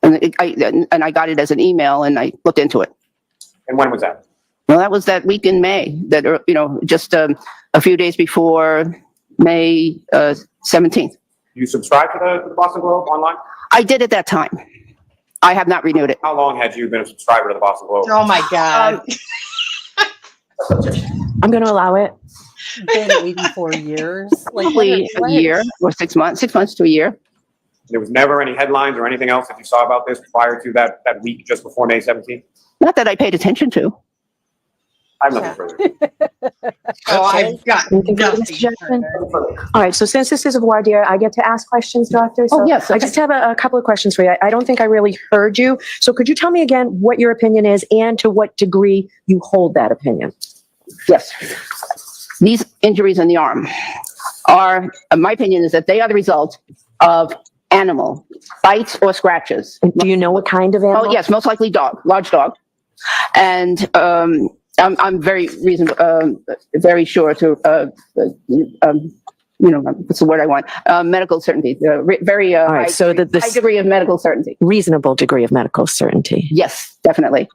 Speaker 10: and I got it as an email, and I looked into it.
Speaker 12: And when was that?
Speaker 10: Well, that was that week in May. That just a few days before May 17th.
Speaker 12: You subscribed to the Boston Globe online?
Speaker 10: I did at that time. I have not renewed it.
Speaker 12: How long had you been a subscriber to the Boston Globe?
Speaker 3: Oh my God.
Speaker 5: I'm going to allow it.
Speaker 11: been 84 years. Like,
Speaker 10: Probably a year or 6 months, 6 months to a year.
Speaker 12: There was never any headlines or anything else that you saw about this prior to that week just before May 17th?
Speaker 10: Not that I paid attention to.
Speaker 12: I have nothing further.
Speaker 3: Oh, I've got
Speaker 5: Anything further,
Speaker 3: nothing
Speaker 5: Mr. Jackson?
Speaker 3: further.
Speaker 5: All right, so since this is a voir dire, I get to ask questions, Doctor? So
Speaker 10: Oh, yes,
Speaker 5: I
Speaker 10: okay.
Speaker 5: just have a couple of questions for you. I don't think I really heard you. So could you tell me again what your opinion is and to what degree you hold that opinion?
Speaker 10: Yes. These injuries in the arm are, my opinion is that they are the result of animal bites or scratches.
Speaker 5: Do you know what kind of animal?
Speaker 10: Oh, yes, most likely dog, large dog. And I'm very very sure to, what's the word I want? Medical certainty, very
Speaker 5: All right, so that
Speaker 10: high
Speaker 5: this
Speaker 10: degree of medical certainty.
Speaker 5: reasonable degree of medical certainty.
Speaker 10: Yes, definitely.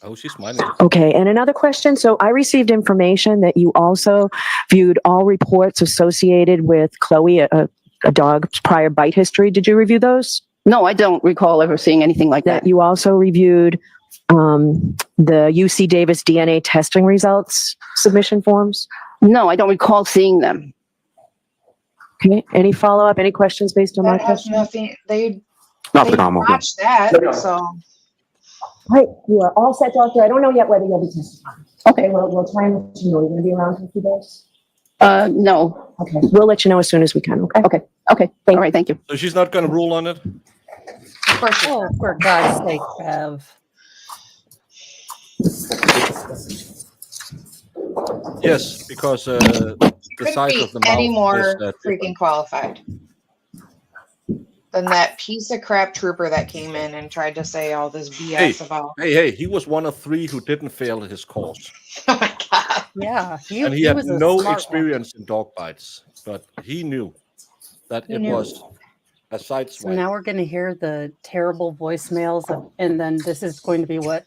Speaker 2: Oh, she's smiling.
Speaker 5: Okay, and another question. So I received information that you also viewed all reports associated with Chloe, a dog's prior bite history. Did you review those?
Speaker 10: No, I don't recall ever seeing anything like
Speaker 5: That
Speaker 10: that.
Speaker 5: you also reviewed the UC Davis DNA testing results submission forms?
Speaker 10: No, I don't recall seeing them.
Speaker 5: Okay, any follow-up, any questions based on my
Speaker 3: That has
Speaker 5: question?
Speaker 3: nothing, they
Speaker 7: Not for the Commonwealth. no.
Speaker 3: watched that,
Speaker 6: No, no.
Speaker 3: so.
Speaker 5: Right, you are all set, doctor. I don't know yet whether you'll be testifying. Okay, we'll try and let you know. You're gonna be around for a few days?
Speaker 10: No.
Speaker 5: Okay, we'll let you know as soon as we can, okay?
Speaker 10: Okay. Okay. All right. Thank you.
Speaker 2: So she's not going to rule on it?
Speaker 3: Of course you
Speaker 11: Oh, for God's sake, Bev.
Speaker 2: Yes, because the
Speaker 3: couldn't
Speaker 2: size
Speaker 3: be
Speaker 2: of the
Speaker 3: any
Speaker 2: mouth
Speaker 3: more
Speaker 2: is
Speaker 3: freaking qualified than that piece of crap trooper that came in and tried to say all this BS about.
Speaker 2: Hey, he was one of 3 who didn't fail his course.
Speaker 3: Oh my God.
Speaker 11: Yeah,
Speaker 2: And he had
Speaker 11: was a
Speaker 2: no
Speaker 11: smart one.
Speaker 2: experience in dog bites, but he knew that
Speaker 3: He
Speaker 2: it
Speaker 3: knew.
Speaker 2: was a side
Speaker 11: So
Speaker 2: swipe.
Speaker 11: now we're going to hear the terrible voicemails, and then this is going to be what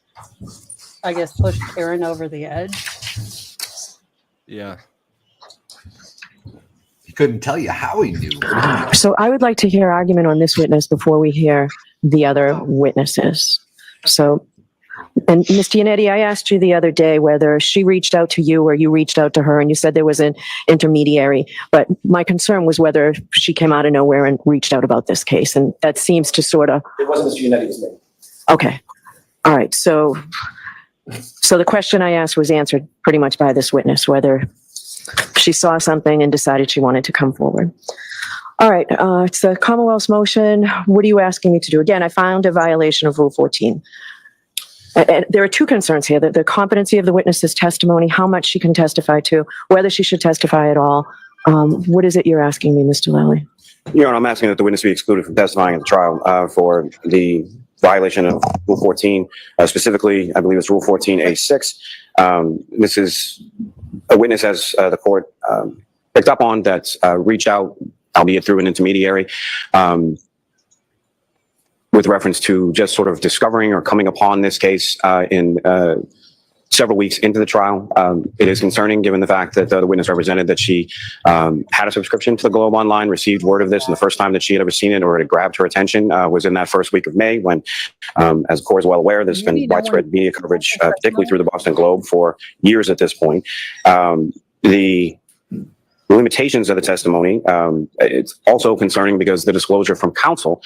Speaker 11: I guess pushed Karen over the edge.
Speaker 2: Yeah.
Speaker 8: He couldn't tell you how he knew.
Speaker 5: So I would like to hear argument on this witness before we hear the other witnesses. So, and Ms. Giannetti, I asked you the other day whether she reached out to you or you reached out to her, and you said there was an intermediary. But my concern was whether she came out of nowhere and reached out about this case, and that seems to sort of.
Speaker 6: It wasn't Mr. Giannetti, it was me.
Speaker 5: Okay, all right. So the question I asked was answered pretty much by this witness, whether she saw something and decided she wanted to come forward. All right, it's the Commonwealth's motion. What are you asking me to do? Again, I found a violation of Rule 14. And there are 2 concerns here: the competency of the witness's testimony, how much she can testify to, whether she should testify at all. What is it you're asking me, Mr. Lally?
Speaker 7: Your Honor, I'm asking that the witness be excluded from testifying at the trial for the violation of Rule 14, specifically, I believe it's Rule 14A6. This is a witness, as the court picked up on, that reached out, albeit through an intermediary, with reference to just sort of discovering or coming upon this case in several weeks into the trial. It is concerning given the fact that the witness represented that she had a subscription to the Globe Online, received word of this, and the first time that she had ever seen it or it grabbed her attention was in that first week of May when, as the court is well aware, there's been widespread media coverage, particularly through the Boston Globe for years at this point. The limitations of the testimony, it's also concerning because the disclosure from counsel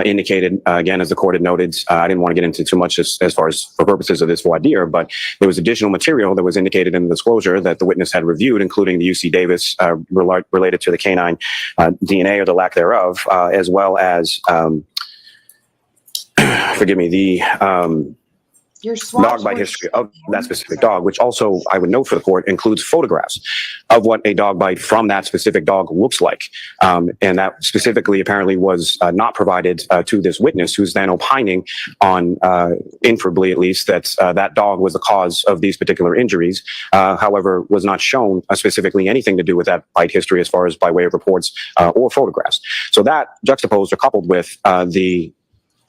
Speaker 7: indicated, again, as the court had noted, I didn't want to get into too much as far as for purposes of this voir dire, but there was additional material that was indicated in the disclosure that the witness had reviewed, including the UC Davis related to the canine DNA or the lack thereof, as well as, forgive me, the
Speaker 3: Your swabs
Speaker 7: dog bite
Speaker 3: were-
Speaker 7: history of that specific dog, which also I would note for the court includes photographs of what a dog bite from that specific dog looks like. And that specifically apparently was not provided to this witness, who's then opining on, inferably at least, that that dog was the cause of these particular injuries. However, was not shown specifically anything to do with that bite history as far as by way of reports or photographs. So that juxtaposed or coupled with the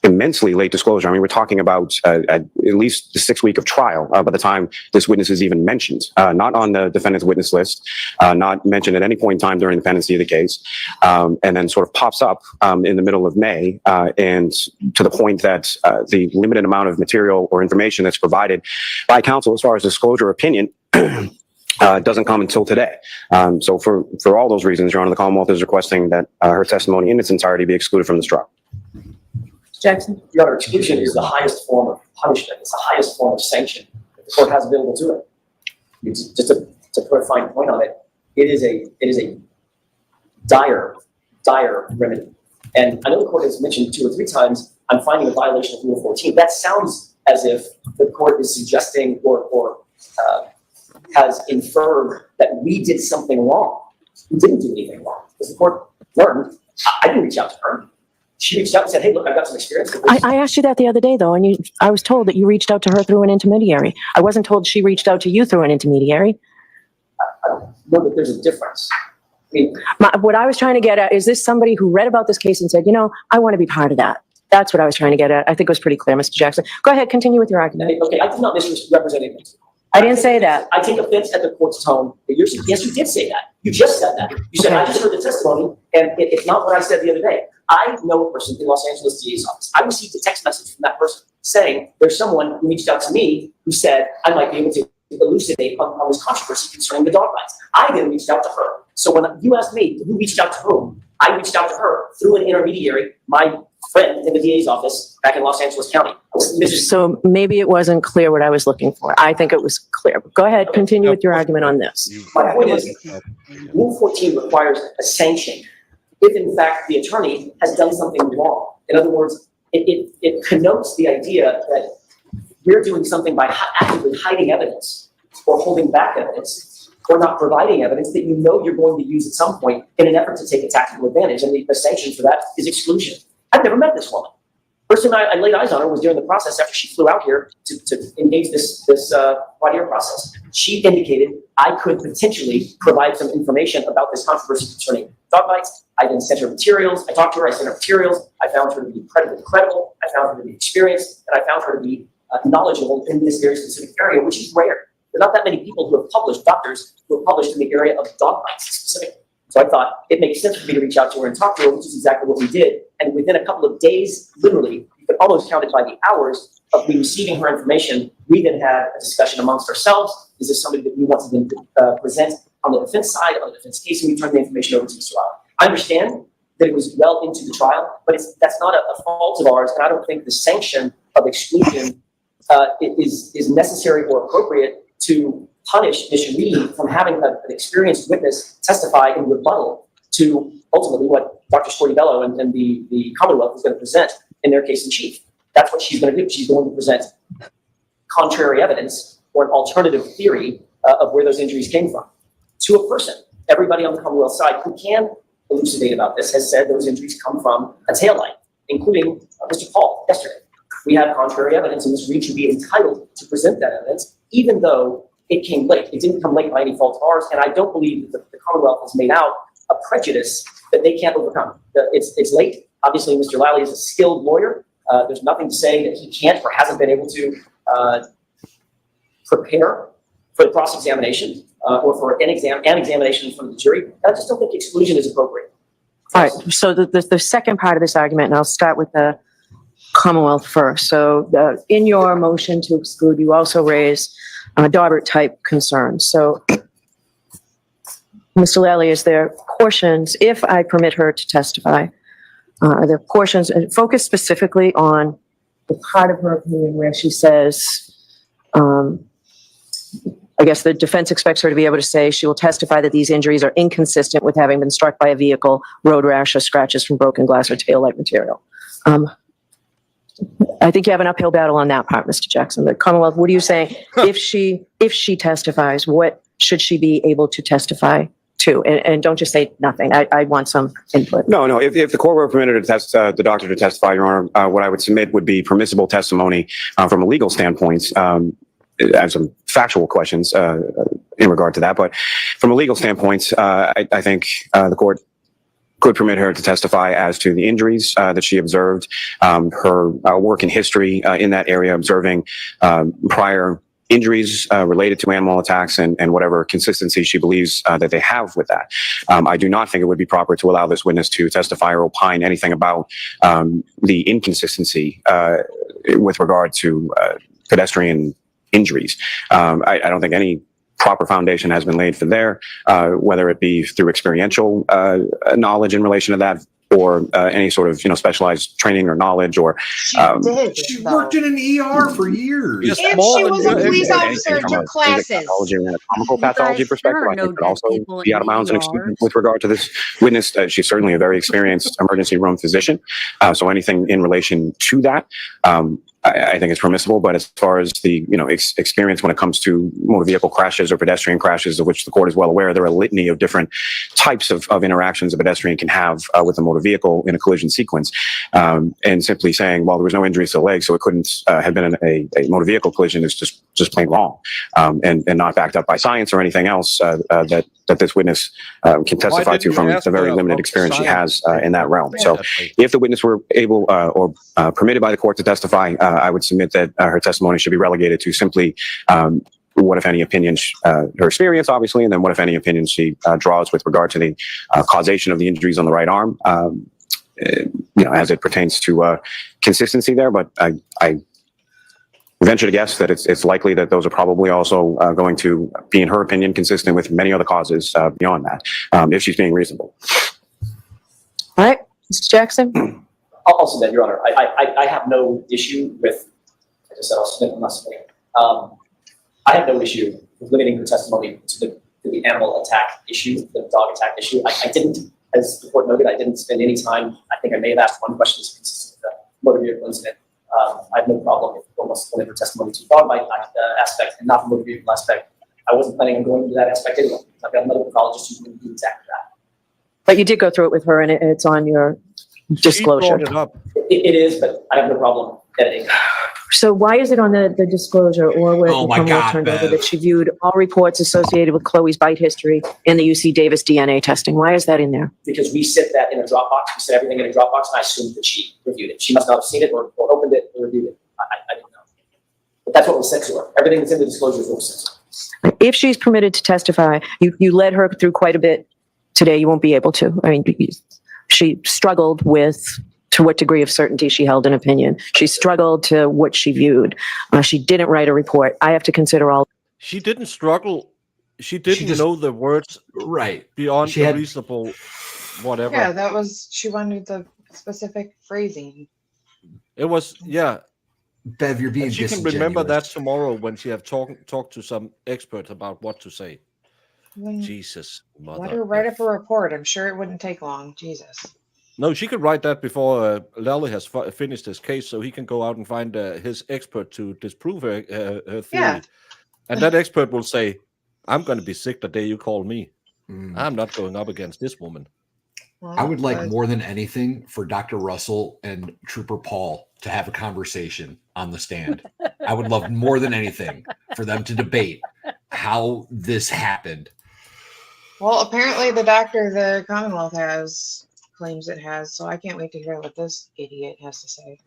Speaker 7: immensely late disclosure. I mean, we're talking about at least the 6th week of trial by the time this witness is even mentioned, not on the defendant's witness list, not mentioned at any point in time during the pendency of the case, and then sort of pops up in the middle of May, and to the point that the limited amount of material or information that's provided by counsel as far as disclosure opinion doesn't come until today. So for all those reasons, Your Honor, the Commonwealth is requesting that her testimony in its entirety be excluded from this trial.
Speaker 5: Jackson?
Speaker 6: Your Honor, exclusion is the highest form of punishment. It's the highest form of sanction that the court has available to it. It's just to put a fine point on it. It is a dire remedy. And I know the court has mentioned 2 or 3 times, I'm finding a violation of Rule 14. That sounds as if the court is suggesting or has inferred that we did something wrong. We didn't do anything wrong. Because the court learned, I didn't reach out to her. She reached out and said, hey, look, I've got some experience with this.
Speaker 5: I asked you that the other day, though, and I was told that you reached out to her through an intermediary. I wasn't told she reached out to you through an intermediary.
Speaker 6: I don't know that there's a difference. I mean,
Speaker 5: What I was trying to get at, is this somebody who read about this case and said, I want to be part of that? That's what I was trying to get at. I think it was pretty clear, Mr. Jackson. Go ahead, continue with your argument.
Speaker 6: okay, I did not misrepresent anything.
Speaker 5: I didn't say that.
Speaker 6: I take offense at the court's tone. Yes, you did say that. You just said that. You said,
Speaker 5: Okay.
Speaker 6: I just heard the testimony, and it's not what I said the other day. I know a person in Los Angeles DA's office. I received a text message from that person saying there's someone who reached out to me who said I might be able to elucidate on this controversy concerning the dog bites. I then reached out to her. So when you asked me who reached out to whom, I reached out to her through an intermediary, my friend in the DA's office back in Los Angeles County.
Speaker 5: So maybe it wasn't clear what I was looking for. I think it was clear. Go ahead, continue with your argument on this.
Speaker 6: My point is, Rule 14 requires a sanction if in fact the attorney has done something wrong. In other words, it connotes the idea that you're doing something by actively hiding evidence or holding back evidence or not providing evidence that you know you're going to use at some point in an effort to take a tactical advantage. And the sanction for that is exclusion. I've never met this woman. First time I laid eyes on her was during the process after she flew out here to engage this VOIR process. She indicated I could potentially provide some information about this controversy concerning dog bites. I then sent her materials. I talked to her. I sent her materials. I found her to be incredibly credible. I found her to be experienced, and I found her to be knowledgeable in this very specific area, which is rare. There are not that many people who have published, doctors who have published in the area of dog bites specifically. So I thought it makes sense for me to reach out to her and talk to her, which is exactly what we did. And within a couple of days, literally, you could almost count it by the hours of me receiving her information, we then had a discussion amongst ourselves. Is this somebody that we want to then present on the defense side, on the defense case, and we turned the information over to Mr. Lally. I understand that it was well into the trial, but that's not a fault of ours, and I don't think the sanction of exclusion is necessary or appropriate to punish Ms. Reed from having an experienced witness testify in rebuttal to ultimately what Dr. Scortibello and the Commonwealth is going to present in their case in chief. That's what she's going to do. She's going to present contrary evidence or an alternative theory of where those injuries came from to a person. Everybody on the Commonwealth side who can elucidate about this has said those injuries come from a taillight, including Mr. Paul yesterday. We have contrary evidence, and Ms. Reed should be entitled to present that evidence, even though it came late. It didn't come late by any fault of ours, and I don't believe that the Commonwealth has made out a prejudice that they can't overcome. It's late. Obviously, Mr. Lally is a skilled lawyer. There's nothing to say that he can't or hasn't been able to prepare for the cross-examination or for an examination in front of the jury. I just don't think exclusion is appropriate.
Speaker 5: All right, so the second part of this argument, and I'll start with the Commonwealth first. So in your motion to exclude, you also raise Daubert-type concerns. So, Mr. Lally, is there portions, if I permit her to testify, are there portions, and focus specifically on the part of her opinion where she says, I guess the defense expects her to be able to say she will testify that these injuries are inconsistent with having been struck by a vehicle, road rash, or scratches from broken glass or taillight material. I think you have an uphill battle on that part, Mr. Jackson. The Commonwealth, what are you saying? If she testifies, what should she be able to testify to? And don't just say nothing. I want some input.
Speaker 7: No. If the court were permitted to the doctor to testify, Your Honor, what I would submit would be permissible testimony from a legal standpoint. I have some factual questions in regard to that, but from a legal standpoint, I think the court could permit her to testify as to the injuries that she observed, her work in history in that area, observing prior injuries related to animal attacks and whatever consistency she believes that they have with that. I do not think it would be proper to allow this witness to testify or opine anything about the inconsistency with regard to pedestrian injuries. I don't think any proper foundation has been laid for there, whether it be through experiential knowledge in relation to that, or any sort of specialized training or knowledge, or
Speaker 3: She
Speaker 8: worked in an ER for years.
Speaker 3: If she was a police officer, took classes.
Speaker 7: Pathology and anatomical pathology
Speaker 11: Guys,
Speaker 7: perspective,
Speaker 11: there are
Speaker 7: I think
Speaker 11: no
Speaker 7: could also
Speaker 11: dead people
Speaker 7: be
Speaker 11: in
Speaker 7: out of bounds and
Speaker 11: ERs.
Speaker 7: excluded with regard to this witness. She's certainly a very experienced emergency room physician. So anything in relation to that, I think it's permissible. But as far as the experience when it comes to motor vehicle crashes or pedestrian crashes, of which the court is well aware, there are a litany of different types of interactions a pedestrian can have with a motor vehicle in a collision sequence. And simply saying, well, there was no injuries to the leg, so it couldn't have been a motor vehicle collision is just plain wrong, and not backed up by science or anything else that this witness can testify to from the very limited experience she has in that realm. So if the witness were able or permitted by the court to testify, I would submit that her testimony should be relegated to simply what, if any, opinions her experience, obviously, and then what, if any, opinions she draws with regard to the causation of the injuries on the right arm, as it pertains to consistency there. But I venture to guess that it's likely that those are probably also going to be, in her opinion, consistent with many other causes beyond that, if she's being reasonable.
Speaker 5: All right, Mr. Jackson?
Speaker 6: I'll submit, Your Honor. I have no issue with, as I said, I'll submit, I'm not submitting. I have no issue with limiting her testimony to the animal attack issue, the dog attack issue. I didn't, as the court noted, I didn't spend any time, I think I may have asked one question that's consistent with the motor vehicle incident. I have no problem if the court wants to limit her testimony to the dog bite aspect and not the motor vehicle aspect. I wasn't planning on going into that aspect anyway. I've got a medical pathologist who's going to do exactly that.
Speaker 5: But you did go through it with her, and it's on your disclosure.
Speaker 2: She brought it up.
Speaker 6: It is, but I have no problem editing.
Speaker 5: So why is it on the disclosure, or where
Speaker 8: Oh
Speaker 5: the
Speaker 8: my
Speaker 5: Commonwealth
Speaker 8: God,
Speaker 5: turned over
Speaker 8: Bev.
Speaker 5: that she viewed all reports associated with Chloe's bite history and the UC Davis DNA testing? Why is that in there?
Speaker 6: Because we set that in a Dropbox. We set everything in a Dropbox, and I assumed that she reviewed it. She must not have seen it or opened it or reviewed it. I didn't know. But that's what was sent to her. Everything that's in the disclosure is what was sent to her.
Speaker 5: If she's permitted to testify, you led her through quite a bit today. You won't be able to. I mean, she struggled with to what degree of certainty she held an opinion. She struggled to what she viewed. She didn't write a report. I have to consider all.
Speaker 2: She didn't struggle. She didn't
Speaker 8: just-
Speaker 2: know the words
Speaker 8: Right.
Speaker 2: beyond
Speaker 8: She
Speaker 2: the
Speaker 8: had-
Speaker 2: reasonable whatever.
Speaker 3: Yeah, she wanted the specific phrasing.
Speaker 2: It was, yeah.
Speaker 8: Bev, you're being
Speaker 2: And she can remember that
Speaker 8: disingenuous.
Speaker 2: tomorrow when she have talked to some expert about what to say.
Speaker 3: When-
Speaker 2: Jesus, mother.
Speaker 3: Let her write
Speaker 2: F.
Speaker 3: up a report. I'm sure it wouldn't take long. Jesus.
Speaker 2: No, she could write that before Lally has finished his case, so he can go out and find his expert to disprove her theory.
Speaker 3: Yeah.
Speaker 2: And that expert will say, "I'm going to be sick the day you call me.
Speaker 8: Mm.
Speaker 2: I'm not going up against this woman."
Speaker 8: I would like
Speaker 3: Well,
Speaker 8: more than anything for Dr. Russell and Trooper Paul to have a conversation on the stand. I would love more than anything for them to debate how this happened.
Speaker 3: Well, apparently the doctor the Commonwealth has claims it has, so I can't wait to hear what this idiot has to say.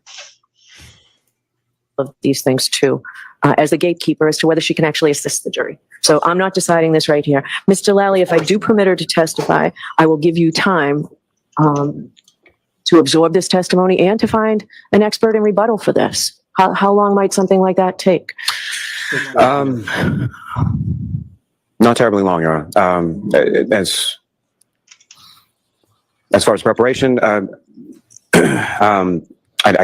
Speaker 5: Of these things too, as the gatekeeper, as to whether she can actually assist the jury. So I'm not deciding this right here. Mr. Lally, if I do permit her to testify, I will give you time to absorb this testimony and to find an expert in rebuttal for this. How long might something like that take?
Speaker 7: Not terribly long, Your Honor. As far as preparation, I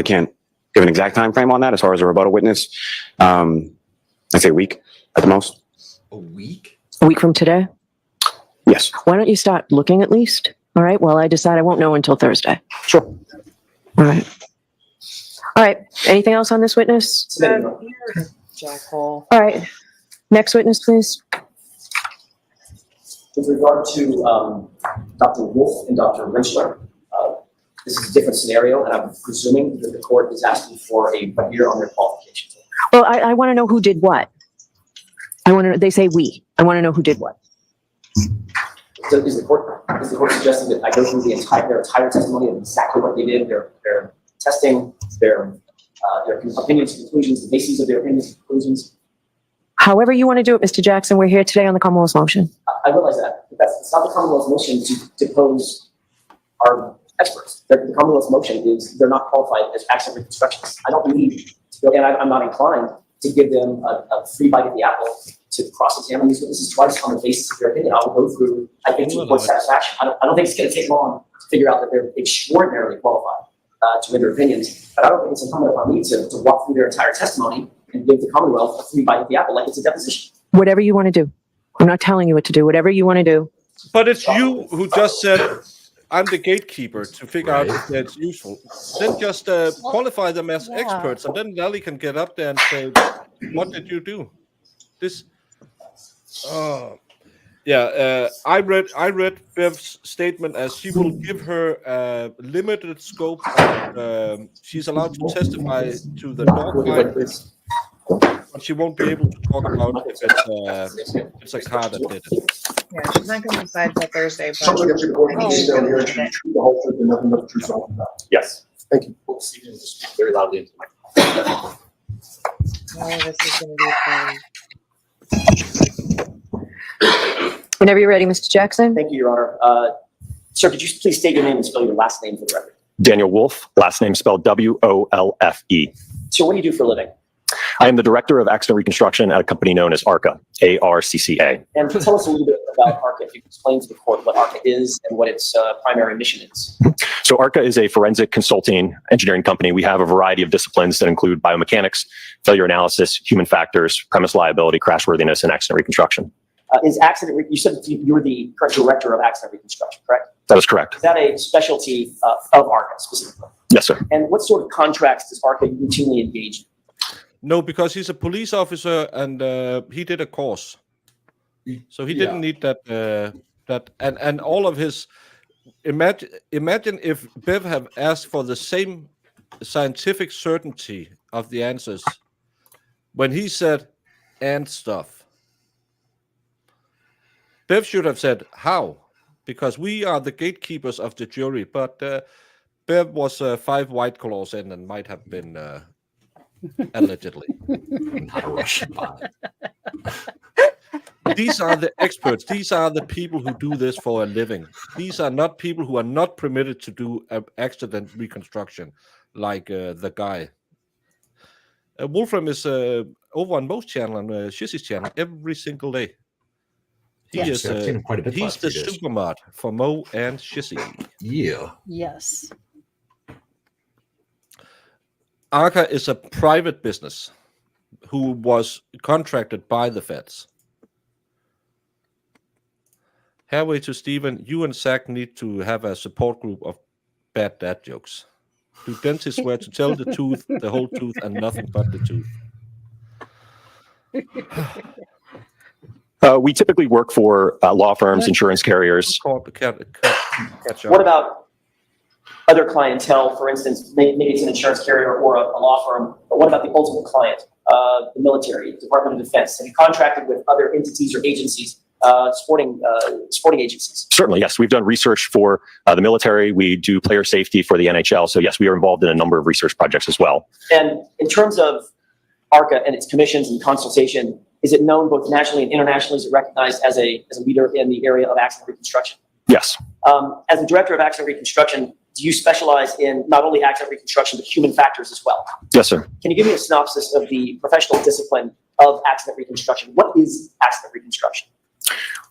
Speaker 7: can't give an exact time frame on that. As far as a rebuttal witness, I'd say a week at the most.
Speaker 8: A week?
Speaker 5: A week from today?
Speaker 7: Yes.
Speaker 5: Why don't you start looking at least? All right. Well, I decide I won't know until Thursday.
Speaker 7: Sure.
Speaker 5: All right. All right. Anything else on this witness?
Speaker 6: Submitting, Your Honor.
Speaker 3: Jackhole.
Speaker 5: All right. Next witness, please.
Speaker 6: With regard to Dr. Wolf and Dr. Rensler, this is a different scenario, and I'm presuming that the court is asking for a year on their qualifications.
Speaker 5: Well, I want to know who did what. They say we. I want to know who did what.
Speaker 6: So is the court suggesting that I go through their entire testimony of exactly what they did, their testing, their opinions, conclusions, the bases of their opinions, conclusions?
Speaker 5: However you want to do it, Mr. Jackson, we're here today on the Commonwealth's motion.
Speaker 6: I realize that, but it's not the Commonwealth's motion to depose our experts. The Commonwealth's motion is they're not qualified as accident reconstructionists. I don't need to go, and I'm not inclined to give them a free bite of the apple to cross-examine these witnesses twice on the basis of their opinion. I will go through, I think, to the court's satisfaction. I don't think it's going to take long to figure out that they're extraordinarily qualified to render opinions, but I don't think it's incumbent upon me to walk through their entire testimony and give the Commonwealth a free bite of the apple like it's a deposition.
Speaker 5: Whatever you want to do. I'm not telling you what to do. Whatever you want to do.
Speaker 2: But it's you who just said, "I'm the gatekeeper to figure out if that's useful." Then just qualify them as experts, and then Lally can get up there and say, "What did you do?" This. I read Bev's statement as she will give her limited scope. She's allowed to testify to the dog fight, but she won't be able to talk about if it's a car that did it.
Speaker 3: Yeah, she's not going to decide until Thursday, but
Speaker 9: Something up to the court, down here, the truth, the whole truth, and nothing but the truth, so help you God.
Speaker 12: Yes.
Speaker 9: Thank you.
Speaker 12: Very loudly into the microphone.
Speaker 3: oh, this is going to be fun.
Speaker 5: Whenever you're ready, Mr. Jackson.
Speaker 6: Thank you, Your Honor. Sir, could you please state your name and spell your last name for the record?
Speaker 13: Daniel Wolfe, last name spelled W-O-L-F-E.
Speaker 6: So what do you do for a living?
Speaker 13: I am the director of accident reconstruction at a company known as ARCA, A-R-C-C-A.
Speaker 6: And tell us a little bit about ARCA, if you could explain to the court what ARCA is and what its primary mission is.
Speaker 13: So ARCA is a forensic consulting engineering company. We have a variety of disciplines that include biomechanics, failure analysis, human factors, premise liability, crashworthiness, and accident reconstruction.
Speaker 6: You said you were the director of accident reconstruction, correct?
Speaker 13: That is correct.
Speaker 6: Is that a specialty of ARCA specifically?
Speaker 13: Yes, sir.
Speaker 6: And what sort of contracts does ARCA routinely engage in?
Speaker 2: No, because he's a police officer and he did a course, so he didn't need that. And all of his imagine if Bev have asked for the same scientific certainty of the answers when he said and stuff. Bev should have said how, because we are the gatekeepers of the jury. But Bev was 5 white claws in and might have been allegedly.
Speaker 8: Not a Russian bot.
Speaker 2: These are the experts. These are the people who do this for a living. These are not people who are not permitted to do accident reconstruction, like the guy. Wolfram is over on Mo's channel and Shissy's channel every single day. He
Speaker 8: Yes,
Speaker 2: is.
Speaker 8: I've seen him quite a bit the
Speaker 2: He's
Speaker 8: last
Speaker 2: the
Speaker 8: few days.
Speaker 2: supermod for Mo and Shissy.
Speaker 8: Yeah.
Speaker 11: Yes.
Speaker 2: ARCA is a private business who was contracted by the feds. Halfway to Stephen, you and Zach need to have a support group of bad dad jokes. Do dentists swear to tell the truth, the whole truth, and nothing but the truth?
Speaker 13: We typically work for law firms, insurance carriers.
Speaker 6: What about other clientele? For instance, maybe it's an insurance carrier or a law firm, but what about the ultimate client, the military, Department of Defense? Have you contracted with other entities or agencies, sporting agencies?
Speaker 13: Certainly, yes. We've done research for the military. We do player safety for the NHL. So yes, we are involved in a number of research projects as well.
Speaker 6: And in terms of ARCA and its commissions and consultation, is it known both nationally and internationally? Is it recognized as a leader in the area of accident reconstruction?
Speaker 13: Yes.
Speaker 6: As the director of accident reconstruction, do you specialize in not only accident reconstruction, but human factors as well?
Speaker 13: Yes, sir.
Speaker 6: Can you give me a synopsis of the professional discipline of accident reconstruction? What is accident reconstruction?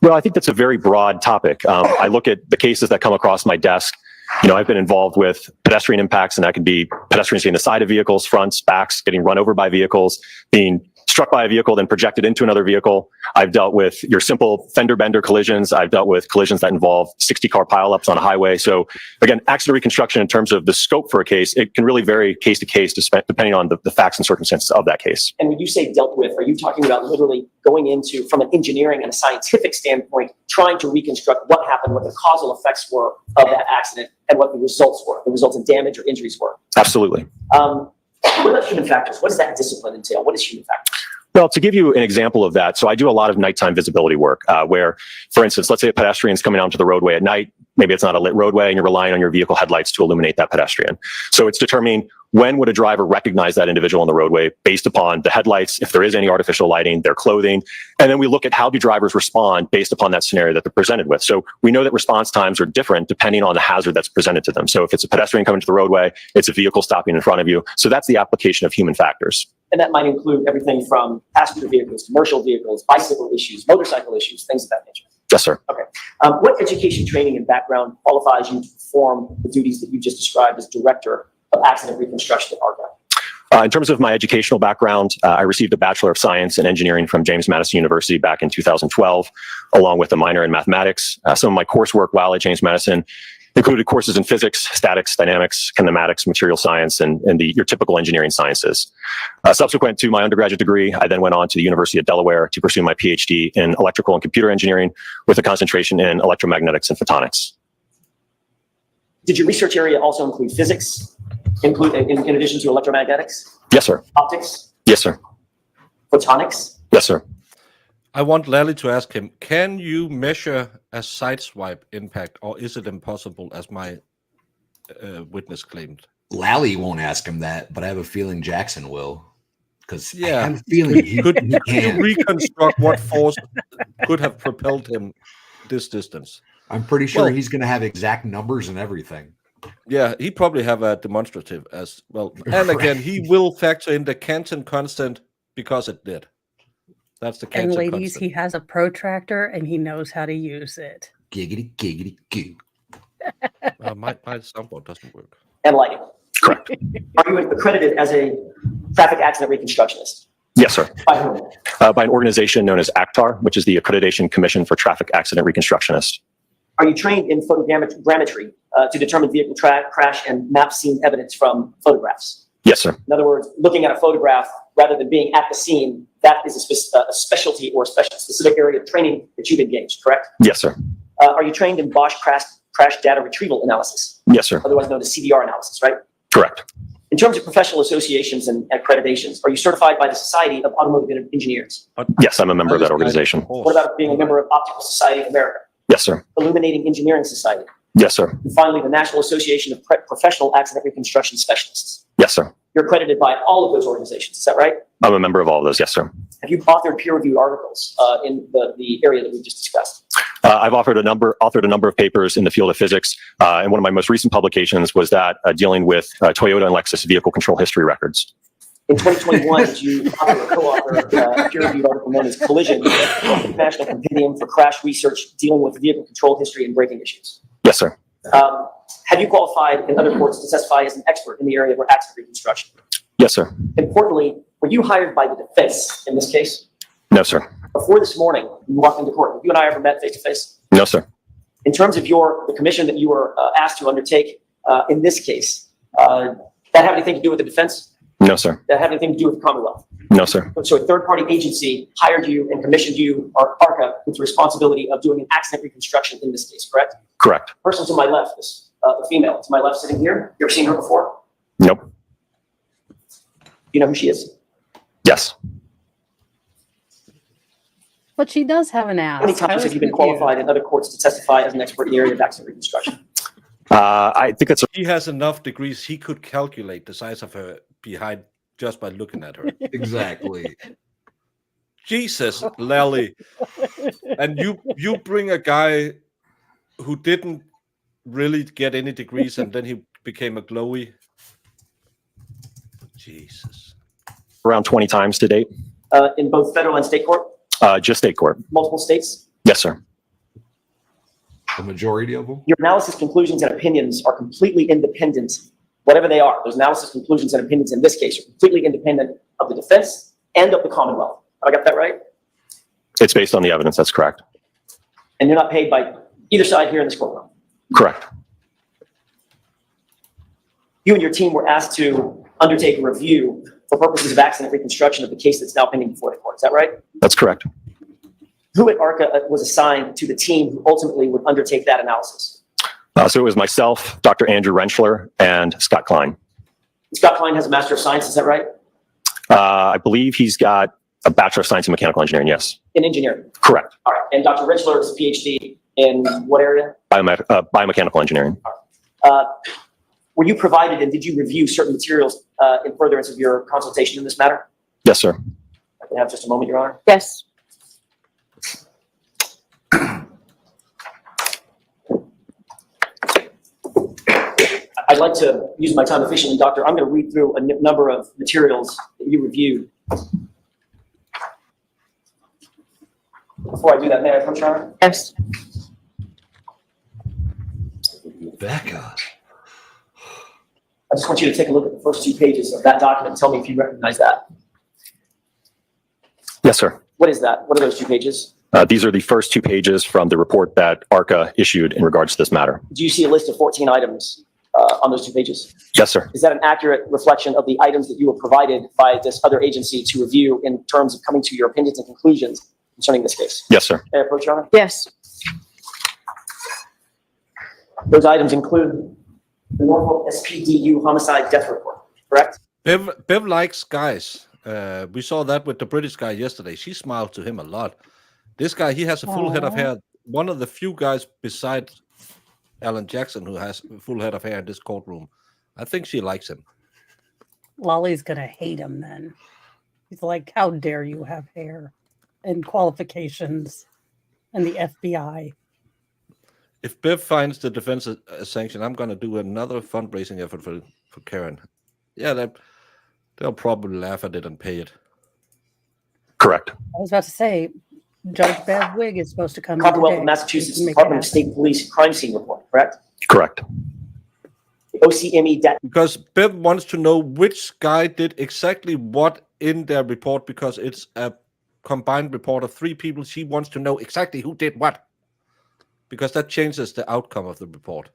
Speaker 13: Well, I think that's a very broad topic. I look at the cases that come across my desk. You know, I've been involved with pedestrian impacts, and that could be pedestrians getting the side of vehicles, fronts, backs, getting run over by vehicles, being struck by a vehicle, then projected into another vehicle. I've dealt with your simple fender bender collisions. I've dealt with collisions that involve 60-car pileups on a highway. So again, accident reconstruction in terms of the scope for a case, it can really vary case to case depending on the facts and circumstances of that case.
Speaker 6: And when you say dealt with, are you talking about literally going into, from an engineering and a scientific standpoint, trying to reconstruct what happened, what the causal effects were of that accident, and what the results were, the resultant damage or injuries were?
Speaker 13: Absolutely.
Speaker 6: What about human factors? What does that discipline entail? What is human factors?
Speaker 13: Well, to give you an example of that, so I do a lot of nighttime visibility work where, for instance, let's say a pedestrian is coming onto the roadway at night. Maybe it's not a lit roadway and you're relying on your vehicle headlights to illuminate that pedestrian. So it's determining when would a driver recognize that individual on the roadway based upon the headlights, if there is any artificial lighting, their clothing. And then we look at how do drivers respond based upon that scenario that they're presented with. So we know that response times are different depending on the hazard that's presented to them. So if it's a pedestrian coming to the roadway, it's a vehicle stopping in front of you. So that's the application of human factors.
Speaker 6: And that might include everything from passenger vehicles, commercial vehicles, bicycle issues, motorcycle issues, things of that nature.
Speaker 13: Yes, sir.
Speaker 6: Okay. What education, training, and background qualifies you to perform the duties that you just described as director of accident reconstruction at ARCA?
Speaker 13: In terms of my educational background, I received a Bachelor of Science in Engineering from James Madison University back in 2012, along with a minor in mathematics. Some of my coursework while at James Madison included courses in physics, statics, dynamics, kinematics, material science, and your typical engineering sciences. Subsequent to my undergraduate degree, I then went on to the University of Delaware to pursue my PhD in electrical and computer engineering with a concentration in electromagnetics and photonics.
Speaker 6: Did your research area also include physics, in addition to electromagnetics?
Speaker 13: Yes, sir.
Speaker 6: Optics?
Speaker 13: Yes, sir.
Speaker 6: Photonics?
Speaker 13: Yes, sir.
Speaker 2: I want Lally to ask him, can you measure a sideswipe impact, or is it impossible, as my witness claimed?
Speaker 8: Lally won't ask him that, but I have a feeling Jackson will. because I
Speaker 2: Yeah.
Speaker 8: have a feeling he
Speaker 2: Could you
Speaker 8: can.
Speaker 2: reconstruct what force could have propelled him this distance?
Speaker 8: I'm pretty sure
Speaker 2: Well-
Speaker 8: he's going to have exact numbers and everything.
Speaker 2: Yeah, he probably have a demonstrative as well. And again, he will factor in the Canton constant because it did. That's the
Speaker 11: And
Speaker 2: Canton
Speaker 11: ladies,
Speaker 2: constant.
Speaker 11: he has a protractor and he knows how to use it.
Speaker 8: Giggity, giggity, goo.
Speaker 2: My soundboard doesn't work.
Speaker 6: And lighting.
Speaker 13: Correct.
Speaker 6: Are you accredited as a traffic accident reconstructionist?
Speaker 13: Yes, sir.
Speaker 6: By whom?
Speaker 13: By an organization known as ACTAR, which is the Accreditation Commission for Traffic Accident Reconstructionists.
Speaker 6: Are you trained in photogrammetry to determine vehicle crash and map scene evidence from photographs?
Speaker 13: Yes, sir.
Speaker 6: In other words, looking at a photograph rather than being at the scene, that is a specialty or a specific area of training that you've engaged, correct?
Speaker 13: Yes, sir.
Speaker 6: Are you trained in Bosch crash data retrieval analysis,
Speaker 13: Yes, sir.
Speaker 6: otherwise known as CDR analysis, right?
Speaker 13: Correct.
Speaker 6: In terms of professional associations and accreditations, are you certified by the Society of Automotive Engineers?
Speaker 13: Yes, I'm a member of that organization.
Speaker 6: What about being a member of Optical Society of America,
Speaker 13: Yes, sir.
Speaker 6: Illuminating Engineering Society,
Speaker 13: Yes, sir.
Speaker 6: and finally the National Association of Professional Accident Reconstruction Specialists?
Speaker 13: Yes, sir.
Speaker 6: You're accredited by all of those organizations, is that right?
Speaker 13: I'm a member of all of those. Yes, sir.
Speaker 6: Have you authored peer-reviewed articles in the area that we've just discussed?
Speaker 13: I've authored a number of papers in the field of physics, and one of my most recent publications was that dealing with Toyota and Lexus vehicle control history records.
Speaker 6: In 2021, did you author or co-author a peer-reviewed article known as Collision, International Compendium for Crash Research Dealing with Vehicle Control History and Braking Issues?
Speaker 13: Yes, sir.
Speaker 6: Have you qualified in other courts to testify as an expert in the area of accident reconstruction?
Speaker 13: Yes, sir.
Speaker 6: Importantly, were you hired by the defense in this case?
Speaker 13: No, sir.
Speaker 6: Before this morning, you walked into court. Have you and I ever met face to face?
Speaker 13: No, sir.
Speaker 6: In terms of the commission that you were asked to undertake in this case, that have anything to do with the defense?
Speaker 13: No, sir.
Speaker 6: That have anything to do with the Commonwealth?
Speaker 13: No, sir.
Speaker 6: So a third-party agency hired you and commissioned you, or ARCA, with the responsibility of doing an accident reconstruction in this case, correct?
Speaker 13: Correct.
Speaker 6: The person to my left, the female to my left sitting here, you ever seen her before?
Speaker 13: Nope.
Speaker 6: You know who she is?
Speaker 13: Yes.
Speaker 11: But she does have an ass.
Speaker 6: How many
Speaker 11: I
Speaker 6: times
Speaker 11: was
Speaker 6: have you been
Speaker 11: confused.
Speaker 6: qualified in other courts to testify as an expert in the area of accident reconstruction?
Speaker 13: I think it's
Speaker 2: He has enough degrees. He could calculate the size of her behind just by looking at her.
Speaker 8: Exactly.
Speaker 2: Jesus, Lally. And you bring a guy who didn't really get any degrees and then he became a glowy. Jesus.
Speaker 13: around 20 times to date.
Speaker 6: In both federal and state court,
Speaker 13: Just state court.
Speaker 6: multiple states?
Speaker 13: Yes, sir.
Speaker 8: The majority of them?
Speaker 6: Your analysis, conclusions, and opinions are completely independent, whatever they are. Those analysis, conclusions, and opinions in this case are completely independent of the defense and of the Commonwealth. Have I got that right?
Speaker 13: It's based on the evidence. That's correct.
Speaker 6: And you're not paid by either side here in this courtroom.
Speaker 13: Correct.
Speaker 6: You and your team were asked to undertake a review for purposes of accident reconstruction of the case that's now pending before the court. Is that right?
Speaker 13: That's correct.
Speaker 6: Who at ARCA was assigned to the team who ultimately would undertake that analysis?
Speaker 13: So it was myself, Dr. Andrew Rentschler, and Scott Klein.
Speaker 6: Scott Klein has a Master of Science, is that right?
Speaker 13: I believe he's got a Bachelor of Science in Mechanical Engineering. Yes.
Speaker 6: In engineering.
Speaker 13: Correct.
Speaker 6: All right. And Dr. Rentschler is a PhD in what area?
Speaker 13: Biomechanical engineering.
Speaker 6: Were you provided and did you review certain materials in furtherance of your consultation in this matter?
Speaker 13: Yes, sir.
Speaker 6: I can have just a moment, Your Honor.
Speaker 10: Yes.
Speaker 6: I'd like to use my time efficiently, Doctor. I'm going to read through a number of materials that you reviewed. Before I do that, may I approach, Your Honor?
Speaker 10: Yes.
Speaker 8: Becca.
Speaker 6: I just want you to take a look at the first 2 pages of that document and tell me if you recognize that.
Speaker 13: Yes, sir.
Speaker 6: What is that? What are those 2 pages?
Speaker 13: These are the first 2 pages from the report that ARCA issued in regards to this matter.
Speaker 6: Do you see a list of 14 items on those 2 pages?
Speaker 13: Yes, sir.
Speaker 6: Is that an accurate reflection of the items that you were provided by this other agency to review in terms of coming to your opinions and conclusions concerning this case?
Speaker 13: Yes, sir.
Speaker 6: May I approach, Your Honor?
Speaker 10: Yes.
Speaker 6: Those items include the Norfolk SPDU homicide death report, correct?
Speaker 2: Bev likes guys. We saw that with the British guy yesterday. She smiled to him a lot. This guy, he has a full head of hair. One of the few guys besides Alan Jackson who has a full head of hair in this courtroom. I think she likes him.
Speaker 11: Lolly's gonna hate him then. He's like, how dare you have hair and qualifications and the FBI.
Speaker 2: If Bev finds the defense a sanction, I'm going to do another fundraising effort for Karen. Yeah, they'll probably laugh at it and pay it.
Speaker 13: Correct.
Speaker 11: I was about to say, Judge Bev Wig is supposed to come in
Speaker 6: Commonwealth
Speaker 11: today
Speaker 6: of Massachusetts
Speaker 11: to make it
Speaker 6: Department of
Speaker 11: happen.
Speaker 6: State Police crime scene report, correct?
Speaker 13: Correct.
Speaker 6: The OCME data.
Speaker 2: Because Bev wants to know which guy did exactly what in their report, because it's a combined report of 3 people. She wants to know exactly who did what, because that changes the outcome of the report.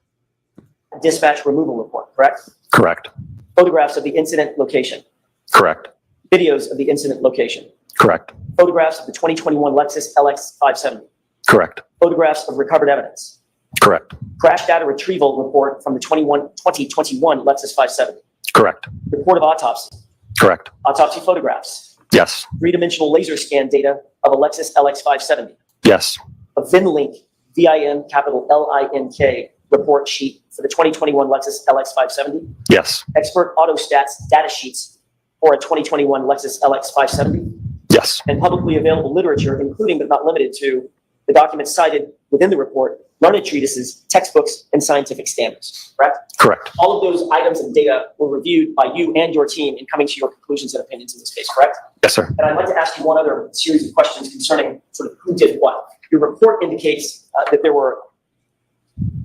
Speaker 6: Dispatch removal report, correct?
Speaker 13: Correct.
Speaker 6: Photographs of the incident location.
Speaker 13: Correct.
Speaker 6: Videos of the incident location.
Speaker 13: Correct.
Speaker 6: Photographs of the 2021 Lexus LX 570.
Speaker 13: Correct.
Speaker 6: Photographs of recovered evidence.
Speaker 13: Correct.
Speaker 6: Crash data retrieval report from the 2021 Lexus 570.
Speaker 13: Correct.
Speaker 6: Report of autopsy.
Speaker 13: Correct.
Speaker 6: Autopsy photographs.
Speaker 13: Yes.
Speaker 6: 3-dimensional laser scan data of a Lexus LX 570.
Speaker 13: Yes.
Speaker 6: A VIN-Link, VIN capital LINK report sheet for the 2021 Lexus LX 570.
Speaker 13: Yes.
Speaker 6: Expert autostats data sheets for a 2021 Lexus LX 570.
Speaker 13: Yes.
Speaker 6: And publicly available literature, including but not limited to the documents cited within the report, learned treatises, textbooks, and scientific standards, correct?
Speaker 13: Correct.
Speaker 6: All of those items and data were reviewed by you and your team in coming to your conclusions and opinions in this case, correct?
Speaker 13: Yes, sir.
Speaker 6: And I'd like to ask you one other series of questions concerning sort of who did what. Your report indicates that there were,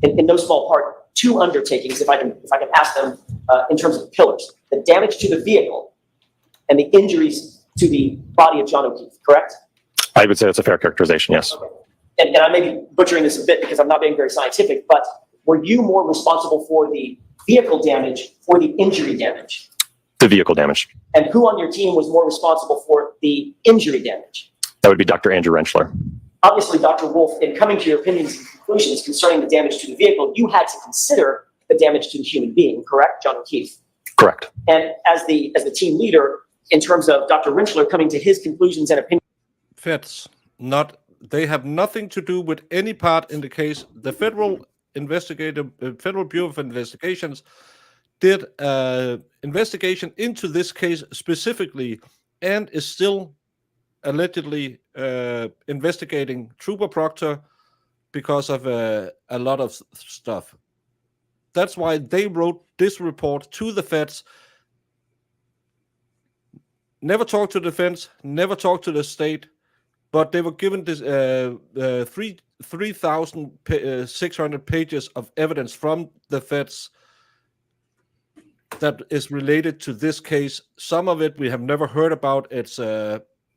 Speaker 6: in no small part, 2 undertakings, if I can ask them in terms of pillars: the damage to the vehicle and the injuries to the body of John O'Keefe, correct?
Speaker 13: I would say that's a fair characterization, yes.
Speaker 6: Okay. And I may be butchering this a bit because I'm not being very scientific, but were you more responsible for the vehicle damage or the injury damage?
Speaker 13: The vehicle damage.
Speaker 6: And who on your team was more responsible for the injury damage?
Speaker 13: That would be Dr. Andrew Rentschler.
Speaker 6: Obviously, Dr. Wolf, in coming to your opinions and conclusions concerning the damage to the vehicle, you had to consider the damage to the human being, correct, John O'Keefe?
Speaker 13: Correct.
Speaker 6: And as the team leader, in terms of Dr. Rentschler coming to his conclusions and opinions.
Speaker 2: Feds, they have nothing to do with any part in the case. The Federal Bureau of Investigations did investigation into this case specifically, and is still allegedly investigating Trooper Proctor because of a lot of stuff. That's why they wrote this report to the feds. Never talked to the defense, never talked to the state, but they were given this 3,600 pages of evidence from the feds that is related to this case. Some of it we have never heard about. It's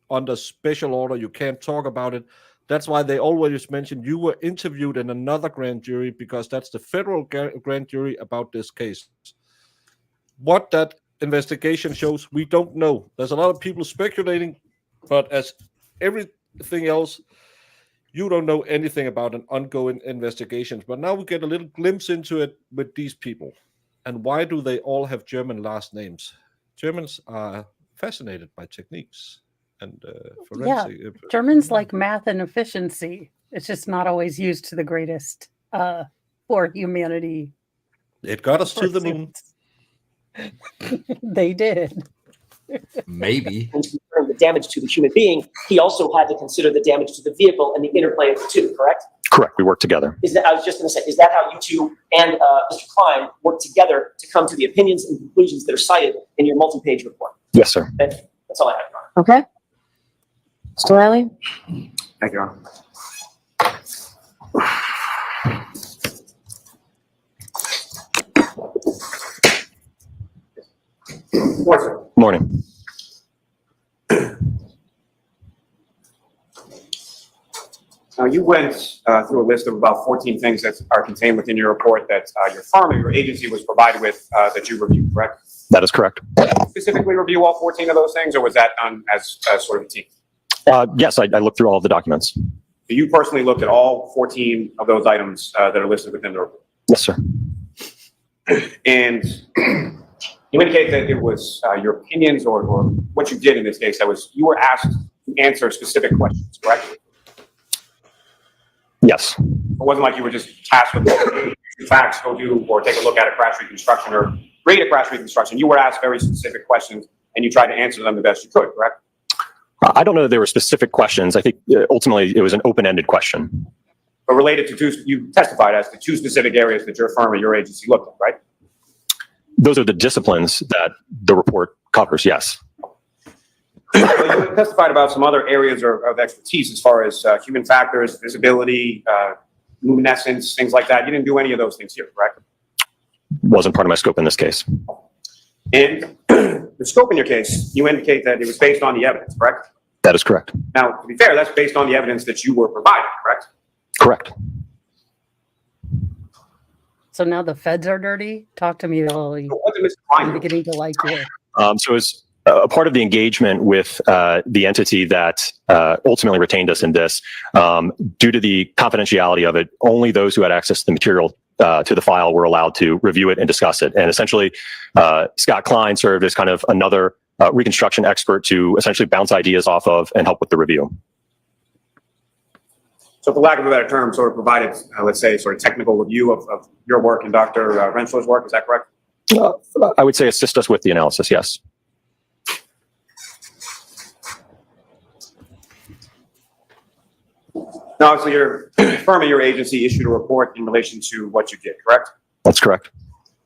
Speaker 2: under special order. You can't talk about it. That's why they always mentioned you were interviewed in another grand jury, because that's the federal grand jury about this case. What that investigation shows, we don't know. There's a lot of people speculating, but as everything else, you don't know anything about an ongoing investigation. But now we get a little glimpse into it with these people. And why do they all have German last names? Germans are fascinated by techniques and forensic.
Speaker 11: Yeah, Germans like math and efficiency. It's just not always used to the greatest for humanity.
Speaker 2: It got us to the moon.
Speaker 11: They did.
Speaker 8: Maybe.
Speaker 6: The damage to the human being, he also had to consider the damage to the vehicle and the interplay of the two, correct?
Speaker 13: Correct. We work together.
Speaker 6: I was just going to say, is that how you two and Mr. Klein work together to come to the opinions and conclusions that are cited in your multi-page report?
Speaker 13: Yes, sir.
Speaker 6: That's all I have, Your Honor.
Speaker 5: Okay. Mr. Riley?
Speaker 12: Thank you, Your Honor.
Speaker 13: Morning.
Speaker 12: Now, you went through a list of about 14 things that are contained within your report that your firm or your agency was provided with that you reviewed, correct?
Speaker 13: That is correct.
Speaker 12: Specifically review all 14 of those things, or was that done as sort of a team?
Speaker 13: Yes, I looked through all of the documents.
Speaker 12: So you personally looked at all 14 of those items that are listed within the report?
Speaker 13: Yes, sir.
Speaker 12: And you indicated that it was your opinions or what you did in this case, that was you were asked to answer specific questions, correct?
Speaker 13: Yes.
Speaker 12: It wasn't like you were just tasked with facts, go do or take a look at a crash reconstruction or read a crash reconstruction. You were asked very specific questions and you tried to answer them the best you could, correct?
Speaker 13: I don't know that there were specific questions. I think ultimately it was an open-ended question.
Speaker 12: But related to you testified as to 2 specific areas that your firm or your agency looked at, right?
Speaker 13: Those are the disciplines that the report covers, yes.
Speaker 12: Well, you testified about some other areas of expertise as far as human factors, visibility, luminescence, things like that. You didn't do any of those things here, correct?
Speaker 13: Wasn't part of my scope in this case.
Speaker 12: In the scope in your case, you indicate that it was based on the evidence, correct?
Speaker 13: That is correct.
Speaker 12: Now, to be fair, that's based on the evidence that you were provided, correct?
Speaker 13: Correct.
Speaker 11: So now the feds are dirty? Talk to me, Lily.
Speaker 12: So wasn't Mr.
Speaker 11: I'm
Speaker 12: Klein-
Speaker 11: beginning to like you.
Speaker 13: So as a part of the engagement with the entity that ultimately retained us in this, due to the confidentiality of it, only those who had access to the material to the file were allowed to review it and discuss it. And essentially, Scott Klein served as kind of another reconstruction expert to essentially bounce ideas off of and help with the review.
Speaker 12: So for lack of a better term, sort of provided, let's say, sort of technical review of your work and Dr. Rentschler's work, is that correct?
Speaker 13: I would say assist us with the analysis, yes.
Speaker 12: Now, obviously, your firm and your agency issued a report in relation to what you did, correct?
Speaker 13: That's correct.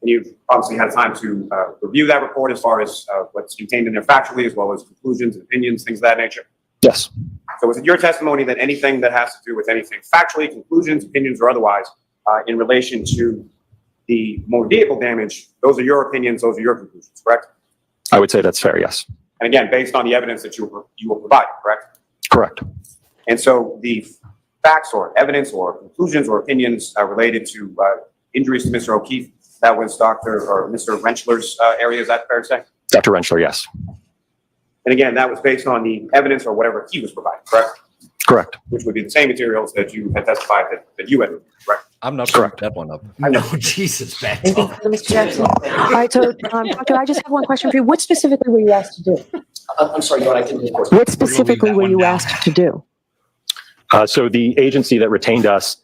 Speaker 12: And you've obviously had time to review that report as far as what's contained in there factually, as well as conclusions and opinions, things of that nature.
Speaker 13: Yes.
Speaker 12: So was it your testimony that anything that has to do with anything factually, conclusions, opinions, or otherwise, in relation to the motor vehicle damage, those are your opinions, those are your conclusions, correct?
Speaker 13: I would say that's fair, yes.
Speaker 12: And again, based on the evidence that you were provided, correct?
Speaker 13: Correct.
Speaker 12: And so the facts or evidence or conclusions or opinions related to injuries to Mr. O'Keefe, that was Dr. or Mr. Rentschler's area, is that fair to say?
Speaker 13: Dr. Rentschler, yes.
Speaker 12: And again, that was based on the evidence or whatever he was providing, correct?
Speaker 13: Correct.
Speaker 12: Which would be the same materials that you had testified that you had, correct?
Speaker 2: I'm not
Speaker 13: Correct.
Speaker 2: that one up.
Speaker 8: No, Jesus, back
Speaker 5: Anything further, Mr. Jackson? All right, so, Doctor, I just have one question for you. What specifically were you asked to do?
Speaker 6: I'm sorry, I didn't hear the question.
Speaker 5: What specifically were you asked to do?
Speaker 13: So the agency that retained us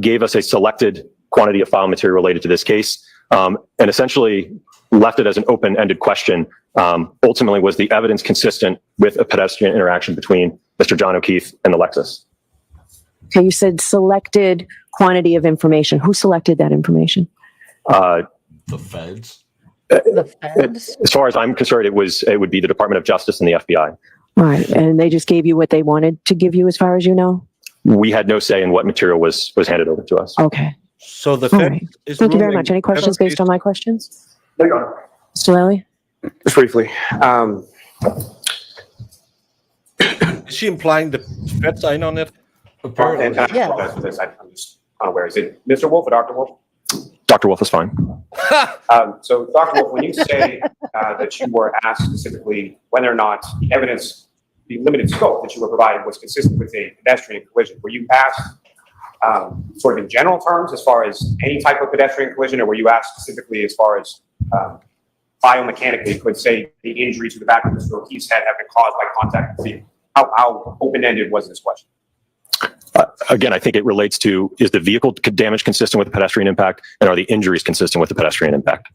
Speaker 13: gave us a selected quantity of file material related to this case, and essentially left it as an open-ended question. Ultimately, was the evidence consistent with a pedestrian interaction between Mr. John O'Keefe and the Lexus?
Speaker 5: Okay, you said selected quantity of information. Who selected that information?
Speaker 8: The feds.
Speaker 11: The feds?
Speaker 13: As far as I'm concerned, it would be the Department of Justice and the FBI.
Speaker 5: All right, and they just gave you what they wanted to give you, as far as you know?
Speaker 13: We had no say in what material was handed over to us.
Speaker 5: Okay,
Speaker 2: So the
Speaker 5: all
Speaker 2: Fed
Speaker 5: right.
Speaker 2: is
Speaker 5: Thank you very
Speaker 2: ruling
Speaker 5: much. Any questions based on my questions?
Speaker 4: No, Your Honor.
Speaker 5: Mr. Lally?
Speaker 7: Just briefly,
Speaker 2: Is she implying the Feds are in on it?
Speaker 8: Apparently.
Speaker 12: And I
Speaker 11: Yeah.
Speaker 12: apologize for this, I'm just unaware. Is it Mr. Wolf or Dr. Wolf?
Speaker 13: Dr. Wolf is fine.
Speaker 12: So Dr. Wolf, when you say that you were asked specifically whether or not the evidence, the limited scope that you were provided was consistent with a pedestrian collision, were you asked sort of in general terms as far as any type of pedestrian collision, or were you asked specifically as far as biomechanically could say the injury to the back of Mr. O'Keefe's head have been caused by contact with the vehicle? How open-ended was this question?
Speaker 13: Again, I think it relates to, is the vehicle damage consistent with the pedestrian impact, and are the injuries consistent with the pedestrian impact?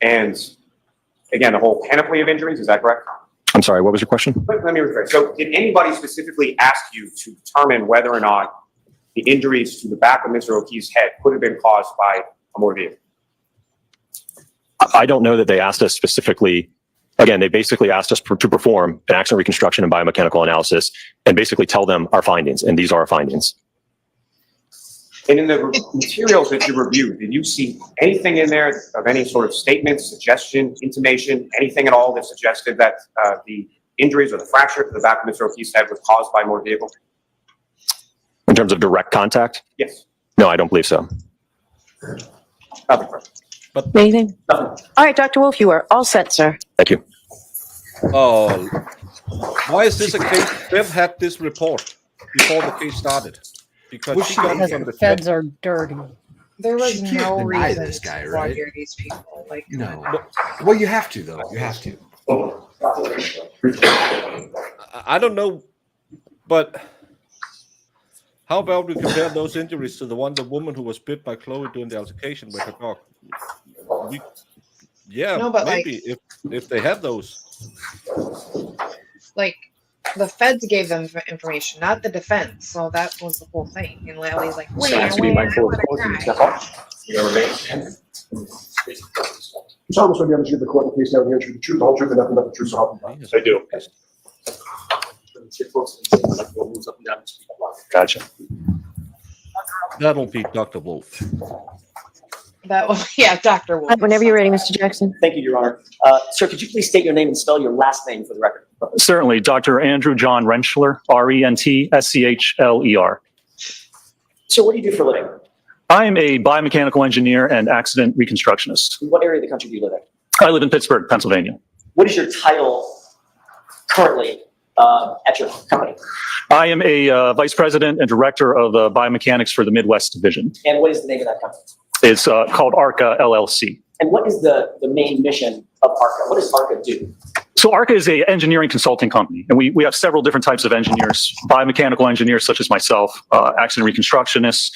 Speaker 12: And again, the whole panoply of injuries, is that correct?
Speaker 13: I'm sorry, what was your question?
Speaker 12: Let me rephrase. So did anybody specifically ask you to determine whether or not the injuries to the back of Mr. O'Keefe's head could have been caused by a motor vehicle?
Speaker 13: I don't know that they asked us specifically. Again, they basically asked us to perform an accident reconstruction and biomechanical analysis and basically tell them our findings, and these are our findings.
Speaker 12: And in the materials that you reviewed, did you see anything in there of any sort of statement, suggestion, intimation, anything at all that suggested that the injuries or the fracture to the back of Mr. O'Keefe's head was caused by a motor vehicle?
Speaker 13: In terms of direct contact?
Speaker 12: Yes.
Speaker 13: No, I don't believe so.
Speaker 12: Nothing further.
Speaker 5: Anything?
Speaker 12: Nothing.
Speaker 5: All right, Dr. Wolf, you are all set, sir.
Speaker 13: Thank you.
Speaker 2: Oh, why is this a case? Bev had this report before the case started. Because
Speaker 8: Well,
Speaker 2: she
Speaker 8: she
Speaker 2: got it
Speaker 11: Because
Speaker 2: from
Speaker 11: the
Speaker 2: the
Speaker 11: feds
Speaker 2: Feds.
Speaker 11: are dirty.
Speaker 3: There was
Speaker 8: She can't
Speaker 3: no
Speaker 8: deny
Speaker 3: reason
Speaker 8: this guy,
Speaker 3: to
Speaker 8: right?
Speaker 3: lawyer these people. Like,
Speaker 8: No. Well, you have to, though. You have to.
Speaker 2: I don't know, but how about we compare those injuries to the woman who was bit by Chloe during the altercation with her dog? Yeah,
Speaker 3: No, but
Speaker 2: maybe if they had those.
Speaker 3: like the feds gave them information, not the defense. So that was the whole thing. And Lally's like, wait,
Speaker 6: So has to be mindful of quality, is that all?
Speaker 9: You solemnly swear to demonstrate the court in the case now here to the truth, the whole truth, and nothing but the truth, so help you God.
Speaker 13: I do. Gotcha.
Speaker 2: That'll be Dr. Wolf.
Speaker 3: that was yeah, Dr. Wolf.
Speaker 5: Whenever you're ready, Mr. Jackson.
Speaker 6: Thank you, Your Honor. Sir, could you please state your name and spell your last name for the record?
Speaker 13: Certainly, Dr. Andrew John Rentschler, Rentschler.
Speaker 6: Sir, what do you do for a living?
Speaker 13: I am a biomechanical engineer and accident reconstructionist.
Speaker 6: In what area of the country do you live in?
Speaker 13: I live in Pittsburgh, Pennsylvania.
Speaker 6: What is your title currently at your company?
Speaker 13: I am a vice president and director of biomechanics for the Midwest Division.
Speaker 6: And what is the name of that company?
Speaker 13: It's called ARCA LLC.
Speaker 6: And what is the main mission of ARCA? What does ARCA do?
Speaker 13: So ARCA is an engineering consulting company, and we have several different types of engineers, biomechanical engineers such as myself, accident reconstructionists,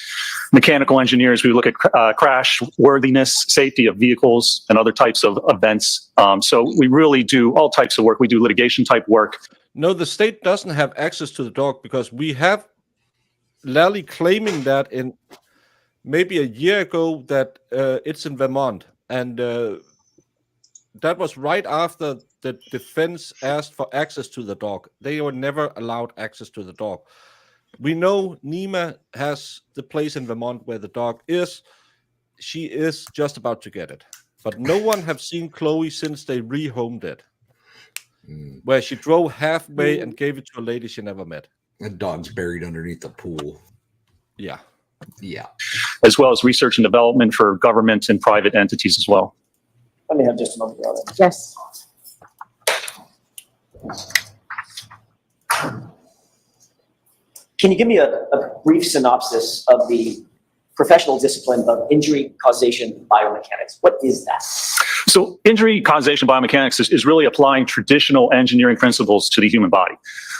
Speaker 13: mechanical engineers. We look at crash worthiness, safety of vehicles, and other types of events. So we really do all types of work. We do litigation type work.
Speaker 2: No, the state doesn't have access to the dog because we have Lally claiming that in maybe a year ago that it's in Vermont. And that was right after the defense asked for access to the dog. They were never allowed access to the dog. We know Nima has the place in Vermont where the dog is. She is just about to get it. But no one have seen Chloe since they rehomed it. Where she drove halfway and gave it to a lady she never met.
Speaker 8: That dog's buried underneath the pool.
Speaker 2: Yeah.
Speaker 8: Yeah.
Speaker 13: As well as research and development for government and private entities as well.
Speaker 6: Let me have just a moment, Your Honor.
Speaker 5: Yes.
Speaker 6: Can you give me a brief synopsis of the professional discipline of injury causation biomechanics? What is that?
Speaker 13: So injury causation biomechanics is really applying traditional engineering principles to the human body.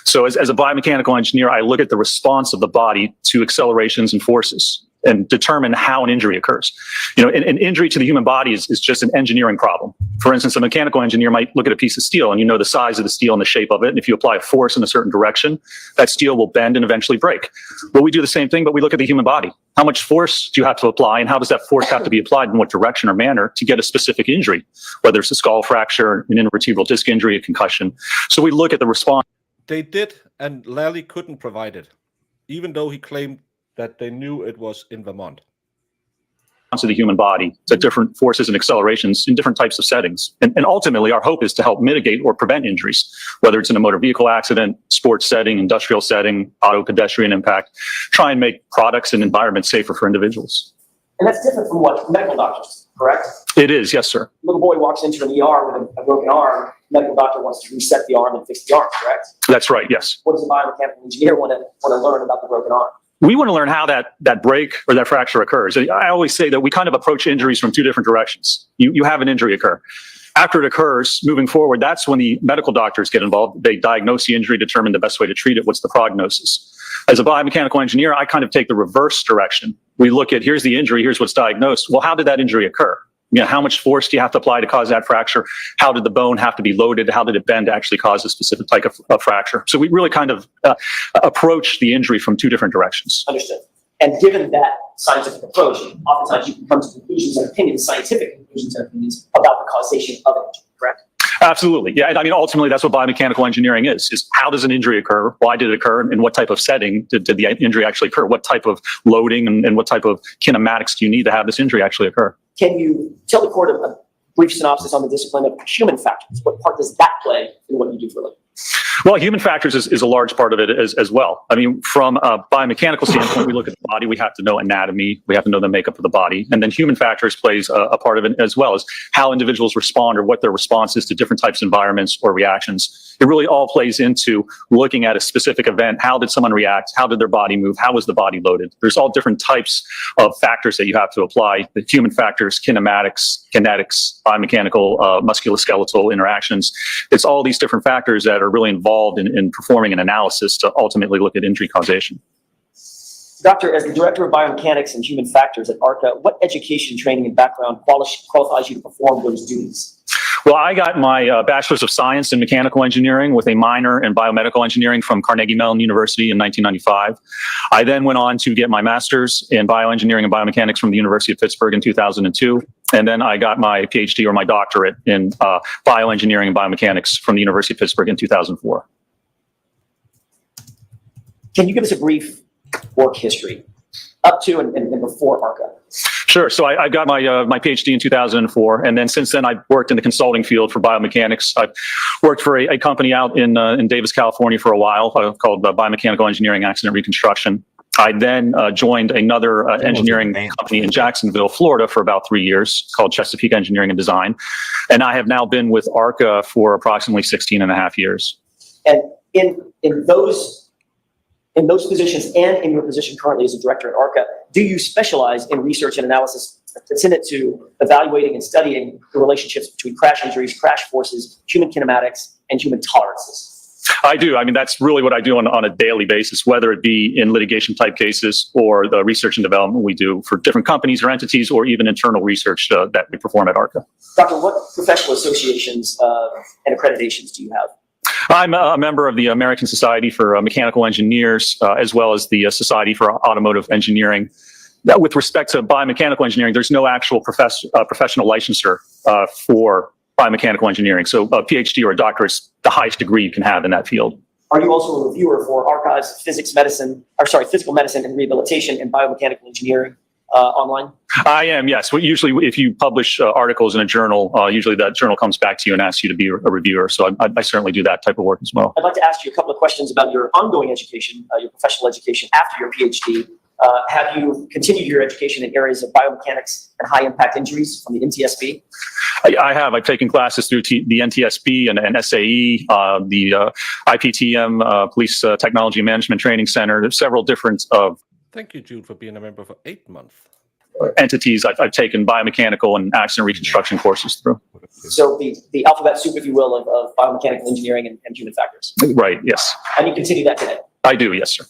Speaker 13: So as a biomechanical engineer, I look at the response of the body to accelerations and forces and determine how an injury occurs. You know, an injury to the human body is just an engineering problem. For instance, a mechanical engineer might look at a piece of steel and you know the size of the steel and the shape of it. And if you apply a force in a certain direction, that steel will bend and eventually break. Well, we do the same thing, but we look at the human body. How much force do you have to apply, and how does that force have to be applied in what direction or manner to get a specific injury, whether it's a skull fracture, an intervertebral disc injury, a concussion. So we look at the response.
Speaker 2: They did, and Lally couldn't provide it, even though he claimed that they knew it was in Vermont.
Speaker 13: To the human body, to different forces and accelerations in different types of settings. And ultimately, our hope is to help mitigate or prevent injuries, whether it's in a motor vehicle accident, sports setting, industrial setting, auto pedestrian impact, try and make products and environments safer for individuals.
Speaker 6: And that's different from what medical doctors, correct?
Speaker 13: It is, yes, sir.
Speaker 6: Little boy walks into an ER with a broken arm, medical doctor wants to reset the arm and fix the arm, correct?
Speaker 13: That's right, yes.
Speaker 6: What does a biomechanical engineer want to learn about the broken arm?
Speaker 13: We want to learn how that break or that fracture occurs. I always say that we kind of approach injuries from two different directions. You have an injury occur. After it occurs, moving forward, that's when the medical doctors get involved. They diagnose the injury, determine the best way to treat it, what's the prognosis. As a biomechanical engineer, I kind of take the reverse direction. We look at, here's the injury, here's what's diagnosed. Well, how did that injury occur? You know, how much force do you have to apply to cause that fracture? How did the bone have to be loaded? How did it bend to actually cause a specific type of fracture? So we really kind of approach the injury from two different directions.
Speaker 6: Understood. And given that scientific approach, oftentimes you can come to conclusions and opinions, scientific conclusions and opinions about the causation of an injury, correct?
Speaker 13: Absolutely. Yeah. I mean, ultimately, that's what biomechanical engineering is how does an injury occur? Why did it occur? And what type of setting did the injury actually occur? What type of loading and what type of kinematics do you need to have this injury actually occur?
Speaker 6: Can you tell the court a brief synopsis on the discipline of human factors? What part does that play in what you do for a living?
Speaker 13: Well, human factors is a large part of it as well. I mean, from a biomechanical standpoint, we look at the body, we have to know anatomy, we have to know the makeup of the body. And then human factors plays a part of it as well as how individuals respond or what their response is to different types of environments or reactions. It really all plays into looking at a specific event. How did someone react? How did their body move? How was the body loaded? There's all different types of factors that you have to apply. The human factors, kinematics, kinetics, biomechanical, musculoskeletal interactions. It's all these different factors that are really involved in performing an analysis to ultimately look at injury causation.
Speaker 6: Doctor, as the Director of Biomechanics and Human Factors at ARCA, what education, training, and background qualifies you to perform those duties?
Speaker 13: Well, I got my Bachelor's of Science in Mechanical Engineering with a minor in Biomedical Engineering from Carnegie Mellon University in 1995. I then went on to get my Master's in Bioengineering and Biomechanics from the University of Pittsburgh in 2002. And then I got my PhD or my doctorate in Bioengineering and Biomechanics from the University of Pittsburgh in 2004.
Speaker 6: Can you give us a brief work history up to and before ARCA?
Speaker 13: Sure. So I got my my PhD in 2004, and then since then I've worked in the consulting field for biomechanics. I've worked for a company out in Davis, California for a while called Biomechanical Engineering Accident Reconstruction. I then joined another engineering company in Jacksonville, Florida for about 3 years called Chesapeake Engineering and Design. And I have now been with ARCA for approximately 16 and a half years.
Speaker 6: And in those positions and in your position currently as a director at ARCA, do you specialize in research and analysis intended to evaluating and studying the relationships between crash injuries, crash forces, human kinematics, and human tolerances?
Speaker 13: I do. I mean, that's really what I do on a daily basis, whether it be in litigation type cases or the research and development we do for different companies or entities, or even internal research that we perform at ARCA.
Speaker 6: Doctor, what professional associations and accreditations do you have?
Speaker 13: I'm a member of the American Society for Mechanical Engineers, as well as the Society for Automotive Engineering. Now, with respect to biomechanical engineering, there's no actual professional licensure for biomechanical engineering. So a PhD or a doctorate is the highest degree you can have in that field.
Speaker 6: Are you also a reviewer for Archives, Physical Medicine and Rehabilitation and Biomechanical Engineering online?
Speaker 13: I am, yes. Well, usually if you publish articles in a journal, usually that journal comes back to you and asks you to be a reviewer. So I certainly do that type of work as well.
Speaker 6: I'd like to ask you a couple of questions about your ongoing education, your professional education after your PhD. Have you continued your education in areas of biomechanics and high impact injuries from the NTSB?
Speaker 13: I have. I've taken classes through the NTSB and SAE, the IPTM, Police Technology Management Training Center. There's several different
Speaker 2: Thank you, Jude, for being a member for 8 months.
Speaker 13: entities I've taken biomechanical and accident reconstruction courses through.
Speaker 6: So the alphabet soup, if you will, of biomechanical engineering and human factors.
Speaker 13: Right, yes.
Speaker 6: And you continue that today?
Speaker 13: I do, yes, sir.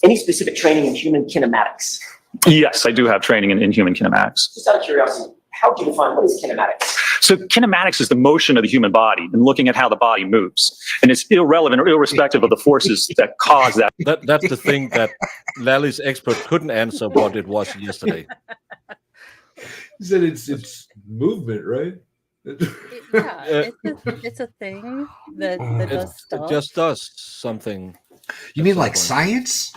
Speaker 6: Any specific training in human kinematics?
Speaker 13: Yes, I do have training in human kinematics.
Speaker 6: Just out of curiosity, how do you define what is kinematics?
Speaker 13: So kinematics is the motion of the human body and looking at how the body moves. And it's irrelevant or irrespective of the forces that cause that.
Speaker 2: That's the thing that Lally's expert couldn't answer what it was yesterday.
Speaker 8: He said it's movement, right?
Speaker 11: It's a thing that does stuff.
Speaker 2: It just does something.
Speaker 8: You mean like science?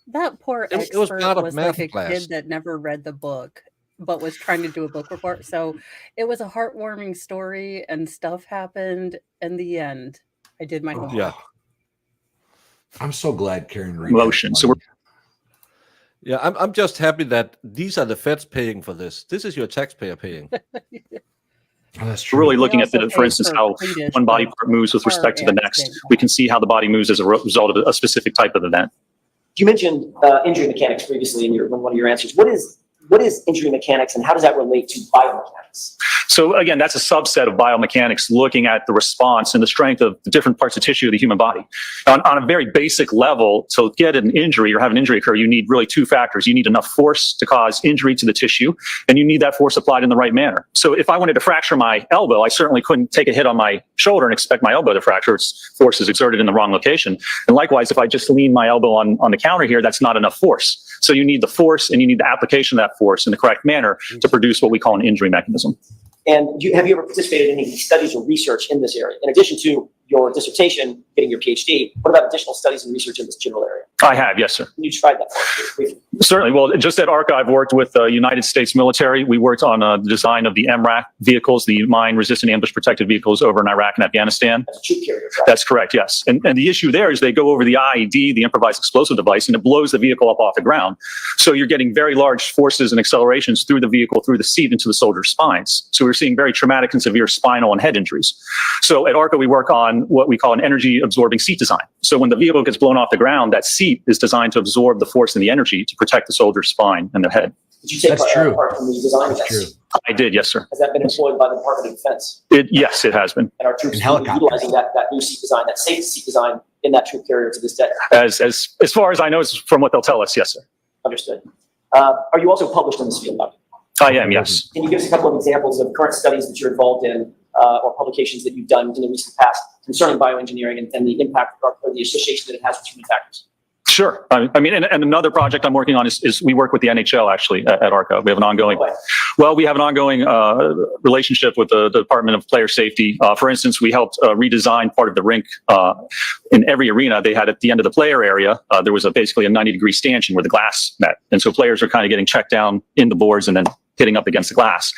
Speaker 11: That poor expert
Speaker 2: it was part of
Speaker 11: was
Speaker 2: math
Speaker 11: like a
Speaker 2: class.
Speaker 11: kid that never read the book, but was trying to do a book report. So it was a heartwarming story, and stuff happened. In the end, I did my homework.
Speaker 2: Yeah.
Speaker 8: I'm so glad Karen read
Speaker 13: motion. So
Speaker 2: yeah, I'm just happy that these are the feds paying for this. This is your taxpayer paying.
Speaker 8: Oh, that's true.
Speaker 13: really looking at for instance, how one body part moves with respect to the next. We can see how the body moves as a result of a specific type of event.
Speaker 6: You mentioned injury mechanics previously in one of your answers. What is injury mechanics, and how does that relate to biomechanics?
Speaker 13: So again, that's a subset of biomechanics, looking at the response and the strength of the different parts of tissue of the human body. On a very basic level, to get an injury or have an injury occur, you need really two factors. You need enough force to cause injury to the tissue, and you need that force applied in the right manner. So if I wanted to fracture my elbow, I certainly couldn't take a hit on my shoulder and expect my elbow to fracture. Its force is exerted in the wrong location. And likewise, if I just lean my elbow on the counter here, that's not enough force. So you need the force, and you need the application of that force in the correct manner to produce what we call an injury mechanism.
Speaker 6: And have you ever participated in any studies or research in this area? In addition to your dissertation, getting your PhD, what about additional studies and research in this general area?
Speaker 13: I have, yes, sir.
Speaker 6: Can you describe that for us briefly?
Speaker 13: Certainly. Well, just at ARCA, I've worked with the United States military. We worked on the design of the MRAC vehicles, the mine-resistant ambush-protected vehicles over in Iraq and Afghanistan.
Speaker 6: That's a troop carrier, right?
Speaker 13: That's correct, yes. And the issue there is they go over the IED, the improvised explosive device, and it blows the vehicle up off the ground. So you're getting very large forces and accelerations through the vehicle, through the seat, into the soldier's spines. So we're seeing very traumatic and severe spinal and head injuries. So at ARCA, we work on what we call an energy-absorbing seat design. So when the vehicle gets blown off the ground, that seat is designed to absorb the force and the energy to protect the soldier's spine and their head.
Speaker 6: Did you take part in the design of
Speaker 8: That's
Speaker 6: this?
Speaker 8: true.
Speaker 13: I did, yes, sir.
Speaker 6: Has that been employed by the Department of Defense?
Speaker 13: Yes, it has been.
Speaker 6: And our troops
Speaker 8: And
Speaker 6: are
Speaker 8: helicopters.
Speaker 6: utilizing that new seat design, that safe seat design in that troop carrier to this day?
Speaker 13: As far as I know, it's from what they'll tell us. Yes, sir.
Speaker 6: Understood. Are you also published in this field, Doctor?
Speaker 13: I am. Yes.
Speaker 6: Can you give us a couple of examples of current studies that you're involved in or publications that you've done in the recent past concerning bioengineering and the impact or the association that it has with human factors?
Speaker 13: Sure. I mean, and another project I'm working on is we work with the NHL actually at ARCA. We have an ongoing, we have an ongoing relationship with the Department of Player Safety. For instance, we helped redesign part of the rink in every arena. They had at the end of the player area, there was basically a 90-degree stanchion where the glass met. And so players are kind of getting checked down in the boards and then hitting up against the glass.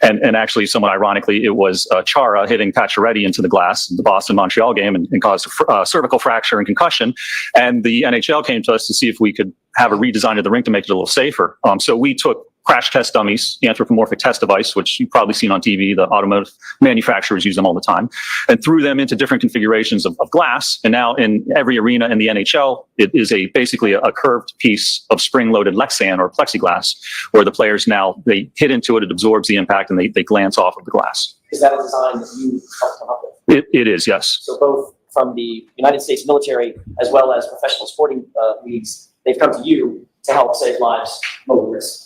Speaker 13: And actually, somewhat ironically, it was Chara hitting Pacioretty into the glass in the Boston-Montreal game and caused a cervical fracture and concussion. And the NHL came to us to see if we could have a redesign of the rink to make it a little safer. So we took crash test dummies, the anthropomorphic test device, which you've probably seen on TV, the automotive manufacturers use them all the time, and threw them into different configurations of glass. And now in every arena in the NHL, it is basically a curved piece of spring-loaded Lexan or plexiglass, where the players now, they hit into it, it absorbs the impact, and they glance off of the glass.
Speaker 6: Is that a design that you helped come up with?
Speaker 13: It is, yes.
Speaker 6: So both from the United States military as well as professional sporting leagues, they've come to you to help save lives, lower risk.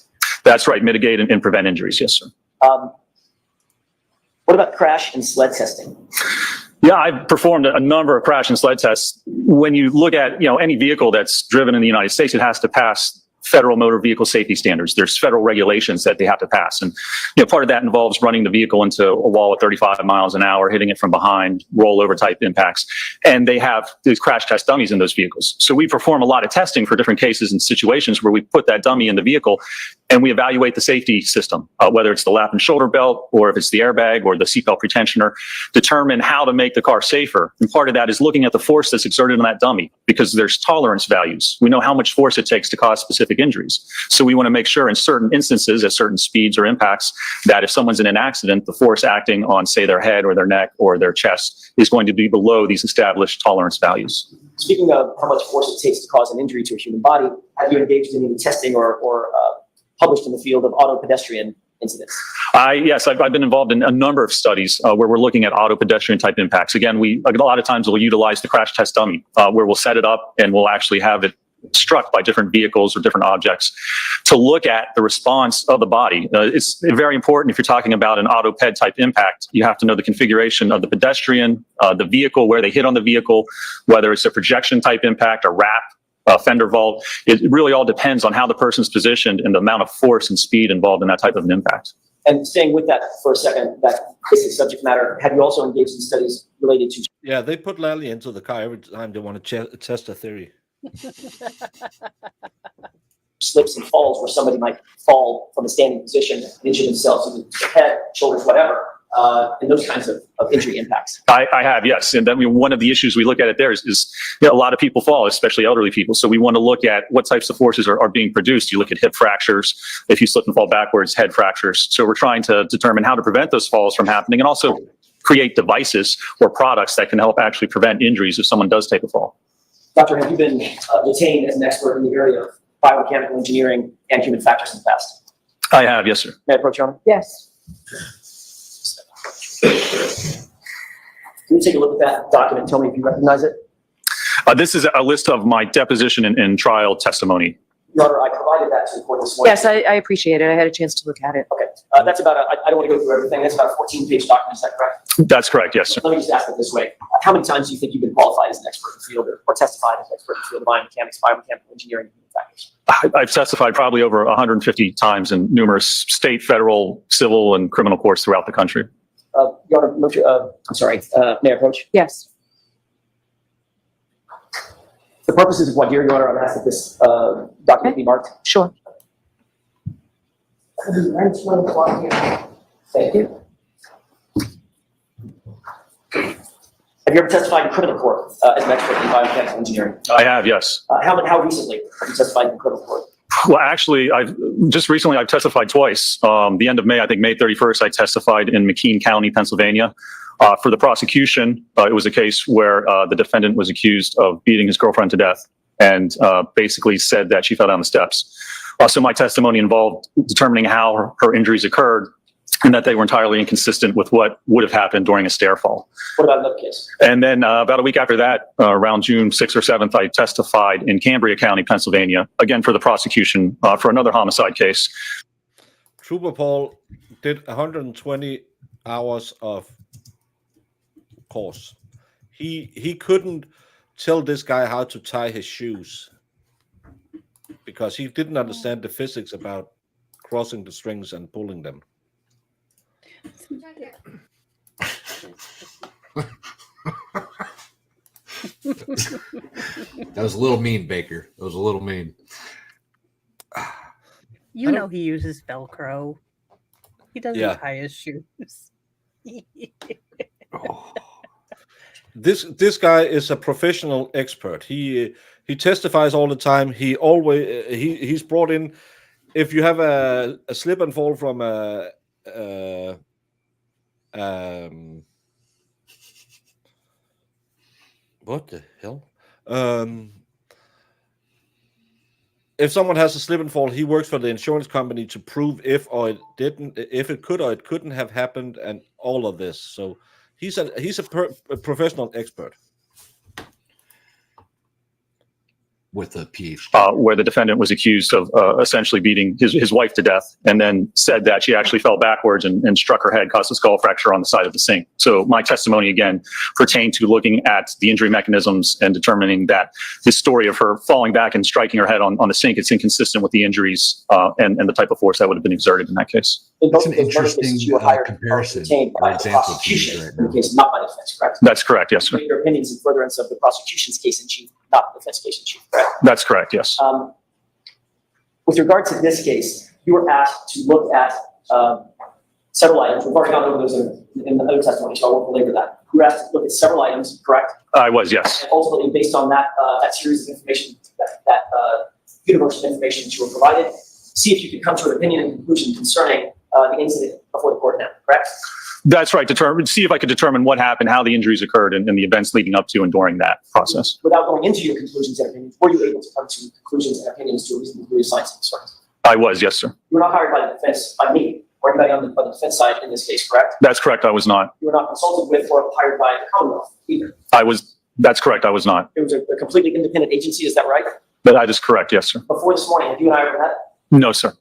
Speaker 13: That's right, mitigate and prevent injuries, yes, sir.
Speaker 6: What about crash and sled testing?
Speaker 13: Yeah, I've performed a number of crash and sled tests. When you look at, any vehicle that's driven in the United States, it has to pass federal motor vehicle safety standards. There's federal regulations that they have to pass. And part of that involves running the vehicle into a wall at 35 miles an hour, hitting it from behind, rollover type impacts. And they have these crash test dummies in those vehicles. So we perform a lot of testing for different cases and situations where we put that dummy in the vehicle and we evaluate the safety system, whether it's the lap and shoulder belt or if it's the airbag or the seatbelt pretensioner, determine how to make the car safer. And part of that is looking at the force that's exerted on that dummy because there's tolerance values. We know how much force it takes to cause specific injuries. So we want to make sure in certain instances at certain speeds or impacts that if someone's in an accident, the force acting on, say, their head or their neck or their chest is going to be below these established tolerance values.
Speaker 6: Speaking of how much force it takes to cause an injury to a human body, have you engaged in any testing or published in the field of auto pedestrian incidents?
Speaker 13: Yes, I've been involved in a number of studies where we're looking at auto pedestrian type impacts. Again, a lot of times we'll utilize the crash test dummy where we'll set it up and we'll actually have it struck by different vehicles or different objects to look at the response of the body. It's very important if you're talking about an auto ped type impact. You have to know the configuration of the pedestrian, the vehicle, where they hit on the vehicle, whether it's a projection type impact, a wrap, fender vault. It really all depends on how the person's positioned and the amount of force and speed involved in that type of an impact.
Speaker 6: And staying with that for a second, that basic subject matter, have you also engaged in studies related to...
Speaker 2: Yeah, they put Lally into the car every time they want to test a theory.
Speaker 6: slips and falls where somebody might fall from a standing position and injure themselves in the head, shoulders, whatever, and those kinds of injury impacts.
Speaker 13: I have, yes. And then one of the issues we look at it there is a lot of people fall, especially elderly people. So we want to look at what types of forces are being produced. You look at hip fractures. If you slip and fall backwards, head fractures. So we're trying to determine how to prevent those falls from happening and also create devices or products that can help actually prevent injuries if someone does take a fall.
Speaker 6: Doctor, have you been detained as an expert in the area of biomechanical engineering and human factors in the past?
Speaker 13: I have, yes, sir.
Speaker 6: May I approach, Your Honor?
Speaker 10: Yes.
Speaker 6: Can you take a look at that document and tell me if you recognize it?
Speaker 13: This is a list of my deposition and trial testimony.
Speaker 6: Your Honor, I provided that to the court this morning.
Speaker 5: Yes, I appreciate it. I had a chance to look at it.
Speaker 6: Okay. That's about I don't want to go through everything. That's about a 14-page document. Is that correct?
Speaker 13: That's correct, yes, sir.
Speaker 6: Let me just ask it this way. How many times do you think you've been qualified as an expert in the field or testified as an expert in the field of biomechanics, biomechanical engineering, and human factors?
Speaker 13: I've testified probably over 150 times in numerous state, federal, civil, and criminal courts throughout the country.
Speaker 6: Your Honor, I'm sorry. May I approach?
Speaker 5: Yes.
Speaker 6: For the purposes of what here, Your Honor, I'm asking that this document be marked.
Speaker 5: Sure.
Speaker 6: Thank you. Have you ever testified in criminal court as an expert in biomechanical engineering?
Speaker 13: I have, yes.
Speaker 6: How recently have you testified in criminal court?
Speaker 13: Well, actually, I've testified twice. The end of May, I think May 31st, I testified in McKean County, Pennsylvania. For the prosecution, it was a case where the defendant was accused of beating his girlfriend to death and basically said that she fell down the steps. So my testimony involved determining how her injuries occurred and that they were entirely inconsistent with what would have happened during a stair fall.
Speaker 6: What about another case?
Speaker 13: And then about a week after that, around June 6th or 7th, I testified in Cambria County, Pennsylvania, again for the prosecution for another homicide case.
Speaker 2: Trooper Paul did 120 hours of course. He couldn't tell this guy how to tie his shoes because he didn't understand the physics about crossing the strings and pulling them.
Speaker 8: That was a little mean, Baker. That was a little mean.
Speaker 11: You know he uses Velcro. He doesn't tie his shoes.
Speaker 8: Oh.
Speaker 2: This guy is a professional expert. He testifies all the time. He's brought in. If you have a slip and fall from what the hell? If someone has a slip and fall, he works for the insurance company to prove if it could or it couldn't have happened, and all of this. So he's a professional expert.
Speaker 8: With a PhD.
Speaker 13: Where the defendant was accused of essentially beating his wife to death, and then said that she actually fell backwards and struck her head, caused a skull fracture on the side of the sink. So my testimony, again, pertained to looking at the injury mechanisms and determining that his story of her falling back and striking her head on the sink, it's inconsistent with the injuries and the type of force that would have been exerted in that case.
Speaker 8: It's an interesting comparison or example to use right
Speaker 6: in the
Speaker 8: now.
Speaker 6: case, not by defense, correct?
Speaker 13: That's correct, yes, sir.
Speaker 6: Your opinions in furtherance of the prosecution's case in chief, not the defense case in chief, correct?
Speaker 13: That's correct, yes.
Speaker 6: With regard to this case, you were asked to look at several items. We've already gone over those in the other testimony, so I won't belabor that. You were asked to look at several items, correct?
Speaker 13: I was, yes.
Speaker 6: And ultimately, based on that series of information, that universe of information that you were provided, see if you could come to an opinion and conclusion concerning the incident before the court now, correct?
Speaker 13: That's right. See if I could determine what happened, how the injuries occurred, and the events leading up to and during that process.
Speaker 6: Without going into your conclusions and opinions, were you able to come to conclusions and opinions to a reasonable degree of science and concern?
Speaker 13: I was, yes, sir.
Speaker 6: You were not hired by the defense, by me, or anybody on the defense side in this case, correct?
Speaker 13: That's correct. I was not.
Speaker 6: You were not consulted with or hired by the Commonwealth either.
Speaker 13: That's correct. I was not.
Speaker 6: It was a completely independent agency, is that right?
Speaker 13: That is correct. Yes, sir.
Speaker 6: Before this morning, have you and I ever met?
Speaker 13: No, sir.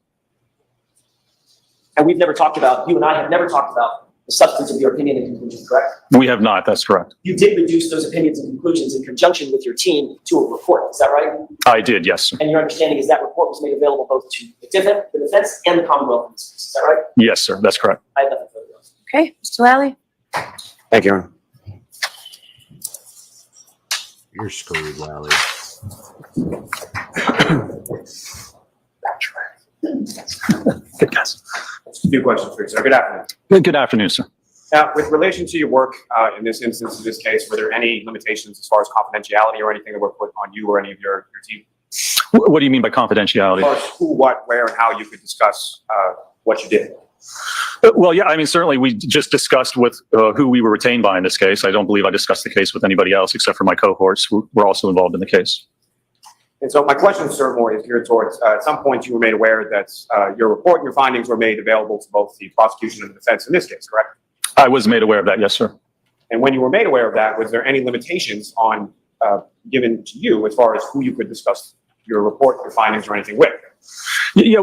Speaker 6: And we've never talked about, you and I have never talked about the substance of your opinion and conclusion, correct?
Speaker 13: We have not. That's correct.
Speaker 6: You did reduce those opinions and conclusions in conjunction with your team to a report, is that right?
Speaker 13: I did, yes, sir.
Speaker 6: And your understanding is that report was made available both to the defense and the Commonwealth in this case, is that right?
Speaker 13: Yes, sir. That's correct.
Speaker 6: I have nothing further.
Speaker 5: Okay, Mr. Lally?
Speaker 7: Thank you, Your Honor.
Speaker 8: You're screwed, Lally.
Speaker 13: Good guess.
Speaker 12: A few questions for you, sir. Good afternoon.
Speaker 13: Good afternoon, sir.
Speaker 12: Now, with relation to your work in this instance, in this case, were there any limitations as far as confidentiality or anything that were put on you or any of your team?
Speaker 13: What do you mean by
Speaker 12: As
Speaker 13: confidentiality?
Speaker 12: far as who, what, where, and how you could discuss what you did?
Speaker 13: Well, yeah, I mean, certainly we just discussed with who we were retained by in this case. I don't believe I discussed the case with anybody else except for my cohorts who were also involved in the case.
Speaker 12: And so my question, sir, more is geared towards, at some point you were made aware that your report and your findings were made available to both the prosecution and the defense in this case, correct?
Speaker 13: I was made aware of that, yes, sir.
Speaker 12: And when you were made aware of that, was there any limitations on given to you as far as who you could discuss your report, your findings, or anything with?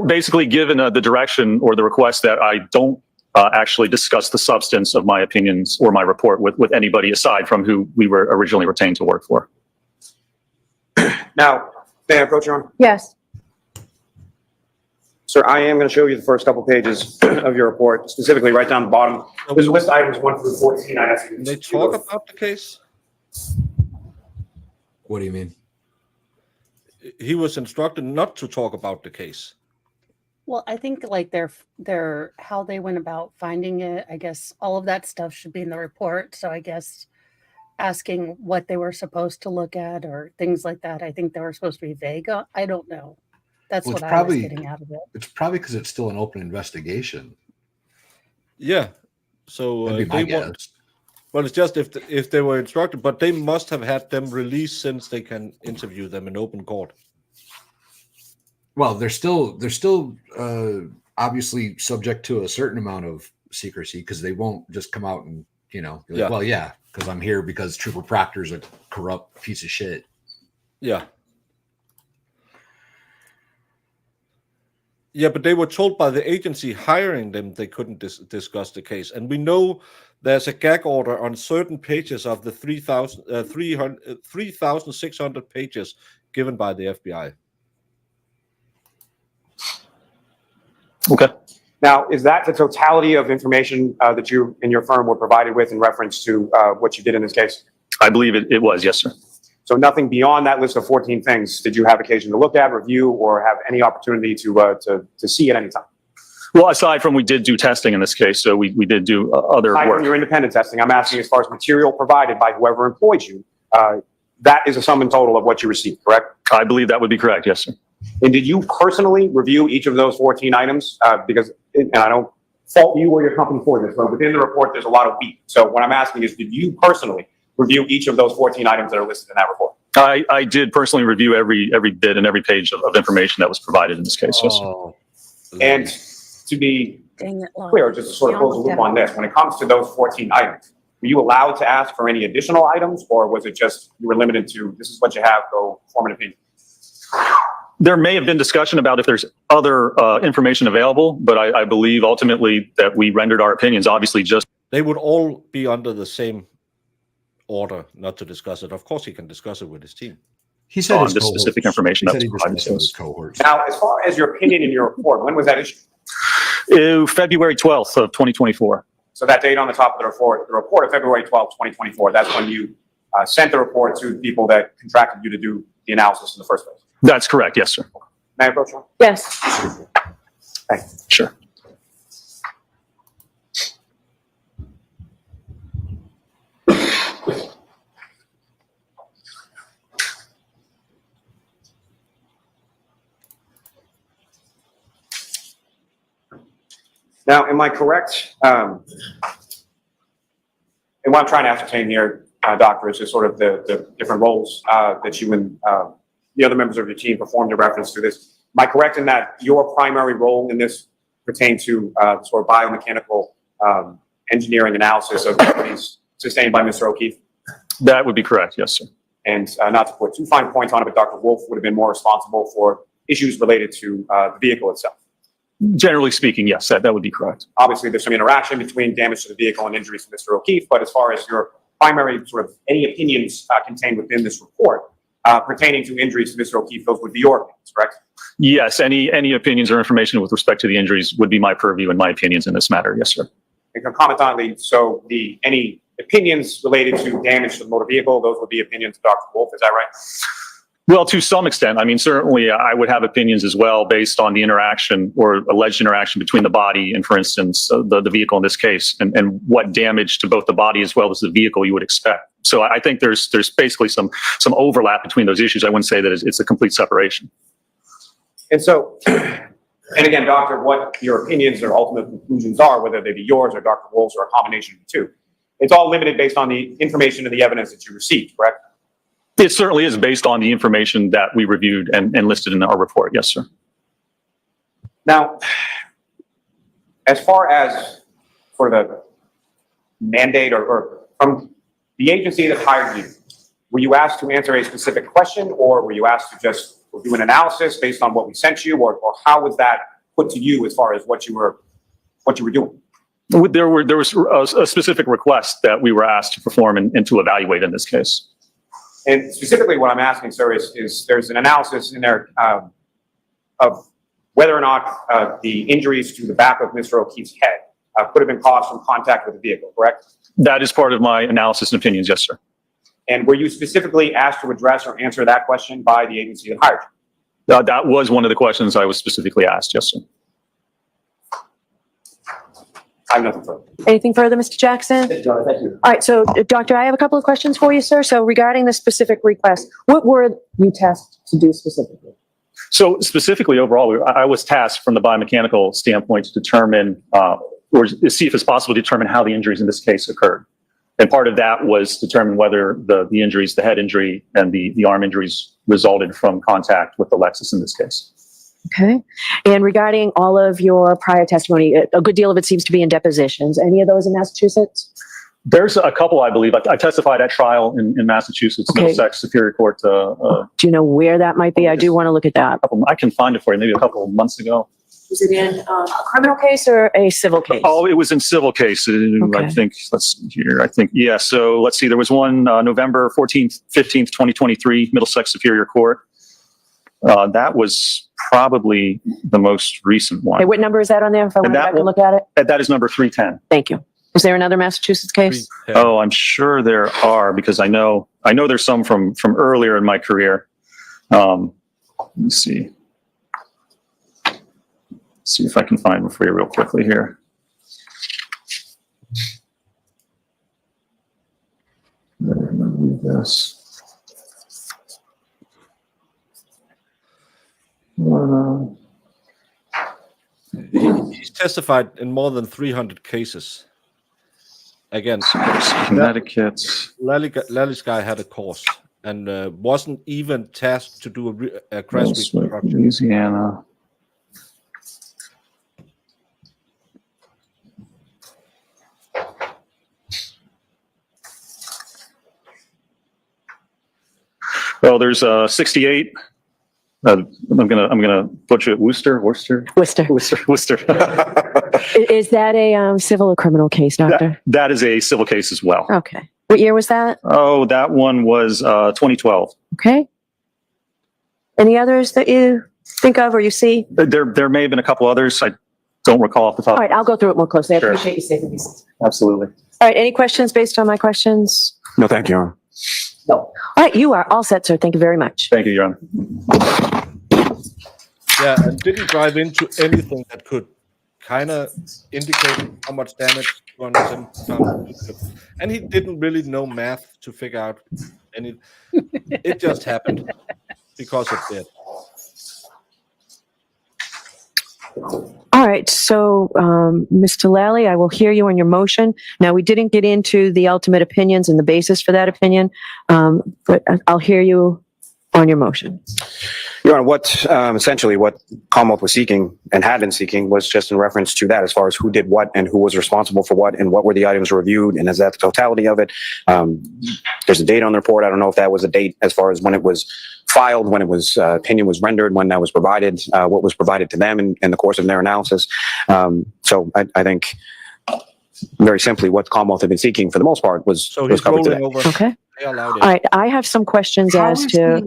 Speaker 13: Basically given the direction or the request that I don't actually discuss the substance of my opinions or my report with anybody aside from who we were originally retained to work for.
Speaker 12: Now, may I approach, Your Honor?
Speaker 5: Yes.
Speaker 12: Sir, I am going to show you the first couple pages of your report, specifically right down the bottom. There's a list of items 1 through 14. I asked you.
Speaker 2: They talk about the case.
Speaker 8: What do you mean?
Speaker 2: He was instructed not to talk about the case.
Speaker 11: Well, I think like their how they went about finding it, I guess all of that stuff should be in the report. So I guess asking what they were supposed to look at or things like that, I think they were supposed to be vague. I don't know. That's
Speaker 8: Well,
Speaker 11: what
Speaker 8: it's
Speaker 11: I was
Speaker 8: probably-
Speaker 11: getting out of it.
Speaker 8: It's probably because it's still an open investigation.
Speaker 2: Yeah. So
Speaker 8: That'd be my
Speaker 2: they want.
Speaker 8: guess.
Speaker 2: Well, it's just if they were instructed, but they must have had them released since they can interview them in open court.
Speaker 8: Well, they're still obviously subject to a certain amount of secrecy because they won't just come out and, you know, be like,
Speaker 2: Yeah.
Speaker 8: well, yeah, because I'm here because Trooper Proctor's a corrupt piece of shit.
Speaker 2: Yeah. Yeah, but they were told by the agency hiring them they couldn't discuss the case. And we know there's a gag order on certain pages of the 3,600 pages given by the FBI.
Speaker 13: Okay.
Speaker 12: Now, is that the totality of information that you and your firm were provided with in reference to what you did in this case?
Speaker 13: I believe it was, yes, sir.
Speaker 12: So nothing beyond that list of 14 things did you have occasion to look at, review, or have any opportunity to see at any time?
Speaker 13: Well, aside from we did do testing in this case, so we did do other
Speaker 12: Aside
Speaker 13: work.
Speaker 12: from your independent testing, I'm asking as far as material provided by whoever employed you, that is a sum and total of what you received, correct?
Speaker 13: I believe that would be correct, yes, sir.
Speaker 12: And did you personally review each of those 14 items? Because, and I don't fault you or your company for this, but within the report, there's a lot of wheat. So what I'm asking is, did you personally review each of those 14 items that are listed in that report?
Speaker 13: I did personally review every bit and every page of information that was provided in this case, yes, sir.
Speaker 12: And to be
Speaker 11: Dang it, Lon.
Speaker 12: clear, just to sort of close the loop on this, when it comes to those 14 items, were you allowed to ask for any additional items, or was it just you were limited to this is what you have, go form an opinion?
Speaker 13: There may have been discussion about if there's other information available, but I believe ultimately that we rendered our opinions, obviously just.
Speaker 2: They would all be under the same order not to discuss it. Of course, he can discuss it with his team.
Speaker 8: He said
Speaker 13: On
Speaker 8: his
Speaker 13: the
Speaker 8: cohorts.
Speaker 13: specific information
Speaker 8: He
Speaker 13: that
Speaker 8: said
Speaker 13: was
Speaker 8: he
Speaker 13: provided
Speaker 8: discussed
Speaker 13: to
Speaker 8: it with
Speaker 13: us.
Speaker 8: his cohorts.
Speaker 12: Now, as far as your opinion in your report, when was that issued?
Speaker 13: February 12th of 2024.
Speaker 12: So that date on the top of the report of February 12th, 2024, that's when you sent the report to the people that contracted you to do the analysis in the first place.
Speaker 13: That's correct, yes, sir.
Speaker 12: May I approach you?
Speaker 5: Yes.
Speaker 12: Thank you.
Speaker 13: Sure.
Speaker 12: Now, am I correct? And what I'm trying to ascertain here, Doctor, is just sort of the different roles that you and the other members of your team performed in reference to this. Am I correct in that your primary role in this pertained to sort of biomechanical engineering analysis of injuries sustained by Mr. O'Keefe?
Speaker 13: That would be correct, yes, sir.
Speaker 12: And not to put too fine points on it, but Dr. Wolf would have been more responsible for issues related to the vehicle itself.
Speaker 13: Generally speaking, yes, that would be correct.
Speaker 12: Obviously, there's some interaction between damage to the vehicle and injuries to Mr. O'Keefe, but as far as your primary sort of any opinions contained within this report pertaining to injuries to Mr. O'Keefe, those would be your opinions, correct?
Speaker 13: Yes, any opinions or information with respect to the injuries would be my purview and my opinions in this matter, yes, sir.
Speaker 12: And concomitantly, so any opinions related to damage to the motor vehicle, those would be opinions of Dr. Wolf, is that right?
Speaker 13: Well, to some extent. I mean, certainly I would have opinions as well based on the interaction or alleged interaction between the body and, for instance, the vehicle in this case, and what damage to both the body as well as the vehicle you would expect. So I think there's basically some overlap between those issues. I wouldn't say that it's a complete separation.
Speaker 12: And so, and again, Doctor, what your opinions or ultimate conclusions are, whether they be yours or Dr. Wolf's or a combination of the two, it's all limited based on the information and the evidence that you received, correct?
Speaker 13: It certainly is based on the information that we reviewed and listed in our report. Yes, sir.
Speaker 12: Now, as far as for the mandate or from the agency that hired you, were you asked to answer a specific question, or were you asked to just do an analysis based on what we sent you, or how was that put to you as far as what you were doing?
Speaker 13: There was a specific request that we were asked to perform and to evaluate in this case.
Speaker 12: And specifically what I'm asking, sir, is there's an analysis in there of whether or not the injuries to the back of Mr. O'Keefe's head could have been caused from contact with the vehicle, correct?
Speaker 13: That is part of my analysis and opinions, yes, sir.
Speaker 12: And were you specifically asked to address or answer that question by the agency that hired you?
Speaker 13: That was one of the questions I was specifically asked, yes, sir.
Speaker 12: I have nothing further.
Speaker 5: Anything further, Mr. Jackson?
Speaker 6: Thank you.
Speaker 5: All right, so Doctor, I have a couple of questions for you, sir. So regarding the specific request, what were you tasked to do specifically?
Speaker 13: So specifically overall, I was tasked from the biomechanical standpoint to determine or see if it's possible to determine how the injuries in this case occurred. And part of that was determine whether the injuries, the head injury and the arm injuries resulted from contact with the Lexus in this case.
Speaker 5: Okay. And regarding all of your prior testimony, a good deal of it seems to be in depositions. Any of those in Massachusetts?
Speaker 14: There's a couple, I believe. I testified at trial in Massachusetts,
Speaker 5: Okay.
Speaker 14: Middlesex Superior Court.
Speaker 5: Do you know where that might be? I do want to look at that.
Speaker 14: I can find it for you, maybe a couple of months ago.
Speaker 5: Was it in a criminal case or a civil case?
Speaker 14: Oh, it was in civil case.
Speaker 5: Okay.
Speaker 14: I think, let's see here. I think, yeah. So let's see. There was one November 14th, 15th, 2023, Middlesex Superior Court. That was probably the most recent one.
Speaker 5: Okay, what number is that on there if I want to go back and look at it?
Speaker 14: That is number 310.
Speaker 5: Thank you. Is there another Massachusetts case?
Speaker 14: Oh, I'm sure there are, because I know there's some from earlier in my career. Let me see. See if I can find them for you real quickly here. This.
Speaker 2: He's testified in more than 300 cases against
Speaker 14: Connecticut.
Speaker 2: Lally's guy had a course and wasn't even tasked to do a crash reconstruction.
Speaker 14: Louisiana. Well, there's 68. I'm gonna butcher it. Worcester.
Speaker 5: Is that a civil or criminal case, doctor?
Speaker 14: That is a civil case as well.
Speaker 5: Okay. What year was that?
Speaker 14: Oh, that one was 2012.
Speaker 5: Okay. Any others that you think of or you see?
Speaker 14: There may have been a couple others. I don't recall off the top.
Speaker 5: All right, I'll go through it more closely. I
Speaker 14: Sure.
Speaker 5: appreciate you saving me.
Speaker 14: Absolutely.
Speaker 5: All right, any questions based on my questions?
Speaker 7: No, thank you, Your Honor.
Speaker 6: No.
Speaker 5: All right, you are all set, sir. Thank you very much.
Speaker 14: Thank you, Your Honor.
Speaker 2: Yeah, and didn't drive into anything that could kind of indicate how much damage 270 pounds. And he didn't really know math to figure out any. It just happened because it did.
Speaker 5: All right, so Mr. Lally, I will hear you on your motion. Now, we didn't get into the ultimate opinions and the basis for that opinion, but I'll hear you on your motion.
Speaker 7: Your Honor, essentially what Commonwealth was seeking and had been seeking was just in reference to that, as far as who did what and who was responsible for what and what were the items reviewed, and is that the totality of it? There's a date on the report. I don't know if that was a date as far as when it was filed, when it was opinion was rendered, when that was provided, what was provided to them in the course of their analysis. So I think very simply what Commonwealth had been seeking for the most part was covered today.
Speaker 5: Okay. All right, I have some questions as to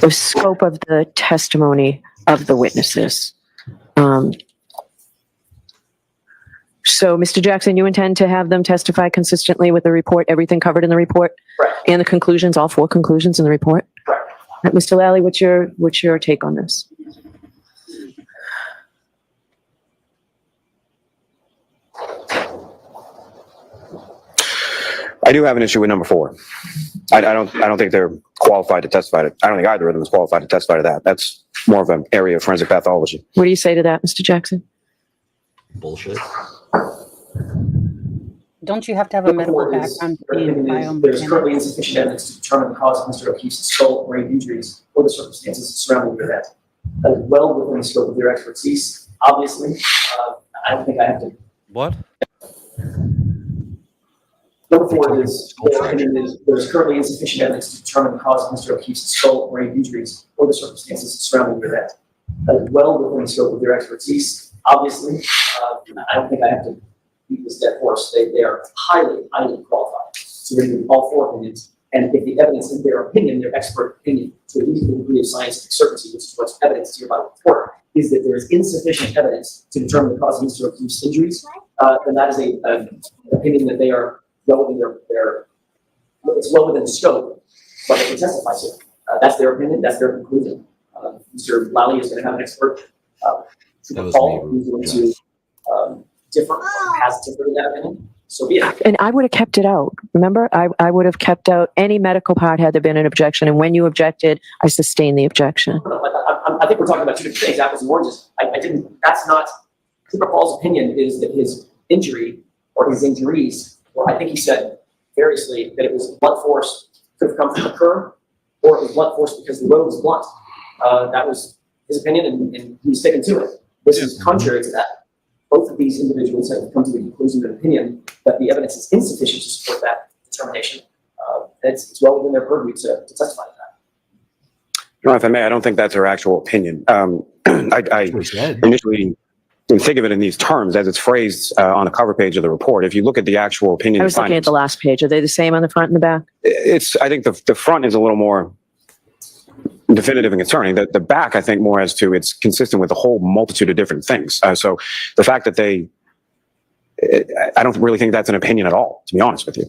Speaker 5: the scope of the testimony of the witnesses. So, Mr. Jackson, you intend to have them testify consistently with the report, everything covered in the report?
Speaker 6: Right.
Speaker 5: And the conclusions, all 4 conclusions in the report?
Speaker 6: Right.
Speaker 5: Mr. Lally, what's your take on this?
Speaker 7: I do have an issue with number 4. I don't think they're qualified to testify to. I don't think either of them is qualified to testify to that. That's more of an area of forensic pathology.
Speaker 5: What do you say to that, Mr. Jackson?
Speaker 8: Bullshit.
Speaker 11: Don't you have to have a medical background to be a
Speaker 6: There's
Speaker 11: biomechanic?
Speaker 6: currently insufficient evidence to determine the cause of Mr. O'Keefe's skull brain injuries or the circumstances surrounding the event. That is well within the scope of their expertise. Obviously, I don't think I have to.
Speaker 2: What?
Speaker 6: Number 4 is there's currently insufficient evidence to determine the cause of Mr. O'Keefe's skull brain injuries or the circumstances surrounding the event. That is well within the scope of their expertise. Obviously, I don't think I have to beat this dead horse. They are highly qualified to review all 4 opinions. And if the evidence, in their opinion, their expert opinion, to a reasonable degree of scientific certainty, which is what's evidenced here by the report, is that there is insufficient evidence to determine the cause of Mr. O'Keefe's injuries, then that is an opinion that they are well within it's well within the scope, but they can testify to. That's their opinion. That's their conclusion. Mr. Lally is going to have an expert. Paul, who's going to differ, has differed in that opinion. So be it.
Speaker 5: And I would have kept it out. Remember, I would have kept out any medical part had there been an objection. And when you objected, I sustained the objection.
Speaker 6: I think we're talking about 2 different things, apples and oranges. That's not, Cooper Paul's opinion is that his injury or his injuries, or I think he said variously that it was blunt force could have come from the curb, or it was blunt force because the road was blunt. That was his opinion and he's sticking to it. This is contrary to that. Both of these individuals have come to the conclusion and opinion that the evidence is insufficient to support that determination. It's well within their purview to testify to that.
Speaker 7: No, if I may, I don't think that's her actual opinion. I initially didn't think of it in these terms as it's phrased on the cover page of the report. If you look at the actual opinion,
Speaker 5: I was looking at the last page. Are they the same on the front and the back?
Speaker 7: I think the front is a little more definitive and concerning. The back, I think, more as to it's consistent with a whole multitude of different things. So the fact that I don't really think that's an opinion at all, to be honest with you.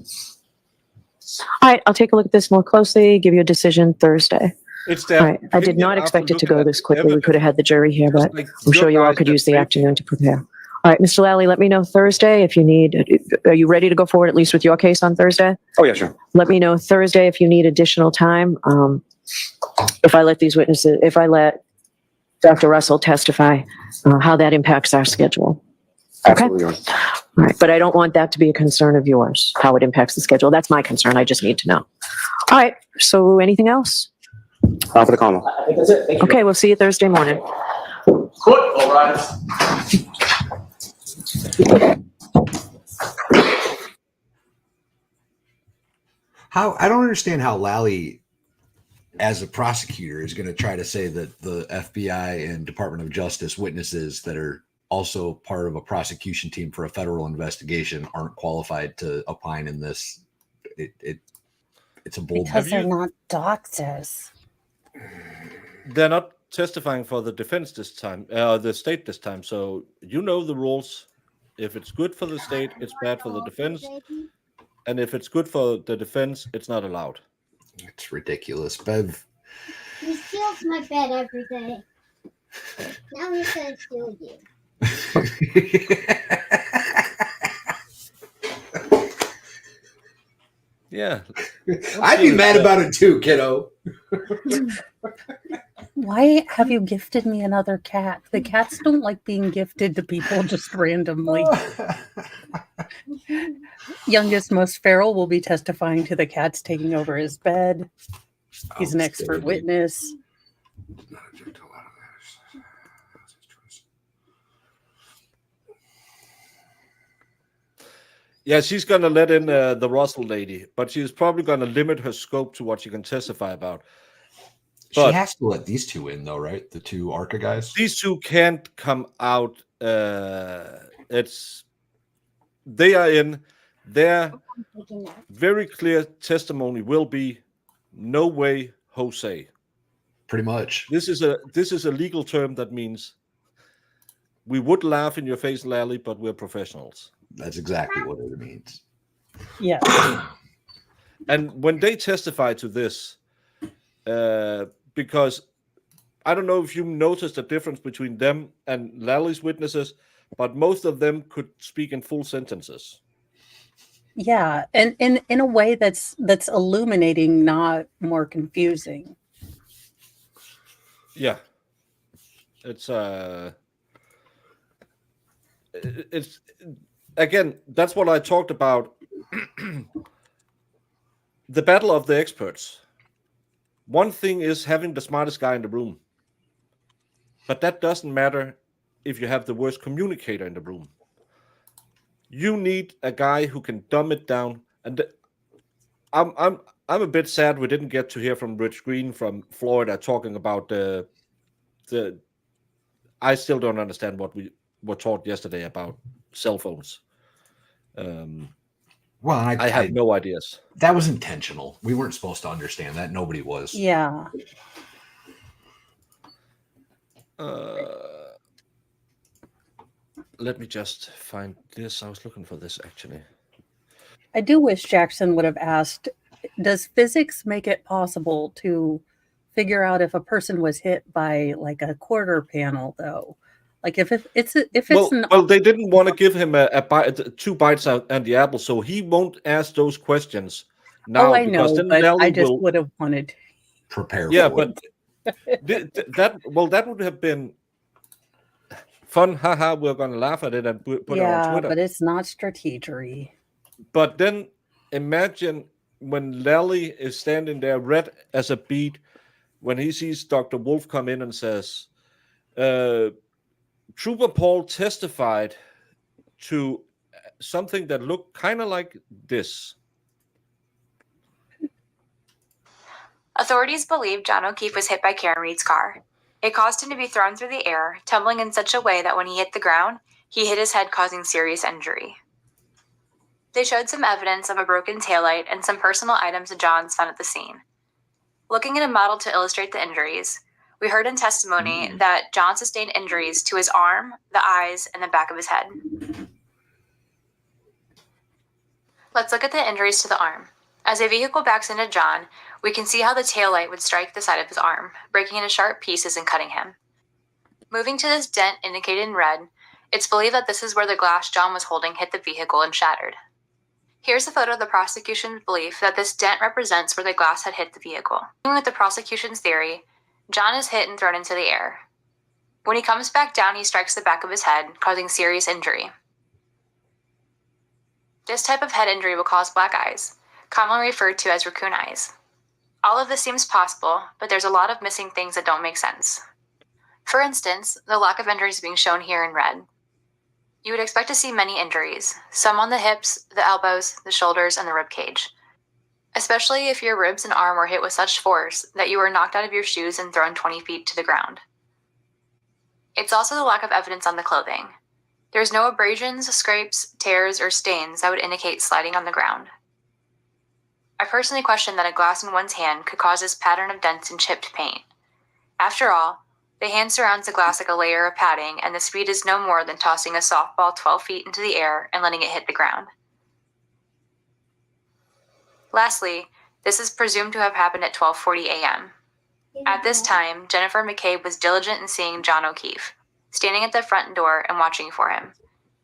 Speaker 5: All right, I'll take a look at this more closely, give you a decision Thursday.
Speaker 2: It's
Speaker 5: All
Speaker 2: that
Speaker 5: right, I did not expect it to go this quickly. We could have had the jury here, but I'm sure you all could use the afternoon to prepare. All right, Mr. Lally, let me know Thursday if you need, are you ready to go forward at least with your case on Thursday?
Speaker 7: Oh, yeah, sure.
Speaker 5: Let me know Thursday if you need additional time. If I let Dr. Russell testify, how that impacts our schedule.
Speaker 7: Absolutely.
Speaker 5: All right, but I don't want that to be a concern of yours, how it impacts the schedule. That's my concern. I just need to know. All right, so anything else?
Speaker 7: For the comment.
Speaker 6: I think that's it. Thank you.
Speaker 5: Okay, we'll see you Thursday morning.
Speaker 12: Court will rise.
Speaker 8: I don't understand how Lally, as a prosecutor, is going to try to say that the FBI and Department of Justice witnesses that are also part of a prosecution team for a federal investigation aren't qualified to opine in this. It's a bold.
Speaker 11: Because they're not doctors.
Speaker 2: They're not testifying for the defense this time, the state this time. So you know the rules. If it's good for the state, it's bad for the defense. And if it's good for the defense, it's not allowed.
Speaker 8: It's ridiculous, Bev.
Speaker 15: He steals my bed every day. Now he's gonna steal you.
Speaker 2: Yeah.
Speaker 8: I'd be mad about it too, kiddo.
Speaker 11: Why have you gifted me another cat? The cats don't like being gifted to people just randomly. Youngest, most feral will be testifying to the cats taking over his bed. He's an expert witness.
Speaker 2: Yeah, she's going to let in the Russell lady, but she's probably going to limit her scope to what she can testify about. But
Speaker 8: she has to let these two in, though, right? The two ARCA guys?
Speaker 2: These two can't come out. They are in. Their very clear testimony will be no way, Jose.
Speaker 8: Pretty much.
Speaker 2: This is a legal term that means we would laugh in your face, Lally, but we're professionals.
Speaker 8: That's exactly what it means.
Speaker 11: Yeah.
Speaker 2: And when they testify to this, because I don't know if you noticed the difference between them and Lally's witnesses, but most of them could speak in full sentences.
Speaker 11: Yeah, and in a way that's illuminating, not more confusing.
Speaker 2: Yeah. It's again, that's what I talked about. The battle of the experts. One thing is having the smartest guy in the room, but that doesn't matter if you have the worst communicator in the room. You need a guy who can dumb it down. And I'm a bit sad we didn't get to hear from Rich Green from Florida talking about the. I still don't understand what we were taught yesterday about cell phones.
Speaker 8: Well,
Speaker 2: I have no ideas.
Speaker 8: That was intentional. We weren't supposed to understand that. Nobody was.
Speaker 11: Yeah.
Speaker 2: Let me just find this. I was looking for this, actually.
Speaker 11: I do wish Jackson would have asked, does physics make it possible to figure out if a person was hit by like a quarter panel, though? Like if it's
Speaker 2: well, they didn't want to give him a bite, 2 bites out and the apple, so he won't ask those questions now.
Speaker 11: Oh, I know, but I just would have wanted to
Speaker 8: prepare.
Speaker 2: Yeah,
Speaker 8: for
Speaker 2: but that would have been fun. Haha, we're going to laugh at it and put it on Twitter.
Speaker 11: But it's not strategery.
Speaker 2: But then imagine when Lally is standing there red as a beet when he sees Dr. Wolf come in and says, Trooper Paul testified to something that looked kind of like this.
Speaker 16: Authorities believe John O'Keefe was hit by Karen Reed's car. It caused him to be thrown through the air, tumbling in such a way that when he hit the ground, he hit his head, causing serious injury. They showed some evidence of a broken taillight and some personal items of John's found at the scene. Looking at a model to illustrate the injuries, we heard in testimony that John sustained injuries to his arm, the eyes, and the back of his head. Let's look at the injuries to the arm. As a vehicle backs into John, we can see how the taillight would strike the side of his arm, breaking into sharp pieces and cutting him. Moving to this dent indicated in red, it's believed that this is where the glass John was holding hit the vehicle and shattered. Here's a photo of the prosecution's belief that this dent represents where the glass had hit the vehicle. With the prosecution's theory, John is hit and thrown into the air. When he comes back down, he strikes the back of his head, causing serious injury. This type of head injury will cause black eyes, commonly referred to as raccoon eyes. All of this seems possible, but there's a lot of missing things that don't make sense. For instance, the lack of injuries being shown here in red. You would expect to see many injuries, some on the hips, the elbows, the shoulders, and the rib cage. Especially if your ribs and arm were hit with such force that you were knocked out of your shoes and thrown 20 feet to the ground. It's also the lack of evidence on the clothing. There's no abrasions, scrapes, tears, or stains that would indicate sliding on the ground. I personally question that a glass in one's hand could cause this pattern of dents and chipped paint. After all, the hand surrounds the glass like a layer of padding, and the speed is no more than tossing a softball 12 feet into the air and letting it hit the ground. Lastly, this is presumed to have happened at 12:40 a.m. At this time, Jennifer McCabe was diligent in seeing John O'Keefe, standing at the front door and watching for him.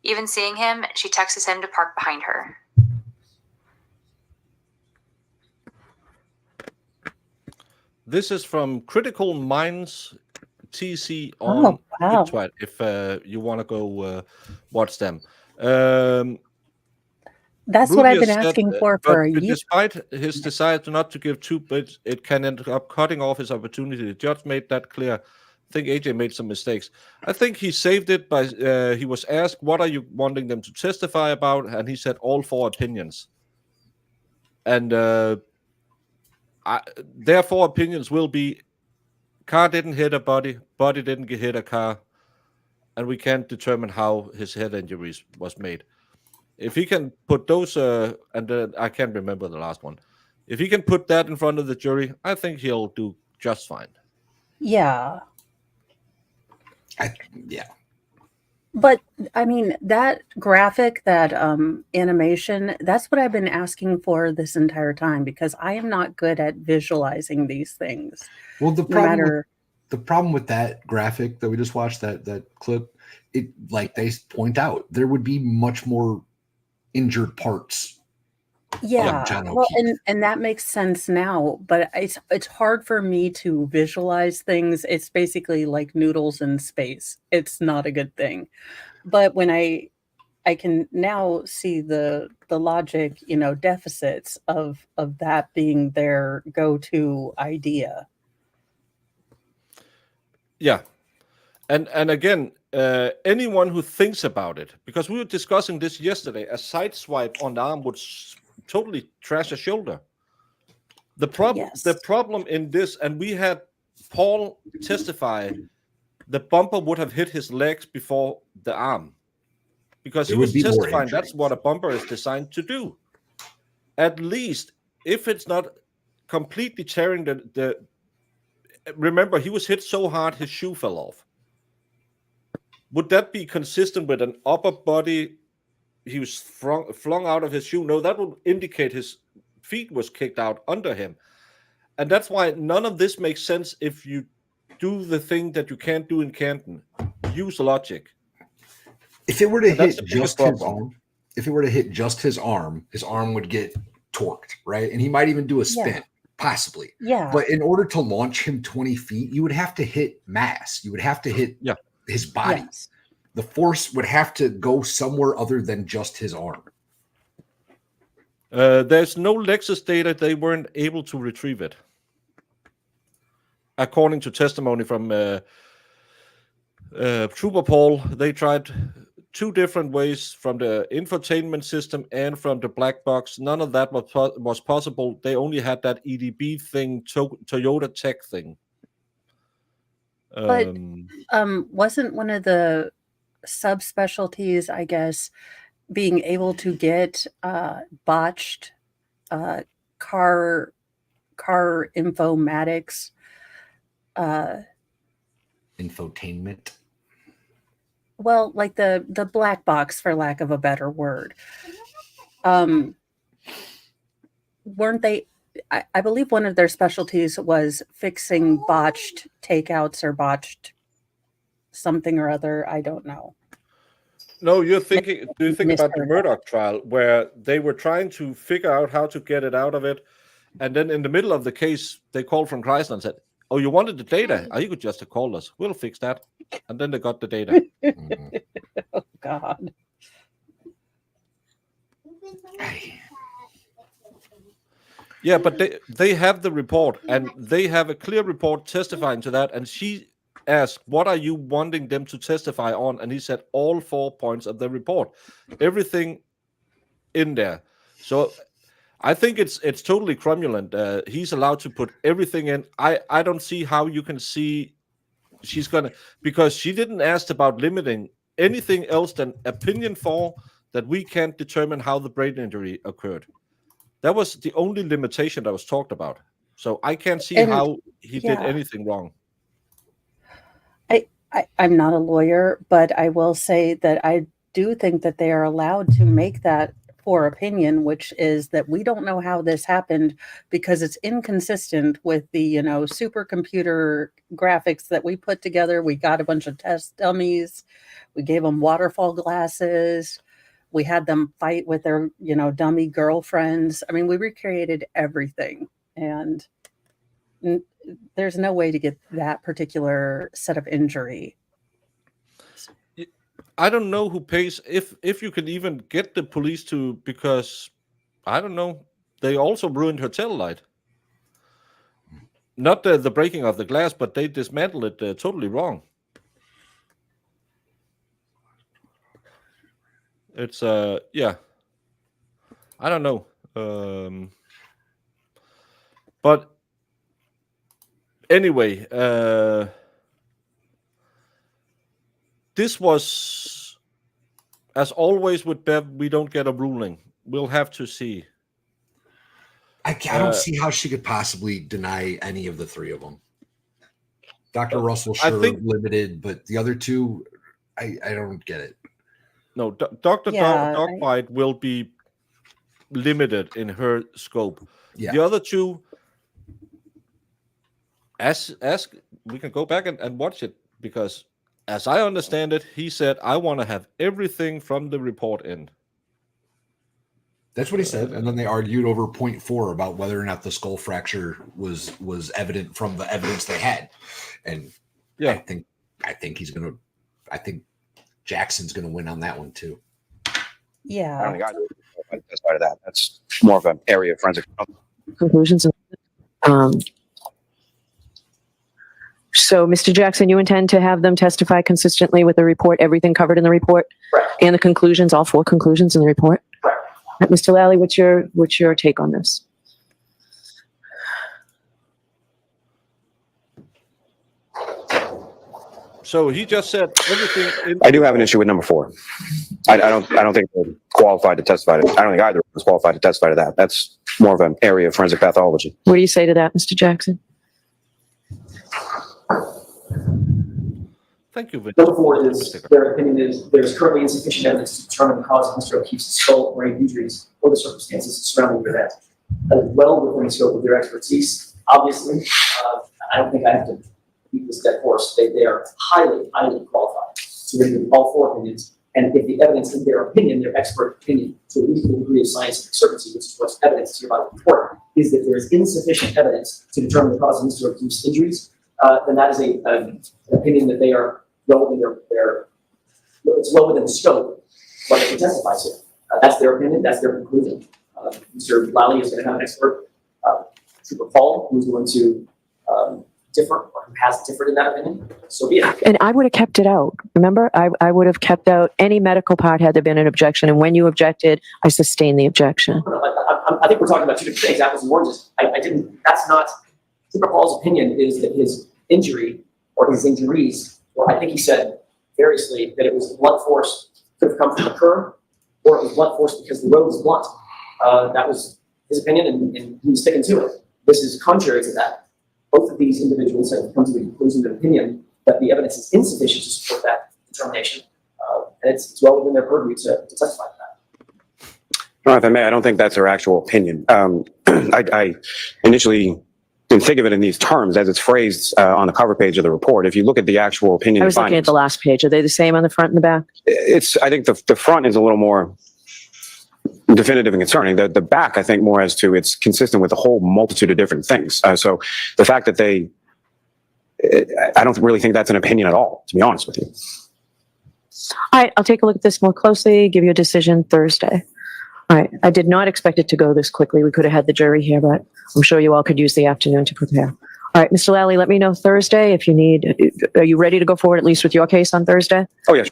Speaker 16: Even seeing him, she texts him to park behind her.
Speaker 2: This is from Critical Minds TC on Twitch, if you want to go watch them.
Speaker 11: That's what I've been asking for a year.
Speaker 2: Despite his desire not to give two bits, it can end up cutting off his opportunity. The judge made that clear. I think AJ made some mistakes. I think he saved it by, he was asked, what are you wanting them to testify about? And he said, all four opinions. And their four opinions will be, car didn't hit a body didn't hit a car, and we can't determine how his head injuries was made. If he can put those, and I can't remember the last one. If he can put that in front of the jury, I think he'll do just fine.
Speaker 11: Yeah.
Speaker 8: Yeah.
Speaker 11: But I mean, that graphic, that animation, that's what I've been asking for this entire time, because I am not good at visualizing these things.
Speaker 8: Well, the problem with that graphic that we just watched, that clip, it, like they point out, there would be much more injured parts.
Speaker 11: Yeah, well, and that makes sense now, but it's hard for me to visualize things. It's basically like noodles in space. It's not a good thing. But when I can now see the logic, deficits of that being their go-to idea.
Speaker 2: Yeah. And again, anyone who thinks about it, because we were discussing this yesterday, a side swipe on the arm would totally trash a shoulder. The problem in this, and we had Paul testify, the bumper would have hit his legs before the arm, because he was testifying that's what a bumper is designed to do. At least if it's not completely tearing the remember, he was hit so hard his shoe fell off. Would that be consistent with an upper body? He was flung out of his shoe. No, that would indicate his feet was kicked out under him. And that's why none of this makes sense if you do the thing that you can't do in Canton. Use logic.
Speaker 8: If it were to hit just his arm, his arm would get torqued, right? And he might even do a spin, possibly.
Speaker 11: Yeah.
Speaker 8: But in order to launch him 20 feet, you would have to hit mass. You would have to hit his body.
Speaker 11: Yes.
Speaker 8: The force would have to go somewhere other than just his arm.
Speaker 2: There's no Lexus data. They weren't able to retrieve it. According to testimony from Trooper Paul, they tried 2 different ways from the infotainment system and from the black box. None of that was possible. They only had that EDB thing, Toyota Tech thing.
Speaker 11: But wasn't one of the subspecialties, I guess, being able to get botched car informatics?
Speaker 8: Infotainment.
Speaker 11: Well, like the black box, for lack of a better word. Weren't they? I believe one of their specialties was fixing botched takeouts or botched something or other. I don't know.
Speaker 2: No, you're thinking. Do you think about the Murdoch trial, where they were trying to figure out how to get it out of it, and then in the middle of the case, they called from Chrysler and said, "Oh, you wanted the data? Oh, you could just have called us. We'll fix that." And then they got the data.
Speaker 11: Oh God.
Speaker 2: Yeah, but they have the report, and they have a clear report testifying to that. And she asked, "What are you wanting them to testify on?" And he said, "All 4 points of the report, everything in there." So I think it's totally cromulent. He's allowed to put everything in. I don't see how you can see she's gonna, because she didn't ask about limiting anything else than opinion 4 that we can't determine how the brain injury occurred. That was the only limitation that was talked about. So I can't see how he did anything wrong.
Speaker 11: I'm not a lawyer, but I will say that I do think that they are allowed to make that for opinion, which is that we don't know how this happened because it's inconsistent with the, supercomputer graphics that we put together. We got a bunch of test dummies. We gave them waterfall glasses. We had them fight with their, dummy girlfriends. I mean, we recreated everything, and there's no way to get that particular set of injury.
Speaker 2: I don't know who pays, if you can even get the police to, because I don't know, they also ruined her tail light. Not the breaking of the glass, but they dismantled it totally wrong. It's yeah, I don't know, but anyway, this was, as always with Bev, we don't get a ruling. We'll have to see.
Speaker 8: I don't see how she could possibly deny any of the 3 of them. Dr. Russell, sure, limited, but the other 2, I don't get it.
Speaker 2: No, Dr. Dogfight will be limited in her scope. Yeah. The other 2, ask, we can go back and watch it, because as I understand it, he said, "I want to have everything from the report in."
Speaker 8: That's what he said, and then they argued over point 4 about whether or not the skull fracture was evident from the evidence they had. And yeah, I think Jackson's gonna win on that one too.
Speaker 11: Yeah.
Speaker 17: I don't think I testify to that. That's more of an area of forensic
Speaker 5: conclusions. So, Mr. Jackson, you intend to have them testify consistently with the report, everything covered in the report, and the conclusions, all 4 conclusions in the report? Mr. Lally, what's your take on this?
Speaker 2: So he just said everything.
Speaker 17: I do have an issue with number 4. I don't think they're qualified to testify to. I don't think either is qualified to testify to that. That's more of an area of forensic pathology.
Speaker 5: What do you say to that, Mr. Jackson?
Speaker 2: Thank you.
Speaker 6: Number 4 is, their opinion is, there's currently insufficient evidence to determine the cause of Mr. O'Keefe's skull brain injuries or the circumstances surrounding the event. That is well within the scope of their expertise. Obviously, I don't think I have to beat this dead horse. They are highly, highly qualified to review all 4 opinions. And if the evidence in their opinion, their expert opinion, to a reasonable degree of scientific certainty, which is what's evidence here by the report, is that there is insufficient evidence to determine the cause of Mr. O'Keefe's injuries, then that is an opinion that they are well within it's well within the scope of what they can testify to. That's their opinion, that's their conclusion. Mr. Lally is going to have an expert, Trooper Paul, who's going to differ or who has differed in that opinion, so be it.
Speaker 5: And I would have kept it out. Remember, I would have kept out any medical part had there been an objection. And when you objected, I sustained the objection.
Speaker 6: I think we're talking about two different things, apples and oranges. I didn't, that's not, Trooper Paul's opinion is that his injury or his injuries, or I think he said variously that it was blunt force could have come from the curb, or it was blunt force because the road was blunt. That was his opinion, and he was sticking to it. This is contrary to that. Both of these individuals have come to the conclusion and opinion that the evidence is insufficient to support that determination, and it's well within their purview to testify to that.
Speaker 17: No, if I may, I don't think that's their actual opinion. I initially didn't think of it in these terms as it's phrased on the cover page of the report. If you look at the actual opinion,
Speaker 5: I was looking at the last page. Are they the same on the front and the back?
Speaker 17: I think the front is a little more definitive and concerning. The back, I think, more as to it's consistent with a whole multitude of different things. So the fact that I don't really think that's an opinion at all, to be honest with you.
Speaker 5: All right, I'll take a look at this more closely, give you a decision Thursday. All right, I did not expect it to go this quickly. We could have had the jury here, but I'm sure you all could use the afternoon to prepare. All right, Mr. Lally, let me know Thursday if you need. Are you ready to go forward at least with your case on Thursday?
Speaker 17: Oh, yes.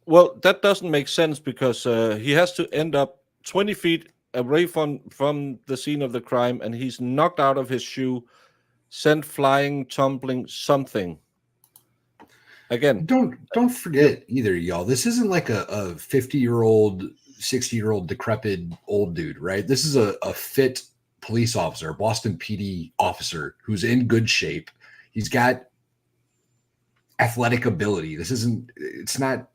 Speaker 2: Well, that doesn't make sense because he has to end up 20 feet away from the scene of the crime, and he's knocked out of his shoe, sent flying, tumbling, something. Again,
Speaker 8: don't forget either, y'all. This isn't like a 50-year-old, 60-year-old decrepit old dude, right? This is a fit police officer, Boston PD officer who's in good shape. He's got athletic ability. It's not,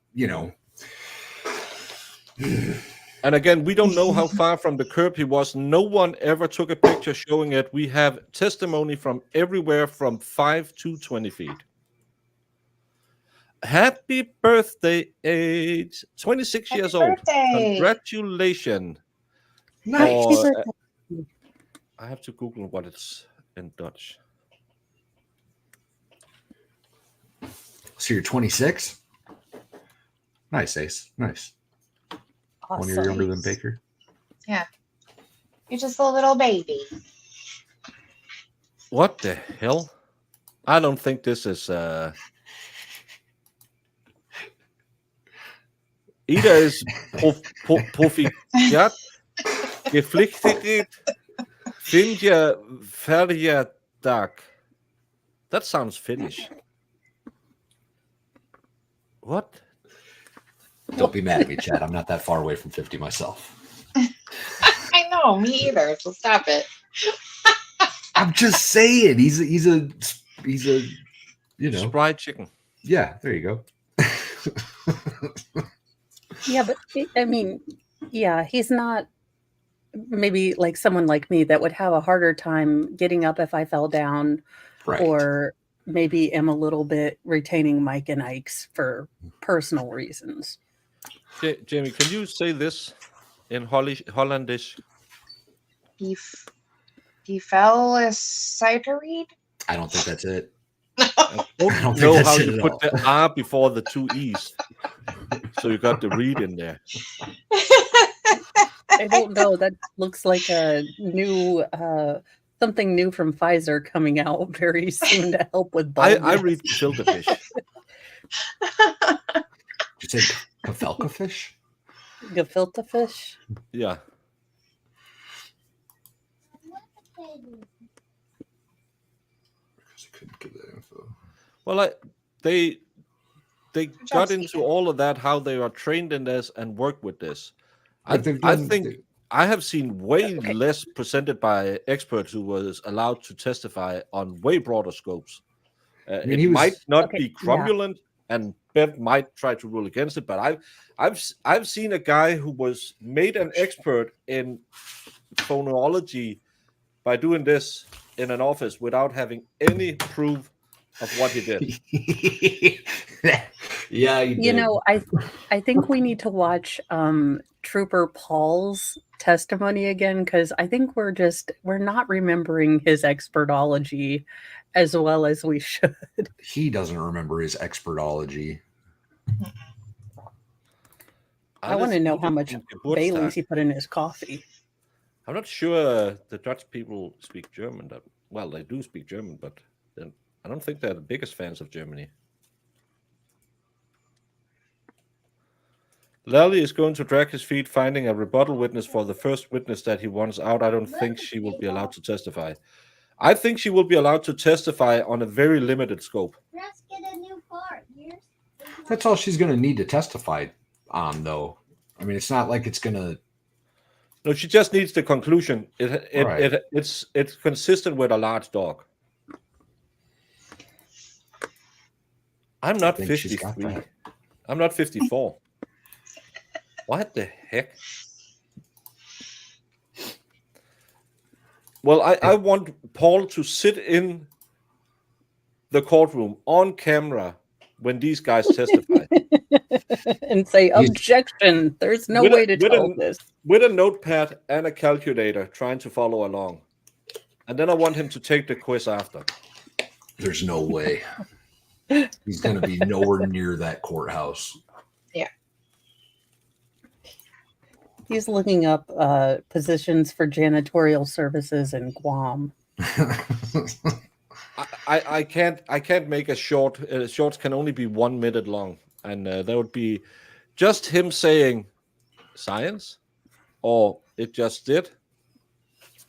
Speaker 2: And again, we don't know how far from the curb he was. No one ever took a picture showing it. We have testimony from everywhere from 5 to 20 feet. Happy birthday, age 26 years old. Congratulations.
Speaker 8: Nice.
Speaker 2: I have to Google what it's in Dutch.
Speaker 8: So you're 26? Nice, Ace. Nice.
Speaker 3: Awesome.
Speaker 8: 1 year younger than Baker.
Speaker 3: Yeah. You're just a little baby.
Speaker 2: What the hell? I don't think this is Ida is profigat gepflichtet Finja Ferjadag. That sounds Finnish. What?
Speaker 8: Don't be mad at me, Chad. I'm not that far away from 50 myself.
Speaker 3: I know, me either. So stop it.
Speaker 8: I'm just saying. He's a
Speaker 2: Spry chicken.
Speaker 8: Yeah, there you go.
Speaker 11: Yeah, but I mean, yeah, he's not maybe like someone like me that would have a harder time getting up if I fell down,
Speaker 8: right.
Speaker 11: Or maybe am a little bit retaining Mike and Ike's for personal reasons.
Speaker 2: Jamie, can you say this in Hollandish?
Speaker 3: He fell a cider read?
Speaker 8: I don't think that's it.
Speaker 2: I don't know how you put the R before the two E's. So you got the read in there.
Speaker 11: I don't know. That looks like a new something new from Pfizer coming out very soon to help with baldness.
Speaker 2: I read filter fish.
Speaker 8: Did you say Kafelka fish?
Speaker 11: Gefilte fish?
Speaker 2: Yeah.
Speaker 8: Couldn't give that info.
Speaker 2: Well, they got into all of that, how they are trained in this and work with this. I think I have seen way less presented by experts who was allowed to testify on way broader scopes. It might not be cromulent, and Bev might try to rule against it, but I've seen a guy who was made an expert in phonology by doing this in an office without having any proof of what he did.
Speaker 8: Yeah,
Speaker 11: you know, I think we need to watch Trooper Paul's testimony again, because I think we're not remembering his expertology as well as we should.
Speaker 8: He doesn't remember his expertology.
Speaker 11: I want to know how much Bailey's he put in his coffee.
Speaker 2: I'm not sure the Dutch people speak German. Well, they do speak German, but then I don't think they're the biggest fans of Germany. Lally is going to drag his feet finding a rebuttal witness for the first witness that he wants out. I don't think she will be allowed to testify. I think she will be allowed to testify on a very limited scope.
Speaker 15: Let's get a new car. Here's
Speaker 8: That's all she's going to need to testify on, though. I mean, it's not like it's going to.
Speaker 2: No, she just needs the conclusion.
Speaker 8: Right.
Speaker 2: It's consistent with a large dog. I'm not
Speaker 8: think she's got
Speaker 2: 53.
Speaker 8: that.
Speaker 2: I'm not 54. What the heck? Well, I want Paul to sit in the courtroom on camera when these guys testify.
Speaker 11: And say, objection. There's no way to tell this.
Speaker 2: With a notepad and a calculator trying to follow along. And then I want him to take the quiz after.
Speaker 8: There's no way. He's going to be nowhere near that courthouse.
Speaker 3: Yeah.
Speaker 11: He's looking up positions for janitorial services in Guam.
Speaker 2: I can't make a short. Shorts can only be 1 minute long, and that would be just him saying science, or it just did,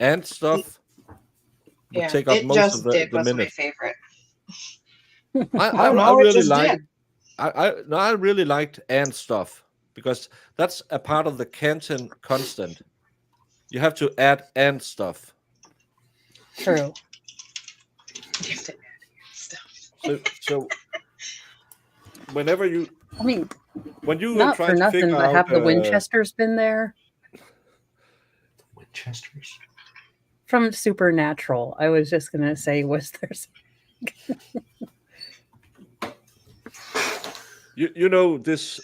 Speaker 2: and stuff. Would
Speaker 3: Yeah,
Speaker 2: take up
Speaker 3: it
Speaker 2: most
Speaker 3: just
Speaker 2: of the
Speaker 3: did was my
Speaker 2: minute.
Speaker 3: favorite.
Speaker 2: I
Speaker 3: no, it
Speaker 2: really
Speaker 3: just
Speaker 2: liked.
Speaker 3: did.
Speaker 2: I really liked and stuff because that's a part of the Canton constant. You have to add and stuff.
Speaker 11: True.
Speaker 2: So whenever you,
Speaker 11: I mean,
Speaker 2: when you
Speaker 11: not
Speaker 2: try
Speaker 11: for
Speaker 2: to
Speaker 11: nothing,
Speaker 2: figure
Speaker 11: but have
Speaker 2: out
Speaker 11: the Winchesters been there?
Speaker 8: Winchesters?
Speaker 11: From Supernatural. I was just going to say, was there...
Speaker 2: you know this,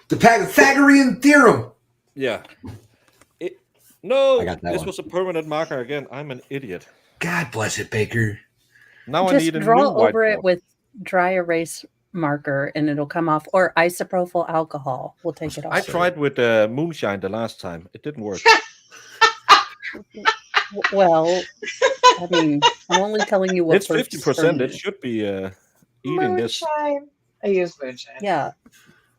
Speaker 8: the Pythagorean theorem.
Speaker 2: Yeah.
Speaker 8: I
Speaker 2: No,
Speaker 8: got that
Speaker 2: this
Speaker 8: one.
Speaker 2: was a permanent marker again. I'm an idiot.
Speaker 8: God bless it, Baker.
Speaker 2: Now I
Speaker 11: Just
Speaker 2: need a
Speaker 11: draw
Speaker 2: new
Speaker 11: over
Speaker 2: whiteboard.
Speaker 11: it with dry erase marker and it'll come off, or isopropyl alcohol. We'll take it off.
Speaker 2: I tried with moonshine the last time. It didn't work.
Speaker 11: Well, I mean, I'm only telling you what
Speaker 2: It's
Speaker 11: works for
Speaker 2: 50%.
Speaker 11: me.
Speaker 2: It should be eating this.
Speaker 3: Moonshine. I use moonshine.
Speaker 11: Yeah.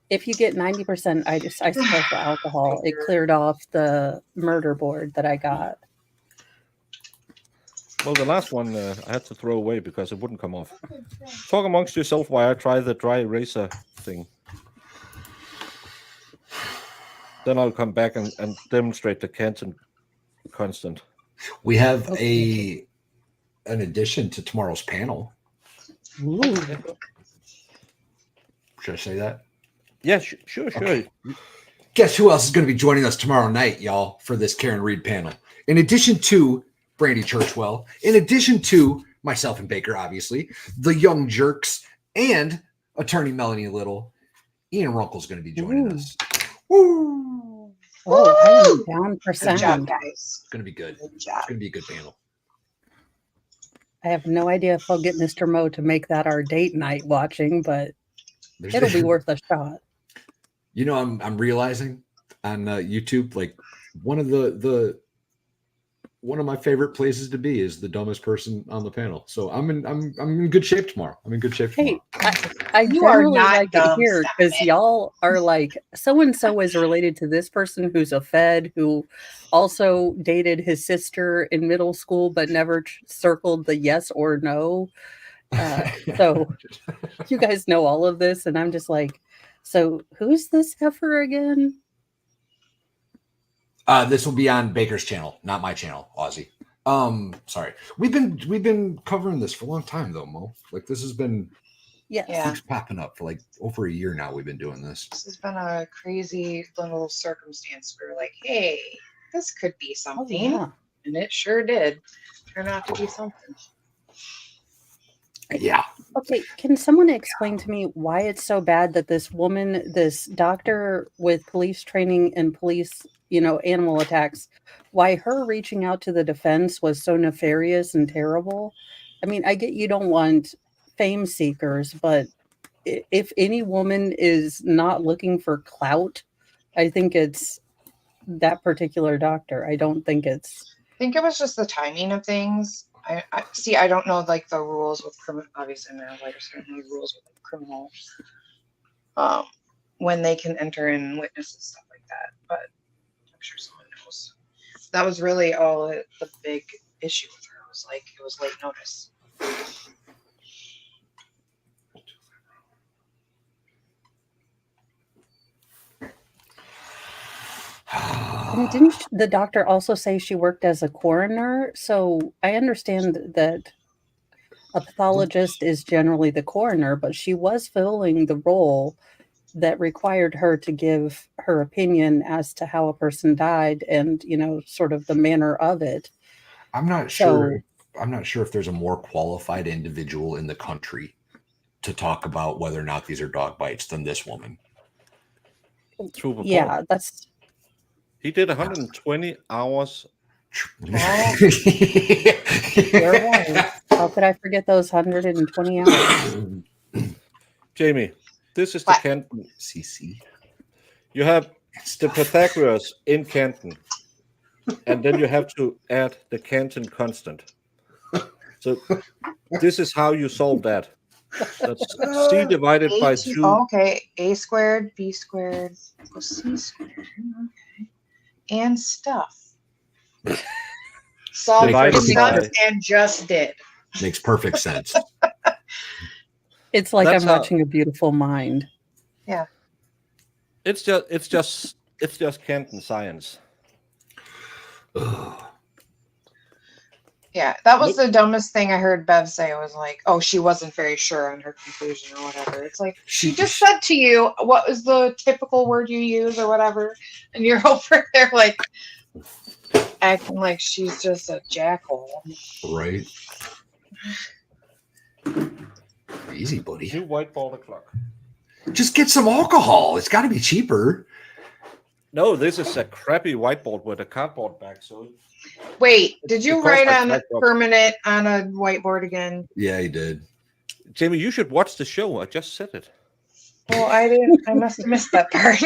Speaker 11: If you get 90% isopropyl alcohol, it cleared off the murder board that I got.
Speaker 2: Well, the last one I had to throw away because it wouldn't come off. Talk amongst yourself while I try the dry eraser thing. Then I'll come back and demonstrate the Canton constant.
Speaker 8: We have an addition to tomorrow's panel.
Speaker 11: Ooh.
Speaker 8: Should I say that?
Speaker 2: Yeah, sure.
Speaker 8: Okay. Guess who else is going to be joining us tomorrow night, y'all, for this Karen Reed panel? In addition to Brandy Churchwell, in addition to myself and Baker, obviously, the Young Jerks, and attorney Melanie Little, Ian Runkle's going to be joining us. Woo!
Speaker 11: Oh, I am down for
Speaker 3: Good job,
Speaker 11: sound.
Speaker 3: guys.
Speaker 8: It's going to be good.
Speaker 3: Good
Speaker 8: It's
Speaker 3: job.
Speaker 8: going to be a good panel.
Speaker 11: I have no idea if I'll get Mr. Mo to make that our date night watching, but it'll be worth a shot.
Speaker 8: You know, I'm realizing on YouTube, like one of one of my favorite places to be is the dumbest person on the panel. So I'm in good shape tomorrow. I'm in good shape tomorrow.
Speaker 11: Hey, I
Speaker 3: You are
Speaker 11: generally
Speaker 3: not
Speaker 11: like it
Speaker 3: dumb,
Speaker 11: here
Speaker 3: stop
Speaker 11: because
Speaker 3: it.
Speaker 11: y'all are like, so-and-so is related to this person who's a Fed who also dated his sister in middle school but never circled the yes or no. So you guys know all of this, and I'm just like, so who's this heifer again?
Speaker 8: This will be on Baker's channel, not my channel, Aussie. Sorry. We've been covering this for a long time though, Mo. Like this has been
Speaker 11: Yes.
Speaker 8: keeps popping up for like over a year now. We've been doing this.
Speaker 3: This has been a crazy little circumstance. We were like, hey, this could be
Speaker 11: Oh,
Speaker 3: something.
Speaker 11: yeah.
Speaker 3: And it sure did turn out to be something.
Speaker 8: Yeah.
Speaker 11: Okay, can someone explain to me why it's so bad that this woman, this doctor with police training and police, animal attacks, why her reaching out to the defense was so nefarious and terrible? I mean, I get you don't want fame seekers, but if any woman is not looking for clout, I think it's that particular doctor. I don't think it's...
Speaker 3: I think it was just the timing of things. I see. I don't know like the rules with criminal. Obviously, I'm not a lawyer, so I don't know the rules with criminal. When they can enter in witnesses, stuff like that. But I'm sure someone knows. That was really all the big issue with her. Was like it was late notice.
Speaker 11: And didn't the doctor also say she worked as a coroner? So I understand that a pathologist is generally the coroner, but she was filling the role that required her to give her opinion as to how a person died and, sort of the manner of it.
Speaker 8: I'm not
Speaker 11: So-
Speaker 8: sure. I'm not sure if there's a more qualified individual in the country to talk about whether or not these are dog bites than this woman.
Speaker 2: Trooper Paul.
Speaker 11: Yeah, that's
Speaker 2: He did 120 hours.
Speaker 11: Well, you're right. How could I forget those 120 hours?
Speaker 2: Jamie, this is the Canton.
Speaker 8: CC.
Speaker 2: You have the Pythagoras in Canton, and then you have to add the Canton constant. So this is how you solve that. That's C divided by 2.
Speaker 3: Oh, okay, a squared, b squared equals c squared. Okay, and stuff. Solved for
Speaker 2: Divided
Speaker 3: stuff
Speaker 2: by-
Speaker 3: and just did.
Speaker 8: Makes perfect sense.
Speaker 11: It's like
Speaker 2: That's
Speaker 11: I'm
Speaker 2: how-
Speaker 11: watching A Beautiful Mind.
Speaker 3: Yeah.
Speaker 2: It's just Canton science.
Speaker 3: Yeah, that was the dumbest thing I heard Bev say. It was like, oh, she wasn't very sure on her conclusion or whatever. It's like, she just said to you, what was the typical word you use or whatever? And you're over there like acting like she's just a jackhole.
Speaker 8: Right. Easy, buddy.
Speaker 2: New whiteboard o'clock.
Speaker 8: Just get some alcohol. It's got to be cheaper.
Speaker 2: No, this is a crappy whiteboard with a cardboard back. So
Speaker 3: Wait, did you
Speaker 2: It costs
Speaker 3: write
Speaker 2: like
Speaker 3: on
Speaker 2: $5.
Speaker 3: permanent on a whiteboard again?
Speaker 8: Yeah, he did.
Speaker 2: Jamie, you should watch the show. I just said it.
Speaker 3: Well, I didn't. I must have missed that part.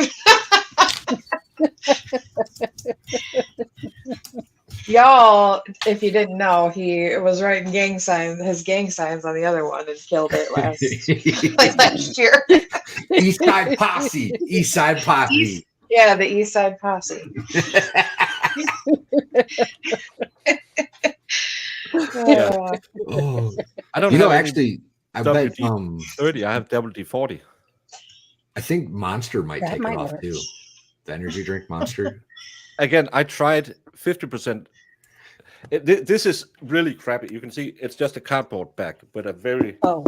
Speaker 3: Y'all, if you didn't know, he was writing his gang signs on the other one and killed it last year.
Speaker 8: East Side Posse. East Side Posse.
Speaker 3: Yeah, the East Side Posse.
Speaker 2: Yeah.
Speaker 8: Oh.
Speaker 2: I don't
Speaker 8: You know,
Speaker 2: have any
Speaker 8: actually, I bet
Speaker 2: WD-30. I have WD-40.
Speaker 8: I think Monster might
Speaker 11: That
Speaker 8: take
Speaker 11: might
Speaker 8: it off
Speaker 11: work.
Speaker 8: too. The energy drink Monster.
Speaker 2: Again, I tried 50%. This is really crappy. You can see it's just a cardboard bag, but a very.
Speaker 11: Oh,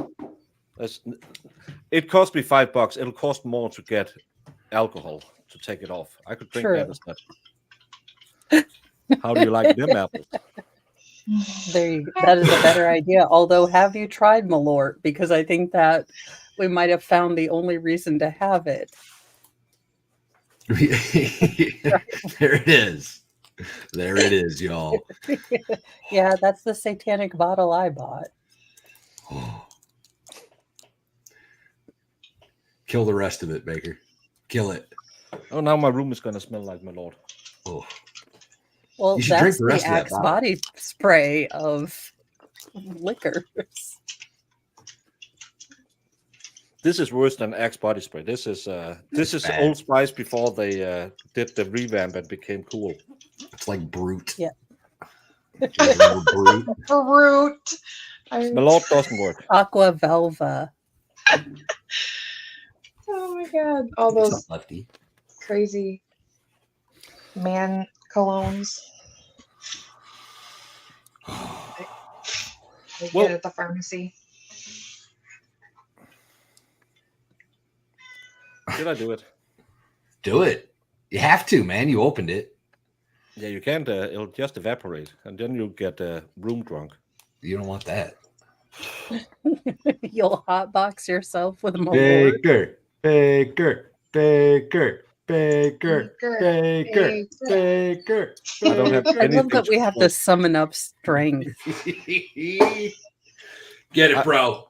Speaker 2: It cost me $5. It'll cost more to get alcohol to take it off. I could drink
Speaker 11: True.
Speaker 2: that instead. How do you like them apples?
Speaker 11: that is a better idea. Although, have you tried Malort? Because I think that we might have found the only reason to have it.
Speaker 8: There it is. There it is, y'all.
Speaker 11: Yeah, that's the satanic bottle I bought.
Speaker 8: Kill the rest of it, Baker. Kill it.
Speaker 2: Oh, now my room is going to smell like my lord.
Speaker 8: Oh.
Speaker 11: Well,
Speaker 8: You should drink
Speaker 11: that's
Speaker 8: the
Speaker 11: the
Speaker 8: rest of that
Speaker 11: Axe
Speaker 8: bottle.
Speaker 11: body spray of liquors.
Speaker 2: This is worse than Axe body spray. This is
Speaker 8: bad.
Speaker 2: Old Spice before they did the revamp and became cool.
Speaker 8: It's like Brute.
Speaker 11: Yeah.
Speaker 8: Brute.
Speaker 3: Fruit.
Speaker 2: Malort doesn't work.
Speaker 11: Aqua Velva.
Speaker 3: Oh my god. All
Speaker 8: What's
Speaker 3: those
Speaker 8: up, Lefty?
Speaker 3: crazy man colognes. They
Speaker 2: Well-
Speaker 3: get at the pharmacy.
Speaker 2: Did I do it?
Speaker 8: Do it. You have to, man. You opened it.
Speaker 2: Yeah, you can't. It'll just evaporate, and then you'll get room drunk.
Speaker 8: You don't want that.
Speaker 11: You'll hotbox yourself with Malort.
Speaker 8: Baker. Baker. Baker. Baker. Baker. Baker.
Speaker 2: I don't have
Speaker 11: I love
Speaker 2: anything
Speaker 11: that we have
Speaker 2: to
Speaker 11: to summon up strength.
Speaker 8: Get it, bro.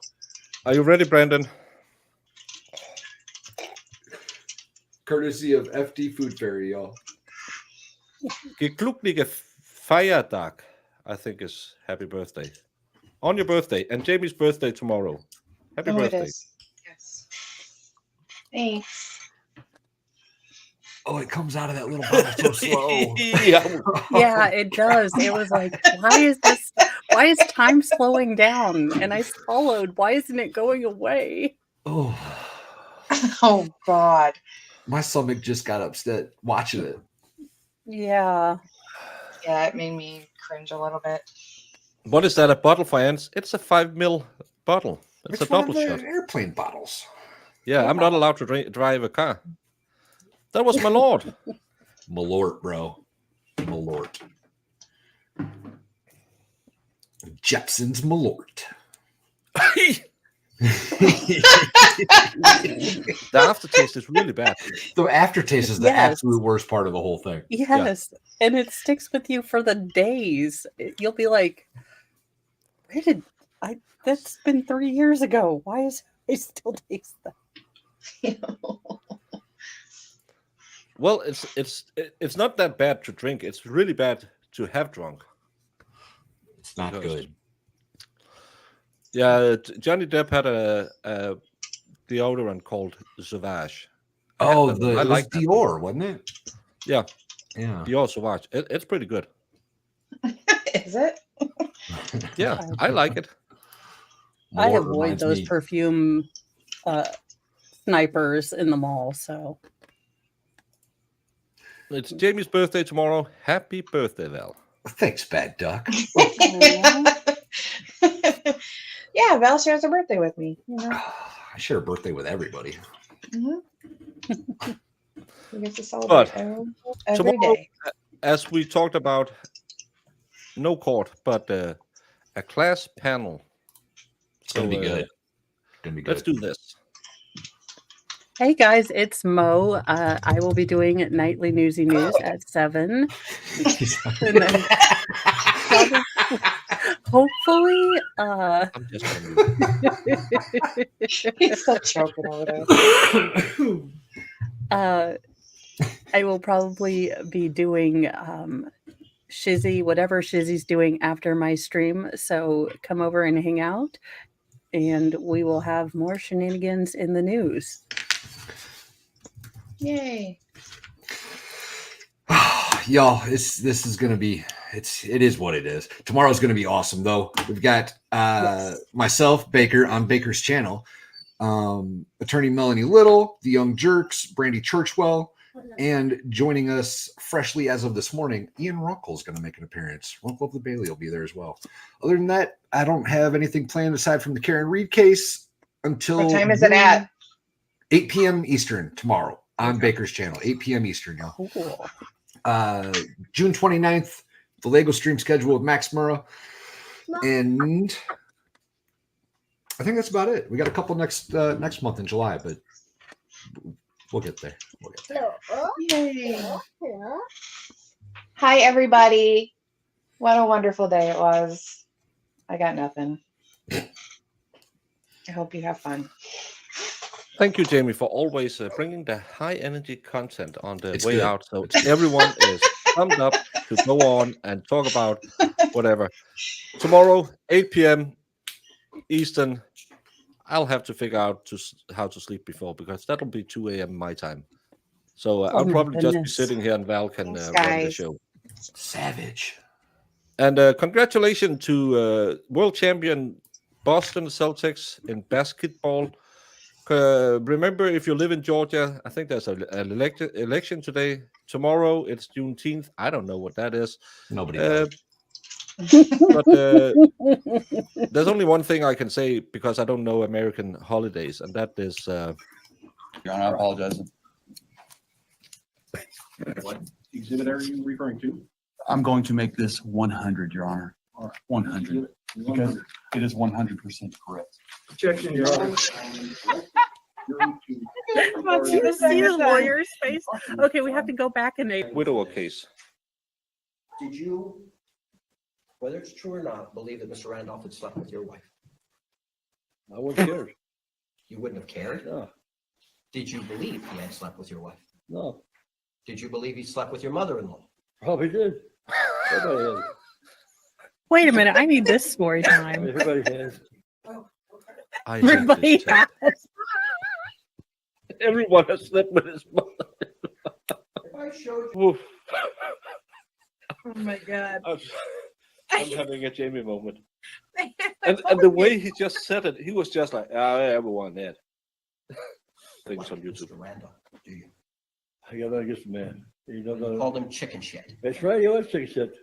Speaker 2: Are you ready, Brandon?
Speaker 8: Courtesy of FD Food Fairy, y'all.
Speaker 2: Geglückliche Feiertag I think is happy birthday. On your birthday, and Jamie's birthday tomorrow. Happy
Speaker 3: Oh,
Speaker 2: birthday.
Speaker 3: it is. Yes. Thanks.
Speaker 8: Oh, it comes out of that little bottle so slow.
Speaker 11: Yeah, it does. It was like, why is time slowing down? And I swallowed. Why isn't it going away?
Speaker 8: Oh,
Speaker 3: Oh God.
Speaker 8: my stomach just got upset watching it.
Speaker 11: Yeah.
Speaker 3: Yeah, it made me cringe a little bit.
Speaker 2: What is that? A bottle for ants? It's a 5 ml bottle. It's
Speaker 8: It's
Speaker 2: a
Speaker 8: one of
Speaker 2: double
Speaker 8: the
Speaker 2: shot.
Speaker 8: airplane bottles.
Speaker 2: Yeah, I'm not allowed to drive a car. That was my lord.
Speaker 8: Malort, bro. Malort. Jepson's Malort.
Speaker 2: The aftertaste is really bad.
Speaker 8: The aftertaste is the
Speaker 11: Yes.
Speaker 8: absolute worst part of the whole thing.
Speaker 11: Yes. And it sticks with you for the days. You'll be like, where did that's been 3 years ago. Why is I still taste that?
Speaker 2: Well, it's not that bad to drink. It's really bad to have drunk.
Speaker 8: It's not good.
Speaker 2: Yeah, Johnny Depp had a deodorant called Sauvage.
Speaker 8: Oh,
Speaker 2: I
Speaker 8: it was
Speaker 2: like that.
Speaker 8: Dior, wasn't it?
Speaker 2: Yeah,
Speaker 8: Yeah.
Speaker 2: Dior Sauvage. It's pretty good.
Speaker 3: Is it?
Speaker 2: Yeah, I like it.
Speaker 11: I
Speaker 8: Malort
Speaker 11: avoid
Speaker 8: reminds
Speaker 11: those
Speaker 8: me-
Speaker 11: perfume snipers in the mall. So
Speaker 2: It's Jamie's birthday tomorrow. Happy birthday, Val.
Speaker 8: Thanks, Bad Duck.
Speaker 3: Yeah, Val shares her birthday with me. You know?
Speaker 8: I share a birthday with everybody.
Speaker 3: Mhm. We get to celebrate every
Speaker 2: Tomorrow,
Speaker 3: day.
Speaker 2: as we talked about, no court, but a class panel.
Speaker 8: It's gonna be good. Gonna be good.
Speaker 2: Let's do this.
Speaker 11: hey guys, it's Mo. I will be doing nightly newsy news at 7. And then hopefully
Speaker 2: I'm just gonna
Speaker 3: He's still choking over there.
Speaker 11: I will probably be doing Shizzy, whatever Shizzy's doing after my stream. So come over and hang out, and we will have more shenanigans in the news.
Speaker 3: Yay.
Speaker 8: Y'all, this is gonna be it is what it is. Tomorrow's gonna be awesome though. We've got myself, Baker, on Baker's channel, attorney Melanie Little, the Young Jerks, Brandy Churchwell, and joining us freshly as of this morning, Ian Runkle's gonna make an appearance. Runkle of the Bailey will be there as well. Other than that, I don't have anything planned aside from the Karen Reed case until
Speaker 3: What time is it at?
Speaker 8: 8 p.m. Eastern tomorrow on Baker's channel, 8 p.m. Eastern, y'all.
Speaker 11: Cool.
Speaker 8: June 29th, the Lego stream schedule with Max Murrah. And I think that's about it. We got a couple next month in July, but we'll get there.
Speaker 3: Yay. Hi, everybody. What a wonderful day it was. I got nothing. I hope you have fun.
Speaker 2: Thank you, Jamie, for always bringing the high energy content on the
Speaker 8: It's
Speaker 2: way
Speaker 8: good.
Speaker 2: out. So everyone is pumped up to go on and talk about whatever. Tomorrow, 8 p.m. Eastern. I'll have to figure out how to sleep before because that'll be 2 a.m. my time. So I'll
Speaker 11: my
Speaker 2: probably just be
Speaker 11: goodness.
Speaker 2: sitting here and Val can
Speaker 3: Thanks,
Speaker 2: run the
Speaker 3: guys.
Speaker 2: show.
Speaker 8: Savage.
Speaker 2: And congratulations to world champion Boston Celtics in basketball. Remember, if you live in Georgia, I think there's an election today. Tomorrow, it's Juneteenth. I don't know what that is.
Speaker 8: Nobody does.
Speaker 2: But there's only one thing I can say because I don't know American holidays, and that is.
Speaker 18: Your Honor, I apologize.
Speaker 4: What exhibit are you referring to?
Speaker 18: I'm going to make this 100, Your Honor. 100. Because it is 100% correct.
Speaker 4: Objection, Your Honor.
Speaker 11: You see the lawyer's face? Okay, we have to go back and
Speaker 2: Widower case.
Speaker 19: Did you, whether it's true or not, believe that Mr. Randolph had slept with your wife?
Speaker 2: I wouldn't care.
Speaker 19: You wouldn't have cared?
Speaker 2: No.
Speaker 19: Did you believe he had slept with your wife?
Speaker 2: No.
Speaker 19: Did you believe he slept with your mother-in-law?
Speaker 2: Probably did. Everybody did.
Speaker 11: Wait a minute, I need this story time.
Speaker 2: Everybody has. I hate
Speaker 11: Everybody
Speaker 2: this test.
Speaker 11: has.
Speaker 2: Everyone has slept with his mother. Oof.
Speaker 11: Oh my God.
Speaker 2: I'm having a Jamie moment. And the way he just said it, he was just like, everyone that. Things on YouTube.
Speaker 19: Mr. Randolph, do you?
Speaker 9: I got to get some man. You don't know.
Speaker 19: Called him chicken shit.
Speaker 9: That's right, you was chicken shit.